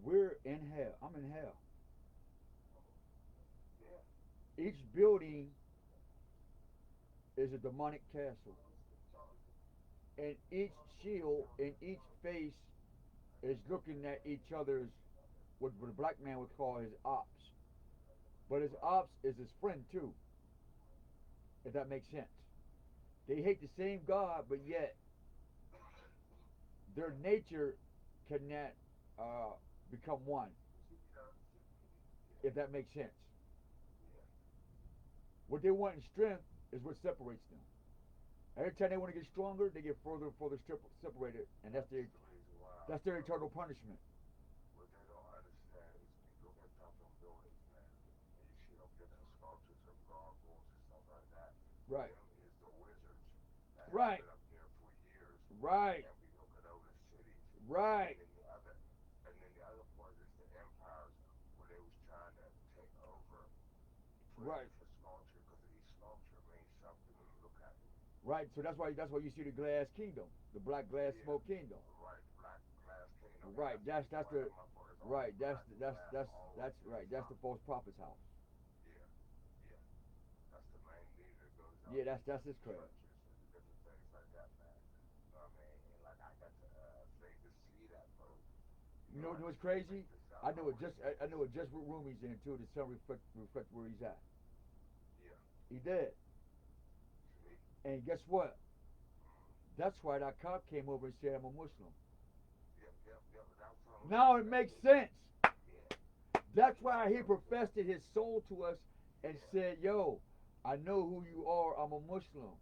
We're in hell. I'm in hell.
yeah,
Each building is a demonic castle, and each shield and each face is looking at each other's what a black man would call his ops. But his
right,
ops is his friend too, if that makes sense. They hate the same God, but yet their nature cannot become one,
yeah,
if that makes sense.
yeah.
What they want in strength is what separates them. Every time they want to get stronger, they get further and further separated, and
That's the reason why,
that's their eternal punishment.
what they don't understand is you look at top of buildings, man, and you see them different sculptures of gargoyles and stuff like that.
Right,
Them is the wizards that have
right,
been up there for years
right,
and be looking over the cities. And
right,
then the other part is the empires where they was trying to take over, put a
right,
different sculpture because each sculpture means something when you look at it.
right. So that's why you see the glass kingdom, the black glass
Yeah,
smoke kingdom.
right. Black glass kingdom, and
Right.
that's the
That's
reason why
the
them motherfuckers all
right. That's
black
that's
glass
that's
all the way
that's
to the
right. That's
top.
the false prophet's house.
Yeah, yeah. That's the main leader that goes out
Yeah,
to
that's his
different
credit.
churches and different things like that, man. You know what I mean? And like I got to thing to see that, bro.
You know,
I
what's
just couldn't
crazy?
make this out.
I
I
know it
was
just I know it just what room he's in too. The sun reflect where he's at.
yeah.
He did.
See?
And guess what?
Mm.
That's why that cop came over and said I'm a Muslim.
Yep, yep, yep. That's what I'm looking
Now
at
it
that
makes
too.
sense.
Yeah,
That's
yeah.
why he
So
professed his soul to us and
yeah,
said, "Yo, I know who you are. I'm a Muslim,"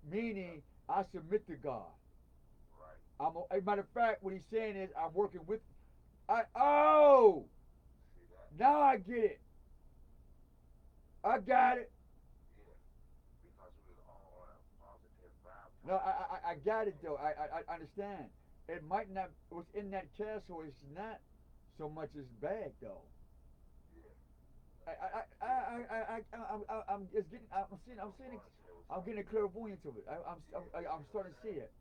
yep.
meaning I submit to God.
Right.
A matter of fact, what he's saying is, I'm working with. Oh,
See that?
now I get it. I got it.
Yeah. Because we was all on a positive vibe
No,
type deal.
I got it though. I understand. It might not. What's in that castle is not so much as bad though.
Yeah.
I'm just getting. I'm
I'm
seeing.
going to say what's
I'm
up.
getting a clairvoyance of it.
Yeah,
I'm
see what I'm
starting to see
saying?
it.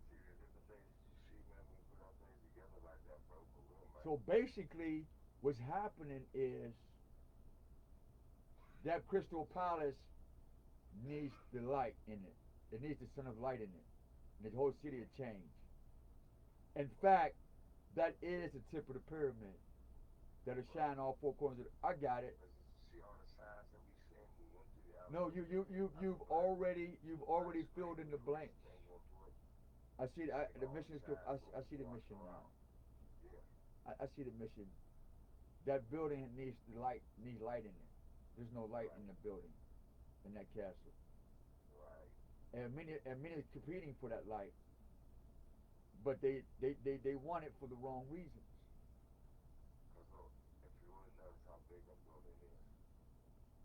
See the different things that you see, man, when you put our things together like that, bro, for real, man.
So basically, what's happening is that Crystal Palace needs the light in it. It needs the sun of light in it. And the whole city will change. In fact, that is the tip of the pyramid. That'll
Right.
shine all four corners of it. I got it.
Because you see all the signs that we seen, we went through the
No, you've already filled in the blanks. I see the mission is. I see the mission now. I see the mission. That building needs light in it. There's no light in the building, in that castle. And many are competing for that light, but they want it for the wrong reasons.
Because look, if you really notice how big that building is,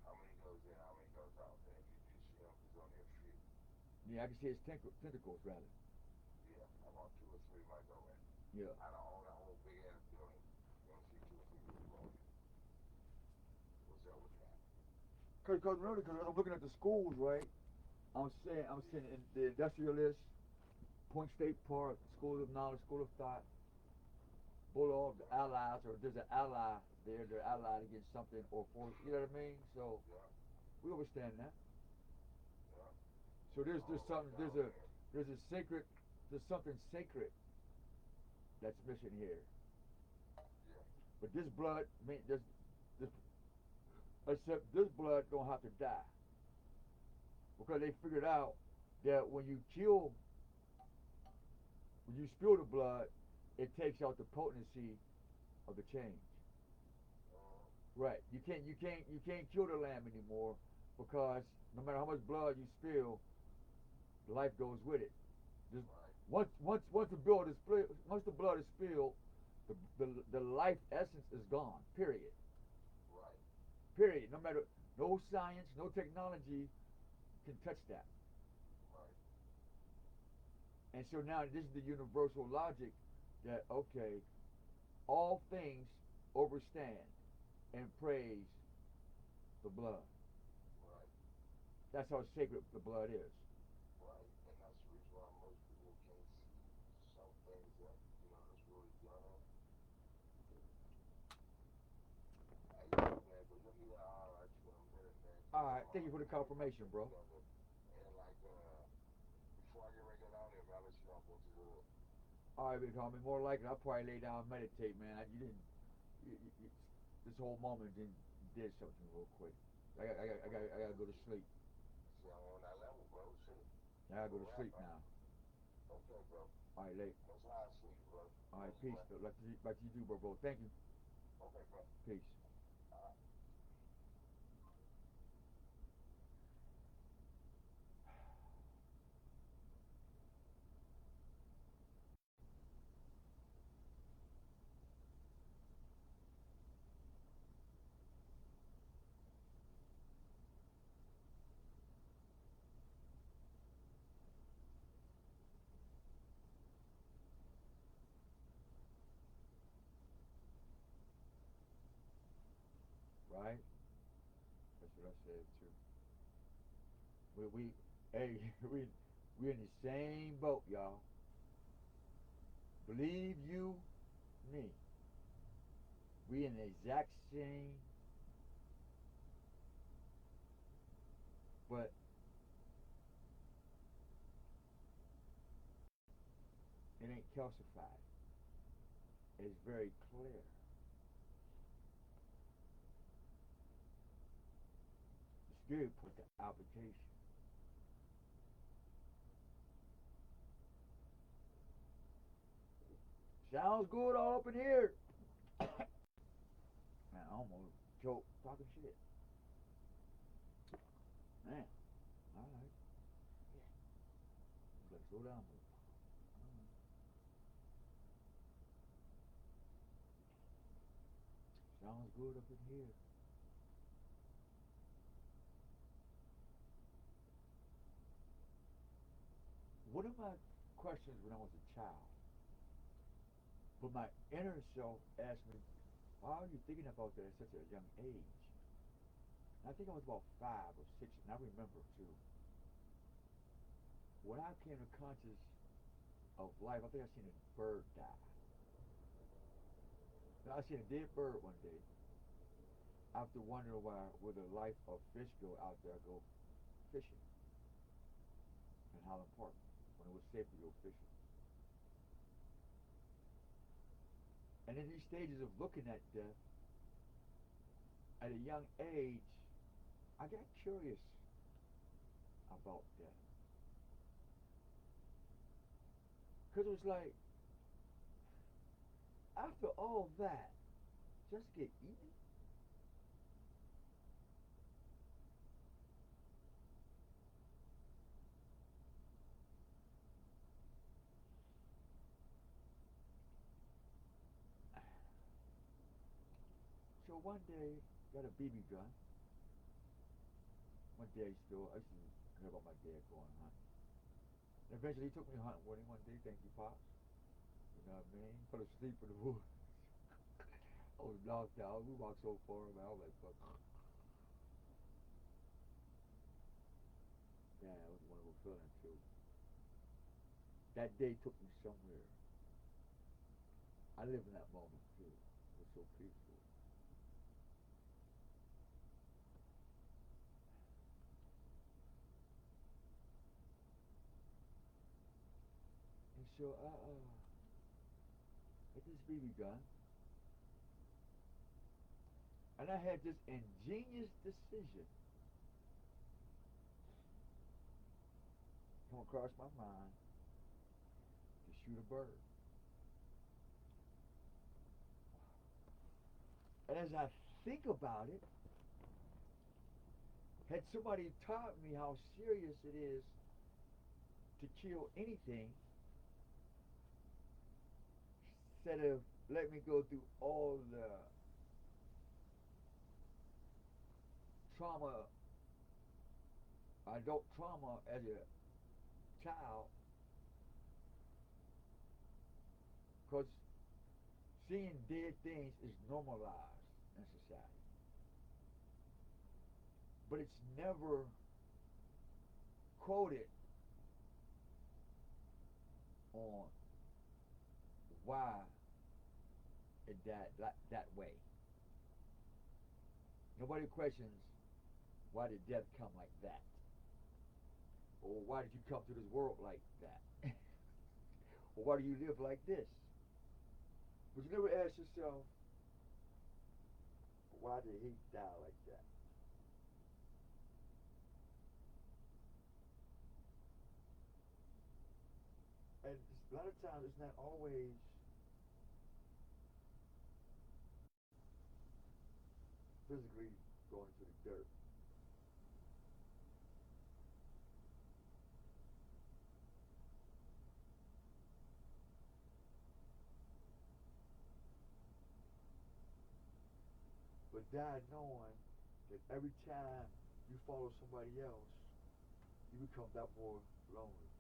how many goes in, how many goes out, and if you do see them, there's only a few.
Yeah, I can see its tentacles rather.
Yeah, about two or three might go in.
Yeah.
Out of all that whole big ass building, you don't see two or three people going in. What's up with that?
Because I'm looking at the schools, right? I'm saying in the industrialist, Point State Park, School of Knowledge, School of Thought, Bulldog, the allies, or there's an ally there, they're allied against something or for, you know what I mean? So
Yeah,
we understand that.
yeah.
So there's a sacred, there's something sacred that's missing here.
Yeah.
But this blood, this except this blood don't have to die because they figured out that when you spill the blood, it takes out the potency of the change. Right. You can't kill the lamb anymore because no matter how much blood you spill, life goes with it. Just once the blood is spilled, the life essence is gone. Period.
Right.
Period. No science, no technology can touch that.
Right.
And so now this is the universal logic that okay, all things overstand and praise the blood.
Right.
That's how sacred the blood is.
Right. And that's the reason why most people can't see some things that, that's really done. Hey, man, but let me highlight you in a minute, man.
All right, thank you for the confirmation, bro.
And like, before I get ready to get out there, man, I'll let you know what to do.
All right, big homie. More likely, I'll probably lay down and meditate, man. You didn't. This whole moment did something real quick. I gotta go to sleep.
See, I'm on that level, bro. Shit.
I gotta go to sleep now.
Okay, bro.
All right, late.
Most high sleep, bro.
All right, peace. Like you do, bro. Thank you.
Okay, bro.
Peace. Right? That's what I said too. Hey, we in the same boat, y'all. Believe you me. We in the exact same, but it ain't calcified. It's very clear. The spirit put the application. Sounds good all up in here. Man, I almost choked talking shit. Man, all right. Let's slow down. Sounds good up in here. One of my questions when I was a child, but my inner self asked me, why are you thinking about that at such a young age? And I think I was about 5 or 6, and I remember too. When I came to conscious of life, I think I seen a bird die. Now, I seen a dead bird one day. After wondering why would the life of fish go out there go fishing in Highland Park when it was safe to go fishing. And in these stages of looking at death, at a young age, I got curious about that. Because it was like, after all that, just get eaten? So one day, got a BB gun. One day still, I used to hear about my dad going hunting. And eventually he took me hunting with him one day, thank you, Pops. You know what I mean? Fell asleep in the woods. I was knocked out. We walked so far, man. I was like, fuck. Yeah, it was a wonderful feeling, too. That day took me somewhere. I live in that moment, too. It was so peaceful. And so I had this BB gun, and I had this ingenious decision come across my mind to shoot a bird. And as I think about it, had somebody taught me how serious it is to kill anything, instead of letting me go through all the trauma, adult trauma as a child, because seeing dead things is normalized in society. But it's never quoted on why it died that way. Nobody questions why did death come like that? Or why did you come to this world like that? Or why do you live like this? But you never ask yourself, why did he die like that? And a lot of times it's not always physically going to the dirt. But die knowing that every time you follow somebody else, you become that more lonely.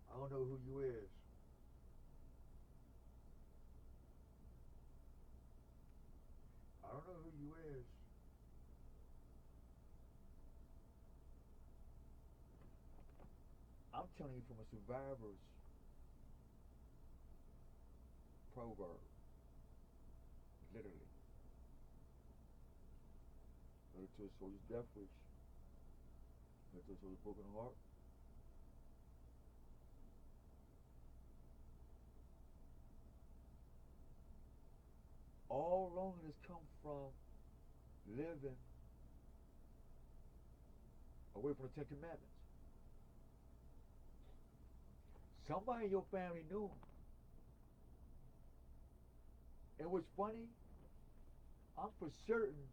I don't know who you is. I don't know who you is. I'm telling you from a survivor's proverb, literally. Letter to a soldier's death wish. Letter to a soldier's broken heart. All loneliness comes from living away from the Ten Commandments. Somebody in your family knew him. And what's funny, I'm for certain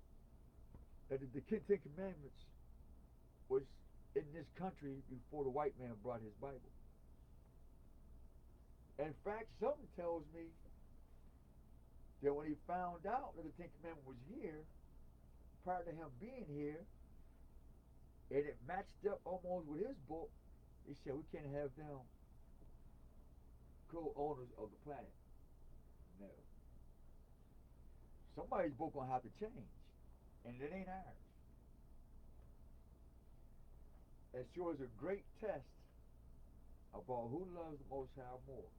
that the Ten Commandments was in this country before the white man brought his Bible. In fact, something tells me that when he found out that the Ten Commandments was here, prior to him being here, and it matched up almost with his book, he said we can't have them co-owners of the planet. No. Somebody's book gonna have to change, and it ain't ours. It sure is a great test about who loves the Most High more,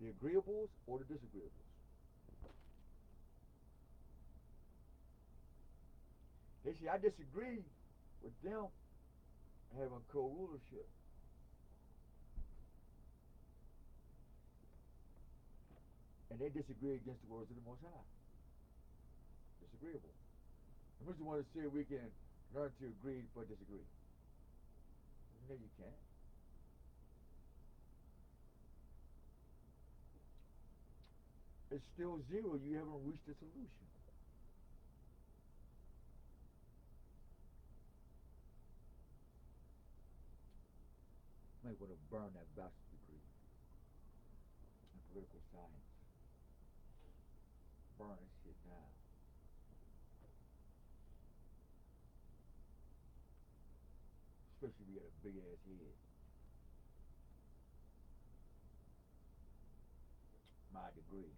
the agreeables or the disagreeables. They say I disagree with them having co-rulership, and they disagree against the words of the Most High. Disagreeable. And we just want to say we can Learn to agree but disagree. No, you can't. It's still zero. You haven't reached a solution. You might want to burn that bachelor's degree in political science. Burn that shit now. Especially if you got a big ass head. My degree.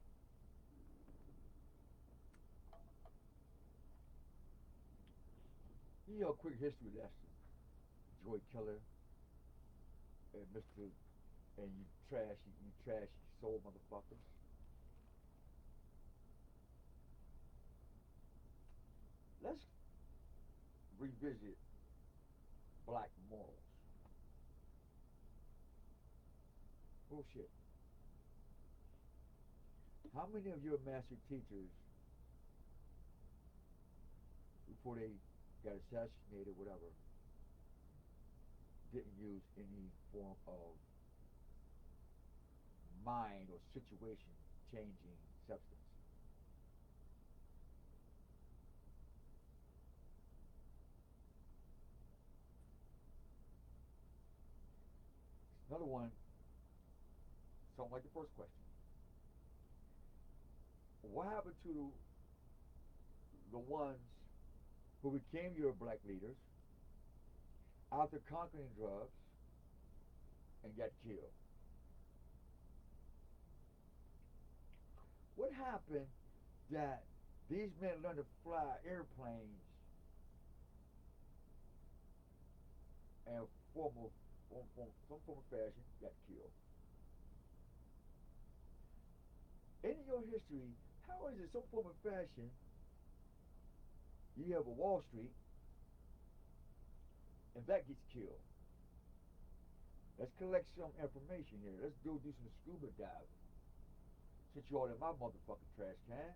You know, a quick history lesson. Joy Killer and Mr. and you trashy soul motherfuckers. Let's revisit black morals. Bullshit. How many of your master teachers, before they got assassinated or whatever, didn't use any form of mind or situation changing substance? Another one, something like the first question. What happened to the ones who became your black leaders after conquering drugs and got killed? What happened that these men learned to fly airplanes and some form of fashion got killed? In your history, how is it some form of fashion you have a Wall Street and that gets killed? Let's collect some information here. Let's go do some scuba diving. Since you're all in my motherfucking trash can.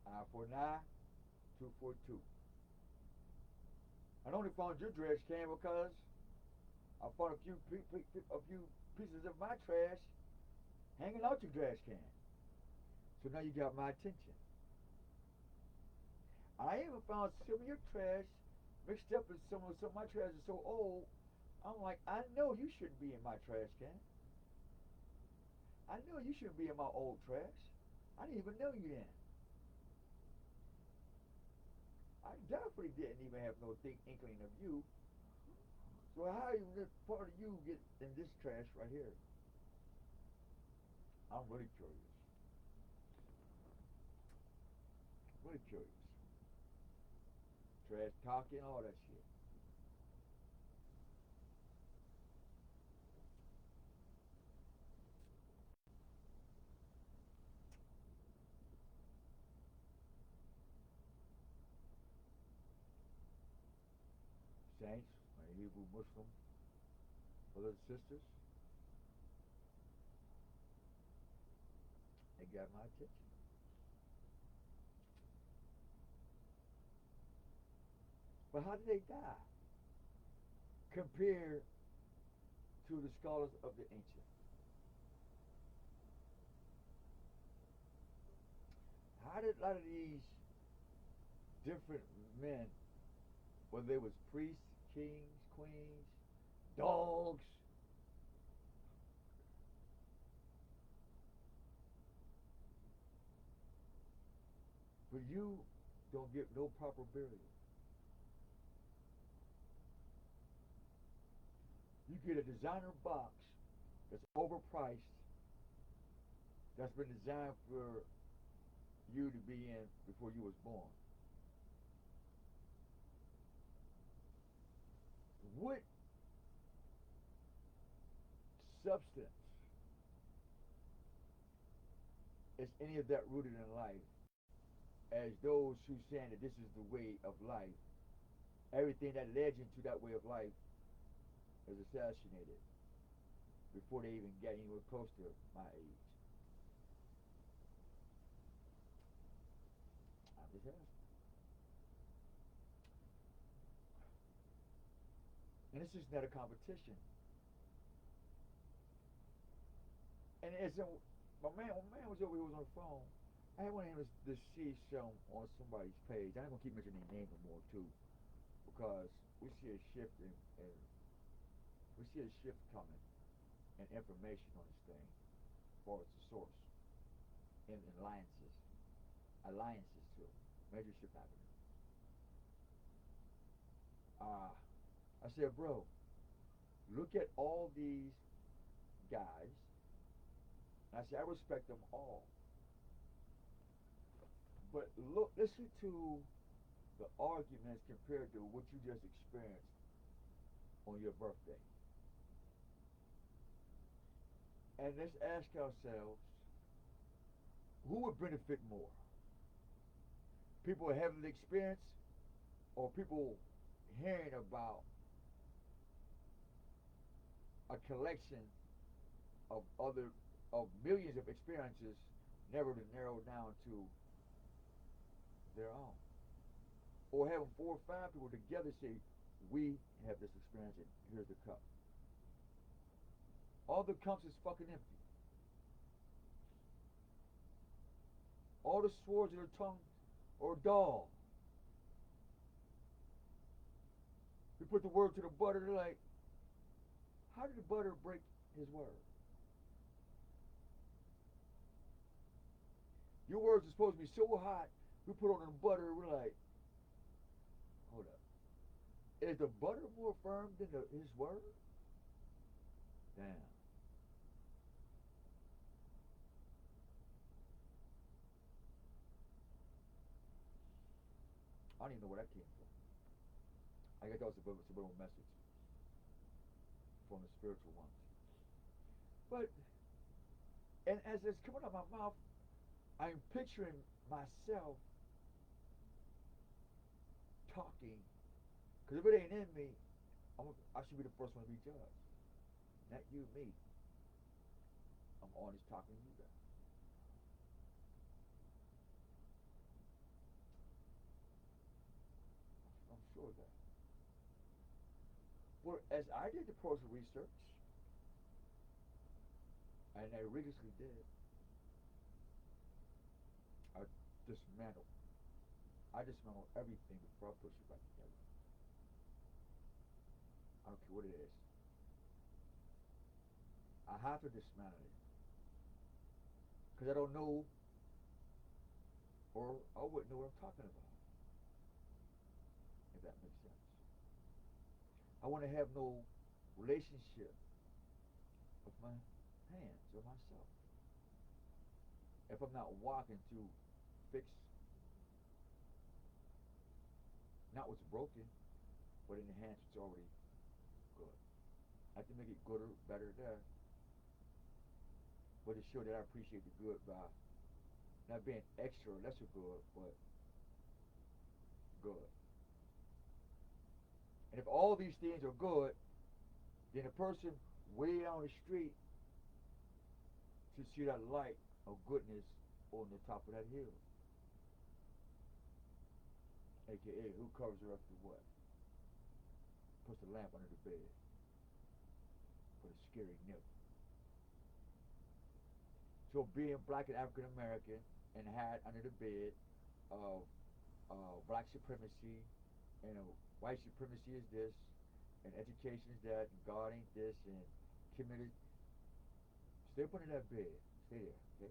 Eye for an eye, two for a two. I only found your trash can because I found a few pieces of my trash hanging out your trash can. So now you got my attention. I even found some of your trash mixed up with some of my trash is so old. I'm like, I know you shouldn't be in my trash can. I know you shouldn't be in my old trash. I didn't even know you then. I definitely didn't even have no inkling of you. So how even this part of you get in this trash right here? I'm really curious. Really curious. Trash talking, all that shit. Saints, my Hebrew Muslim brothers and sisters, they got my attention. But how did they die compared to the scholars of the ancient? How did a lot of these different men, whether they was priests, kings, queens, dogs, but you don't get no proper burial. You get a designer box that's overpriced, that's been designed for you to be in before you was born. What substance is any of that rooted in life as those who saying that this is the way of life? Everything that led you to that way of life is assassinated before they even get anywhere close to my age. disaster. And this is not a competition. And as my man was over here, was on the phone. I had one of him to see some on somebody's page. I ain't gonna keep mentioning their name no more too, because we see a shift in we see a shift coming in information on this thing, as far as the source in alliances too, major shift happening. I said, bro, look at all these guys. And I said, I respect them all. But look, listen to the arguments compared to what you just experienced on your birthday. And let's ask ourselves, who would benefit more? People having the experience, or people hearing about a collection of millions of experiences, never to narrow down to their own, or having 4 or 5 people together say, we have this experience and here's the cup. All the cups is fucking empty. All the swords of their tongue are dull. We put the word to the butter, they're like, how did the butter break his word? Your words are supposed to be so hot, we put on the butter, we're like, hold up. Is the butter more firm than his word? Damn. I don't even know where that came from. I guess that was a subliminal message from the spiritual ones. But, and as it's coming out of my mouth, I'm picturing myself talking, because if it ain't in me, I should be the first one to be judged. Not you, me. I'm honest talking to you guys. I'm sure of that. Well, as I did the personal research, and I rigorously did, I dismantled. I dismantle everything before I push it back together. I don't care what it is. I have to dismantle it. Because I don't know, or I wouldn't know what I'm talking about. If that makes sense. I want to have no relationship with my hands or myself. If I'm not walking to fix not what's broken, but enhance what's already good. I can make it gooder, better there. But to show that I appreciate the good by not being extra or lesser good, but good. And if all these things are good, then a person way down the street should see that light of goodness on the top of that hill. AKA, who covers her up to what? Puts the lamp under the bed for the scary nip. So being black and African American and had under the bed of black supremacy and white supremacy is this, and education is that, and God ain't this, and committed. Stay up under that bed. Stay there. Okay?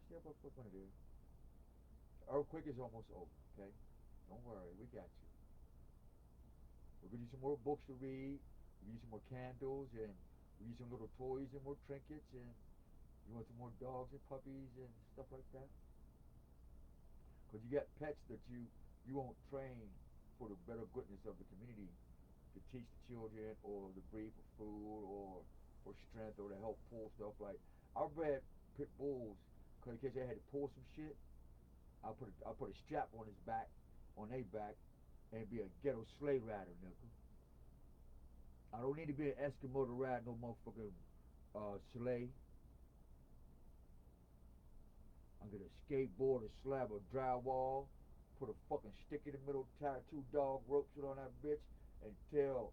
Stay up under there. The earthquake is almost over. Okay? Don't worry. We got you. We'll give you some more books to read. We'll give you some more candles, and we'll give you some little toys and more trinkets, and you want some more dogs and puppies and stuff like that? Because you got pets that you won't train for the better goodness of the community to teach the children or to breed for food or for strength or to help pull stuff. Like I bred pit bulls because in case they had to pull some shit, I put a strap on his back, on their back, and be a ghetto sleigh rider, nigga. I don't need to be an Eskimo to ride no motherfucking sleigh. I'm gonna skateboard a slab of drywall put a fucking stick in the middle, tie two dog ropes on that bitch, and tell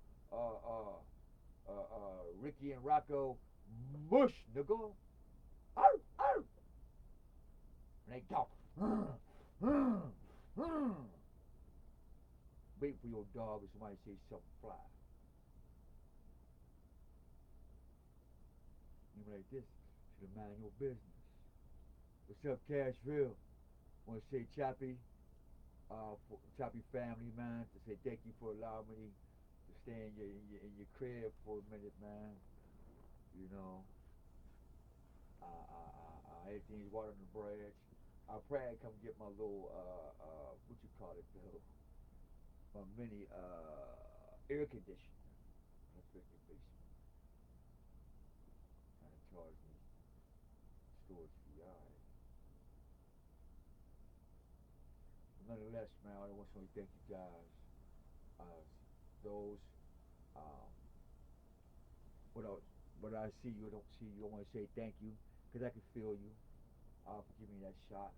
Ricky and Rocco, mush, nigga. Arr, arr. And they talk. Wait for your dog if somebody say something fly. You like this, should have mind your business. What's up, Cashville? Want to say Choppy, for Choppy family, man, to say thank you for allowing me to stay in your crib for a minute, man. You know, everything's water on the bridge. I'll probably come get my little, what you call it, though? My mini, air conditioner. That's in the basement. Trying to charge me storage fee, alright. Nonetheless, man, I want to thank you guys. Those, um, what I see you, don't see you. I want to say thank you, because I can feel you. For giving me that shot,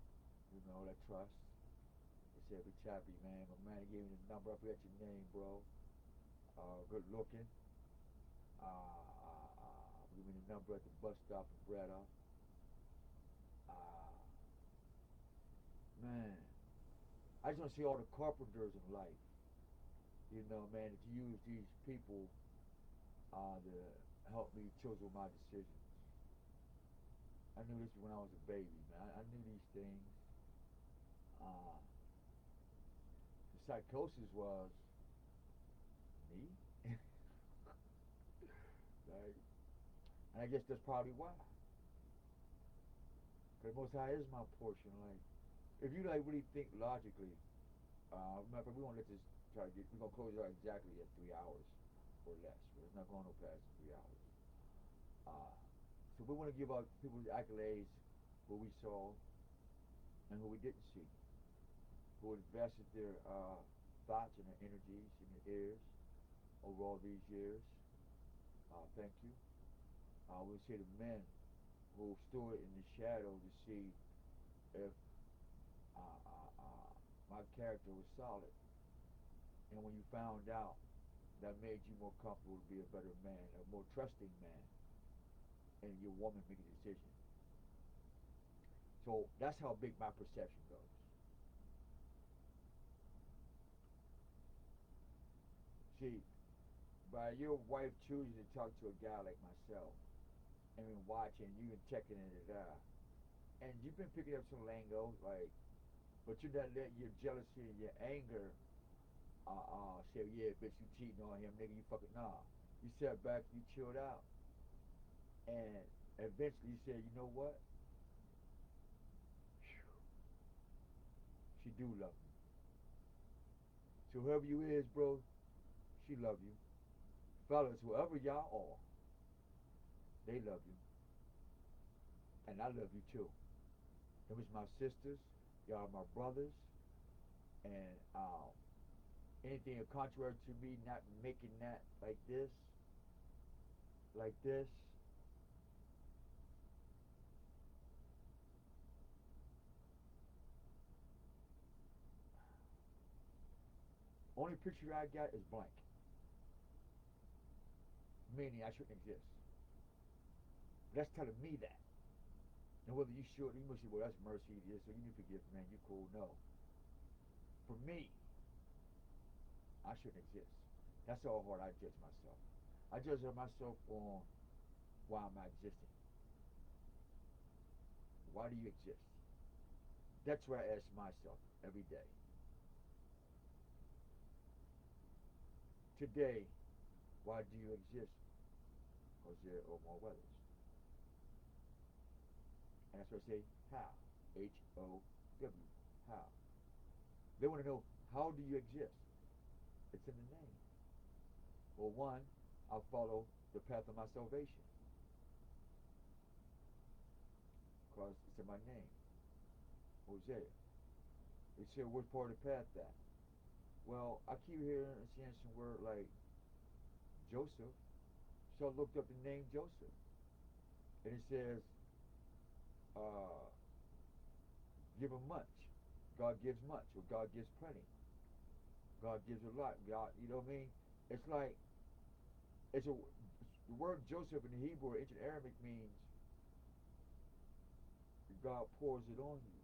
you know, that trust. It's every Choppy, man. My man gave me the number. I forgot your name, bro. Good looking. Give me the number at the bus stop in Breda. Man, I just want to see all the carpenters in life. You know, man, that you use these people to help me choose my decisions. I knew this when I was a baby, man. I knew these things. The psychosis was me. Like, and I guess that's probably why. Because Most High is my portion. Like, if you like really think logically, remember we won't let this try to get. We're gonna close it out exactly at 3 hours or less. It's not going no past 3 hours. So we want to give out people the accolades who we saw and who we didn't see, who invested their thoughts and their energies and their ears over all these years. Thank you. We say the men who stood in the shadow to see if my character was solid. And when you found out, that made you more comfortable to be a better man, a more trusting man, and your woman make a decision. So that's how big my perception goes. See, by your wife choosing to talk to a guy like myself, and been watching, you've been checking it out, and you've been picking up some lingo, like, but you're not letting your jealousy and your anger say, yeah, bitch, you cheating on him, nigga, you fucking, nah. You sat back, you chilled out, and eventually you said, you know what? She do love me. So whoever you is, bro, she love you. Fellas, whoever y'all are, they love you. And I love you too. Them is my sisters, y'all are my brothers, and anything contrary to me not making that like this, only picture I got is blank. Meaning I shouldn't exist. That's telling me that. And whether you should, you must say, well, that's mercy, yes, so you need to forgive, man, you cool. No. For me, I shouldn't exist. That's how hard I judge myself. I judge myself on why am I existing? Why do you exist? That's what I ask myself every day. Today, why do you exist? Because there are more weathers. And that's what I say, how? H-O-W, how? They want to know, how do you exist? It's in the name. Well, one, I'll follow the path of my salvation. Because it's in my name. Hosea. They say, what part of the path that? Well, I keep hearing and seeing some word like Joseph. So I looked up the name Joseph. And it says, give him much. God gives much, or God gives plenty. God gives a lot. God, you know what I mean? It's like it's a the word Joseph in the Hebrew or ancient Arabic means God pours it on you.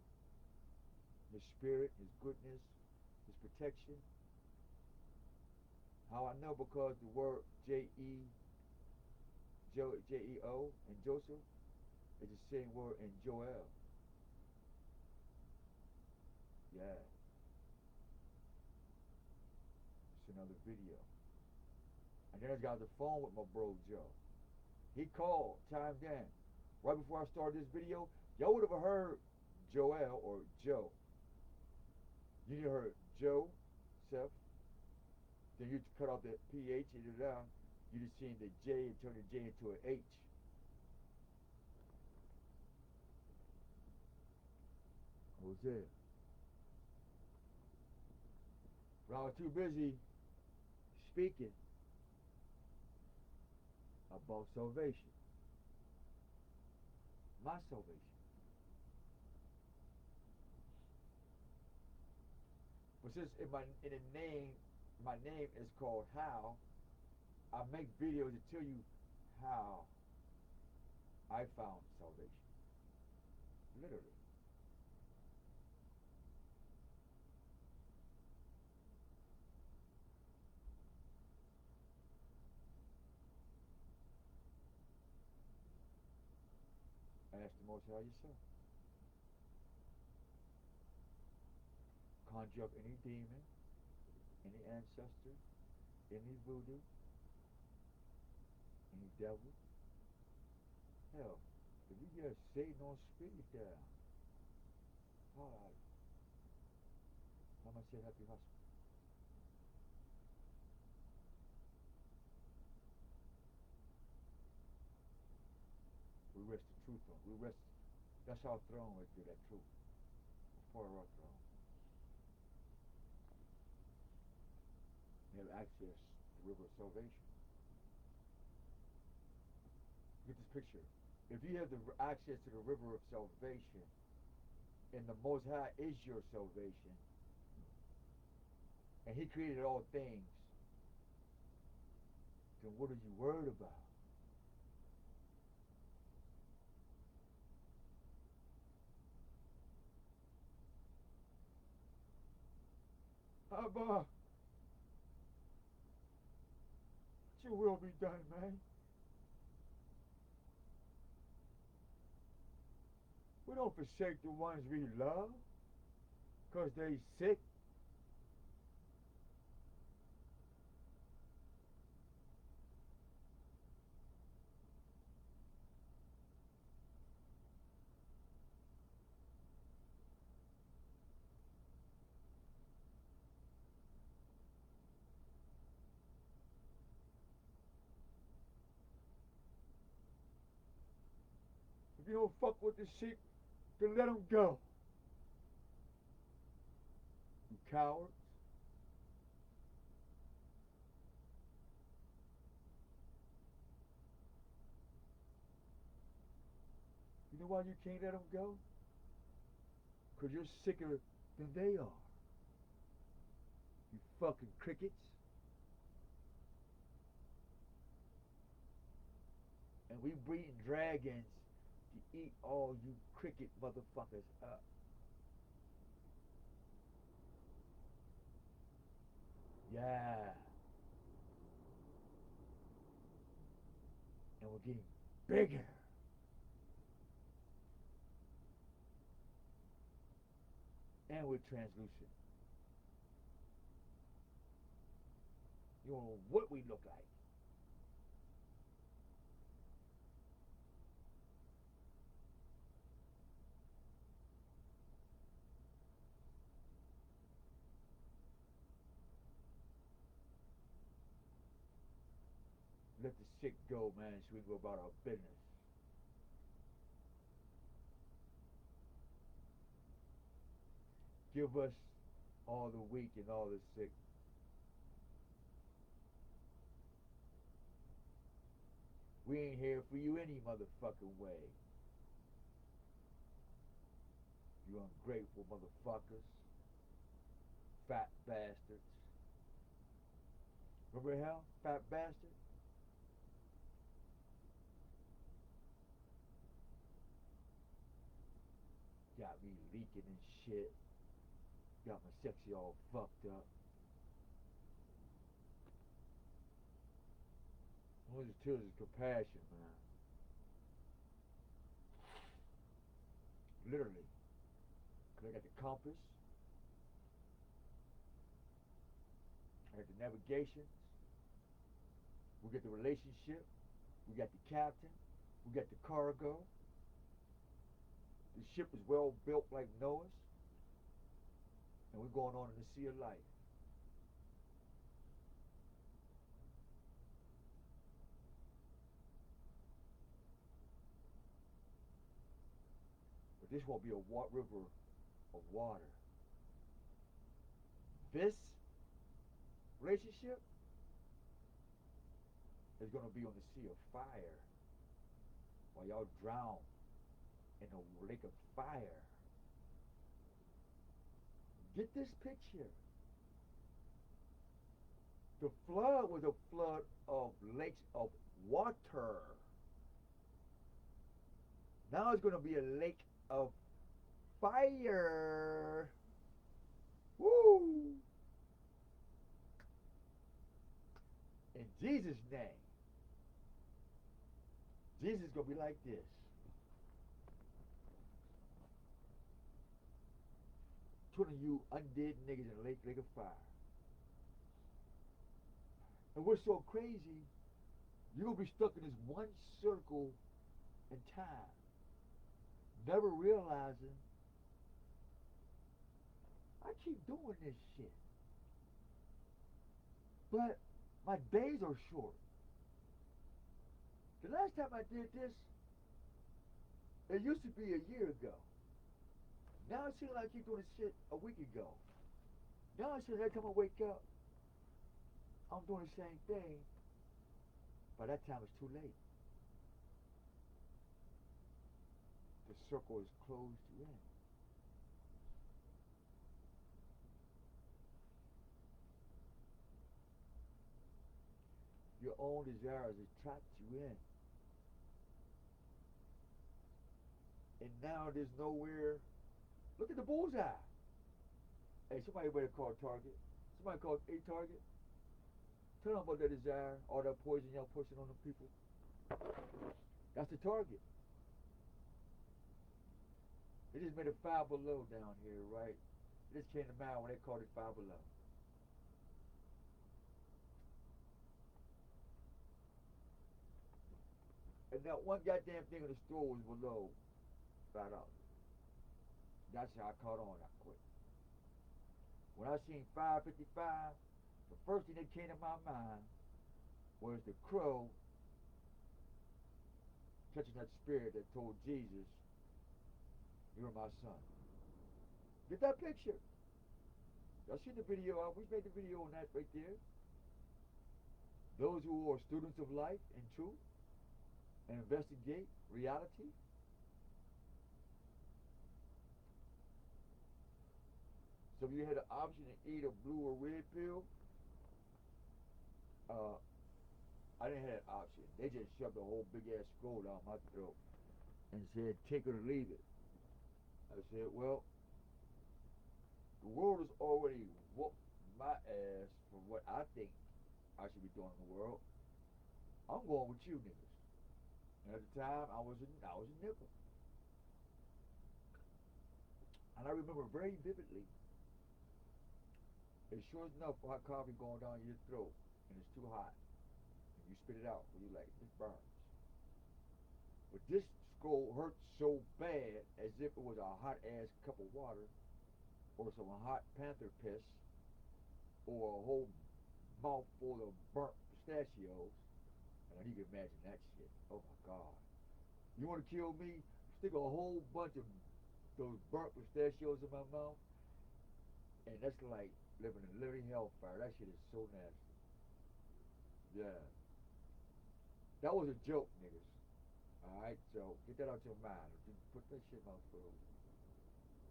His spirit, his goodness, his protection. How I know because the word J-E-O in Joseph is the same word in Joel. Yeah. It's another video. And then I got the phone with my bro Joe. He called, chimed in. Right before I started this video, y'all would have heard Joel or Joe. You would have heard Joe, Seth. Then you cut off the PH and it down. You just seen the J and turn the J into an H. Jose. But I was too busy speaking about salvation. My salvation. But since in the name, my name is called How, I make videos to tell you how I found salvation. Literally. Ask the Most High yourself. Conjure up any demon, any ancestor, any voodoo, any devil. Hell, if you get Satan on speed down, alright. I'm gonna say happy husband. We rest the truth on. We rest. That's our throne right there, that truth. It's part of our throne. We have access to the river of salvation. Get this picture. If you have the access to the river of salvation, and the Most High is your salvation, and He created all things, then what are you worried about? Abba, let your will be done, man. We don't forsake the ones we love because they sick. If you don't fuck with the sick, then let them go. You cowards. You know why you can't let them go? Because you're sicker than they are. You fucking crickets. And we breeding dragons to eat all you cricket motherfuckers up. Yeah. And we're getting bigger. And we're translucent. You don't know what we look like. Let the sick go, man, so we can go about our business. Give us all the weak and all the sick. We ain't here for you any motherfucking way. You ungrateful motherfuckers. Fat bastards. Remember him? Fat bastard? Got me leaking and shit. Got my sexy all fucked up. One of the tears is compassion, man. Literally. Cause I got the compass. I got the navigation. We got the relationship. We got the captain. We got the cargo. The ship is well built like Noah's. And we're going on in the sea of life. But this won't be a river of water. This relationship is going to be on the sea of fire while y'all drown in a lake of fire. Get this picture. The flood was a flood of lakes of water. Now it's going to be a lake of fire. Woo! In Jesus' name. Jesus is going to be like this. Putting you undead niggas in a lake of fire. And we're so crazy, you're going to be stuck in this one circle in time. Never realizing I keep doing this shit. But my days are short. The last time I did this, it used to be a year ago. Now it seems like I keep doing this shit a week ago. Now it seems every time I wake up, I'm doing the same thing. By that time, it's too late. The circle is closed in. Your own desires have trapped you in. And now there's nowhere. Look at the bullseye. Hey, somebody better call Target. Somebody call a Target. Tell them about that desire, all that poison y'all pushing on the people. That's the target. They just made a Five Below down here, right? It just came to mind when they called it Five Below. And that one goddamn thing in the store was below $5. That's how I caught on that quick. When I seen $5.55, the first thing that came to my mind was the crow touching that spirit that told Jesus, "You're my son." Get that picture. Y'all seen the video? We made the video on that right there. Those who are students of life and truth and investigate reality. So if you had an option to eat a blue or red pill, I didn't have an option. They just shoved a whole big ass scroll down my throat and said, "Take it or leave it." I said, well, the world has already whooped my ass for what I think I should be doing in the world. I'm going with you niggas. And at the time, I was a nipper. And I remember very vividly, it's sure enough hot coffee going down your throat and it's too hot. And you spit it out and you're like, this burns. But this scroll hurt so bad as if it was a hot ass cup of water or some hot panther piss or a whole mouthful of burnt pistachios. And you can imagine that shit. Oh my God. You want to kill me? Stick a whole bunch of those burnt pistachios in my mouth. And that's like living in living hellfire. That shit is so nasty. Yeah. That was a joke, niggas. Alright, so get that out your mind. Put that shit in my throat.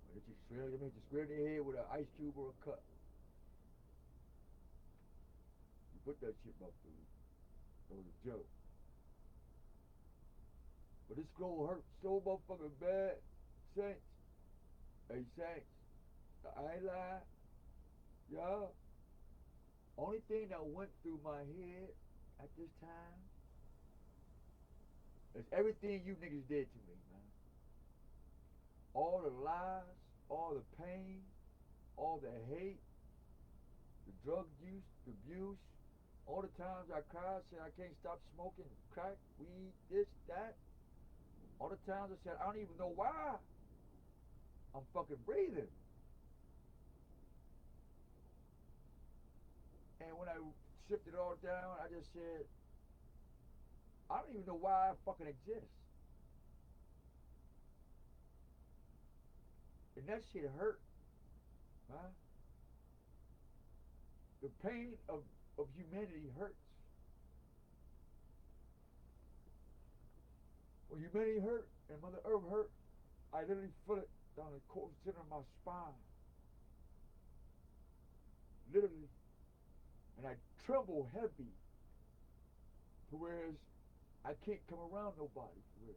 Or did you scream in your head with an ice cube or a cup? put that shit up through. That was a joke. But this scroll hurt so motherfucking bad. Saints. Hey, Saints. I ain't lying. Yeah. Only thing that went through my head at this time is everything you niggas did to me, man. All the lies, all the pain, all the hate, the drug use, the abuse, all the times I cried, said I can't stop smoking crack, weed, this, that. All the times I said I don't even know why I'm fucking breathing. And when I stripped it all down, I just said, I don't even know why I fucking exist. And that shit hurt, huh? The pain of humanity hurts. When humanity hurt and Mother Earth hurt, I literally feel it down the core center of my spine. Literally. And I tremble heavy to whereas I can't come around nobody for real.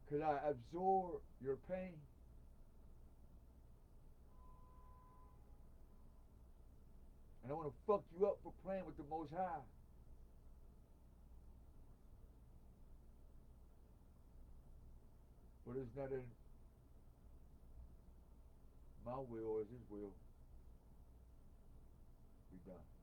Because I absorb your pain. And I want to fuck you up for playing with the Most High. But it's not in my will or it's his will. Be done.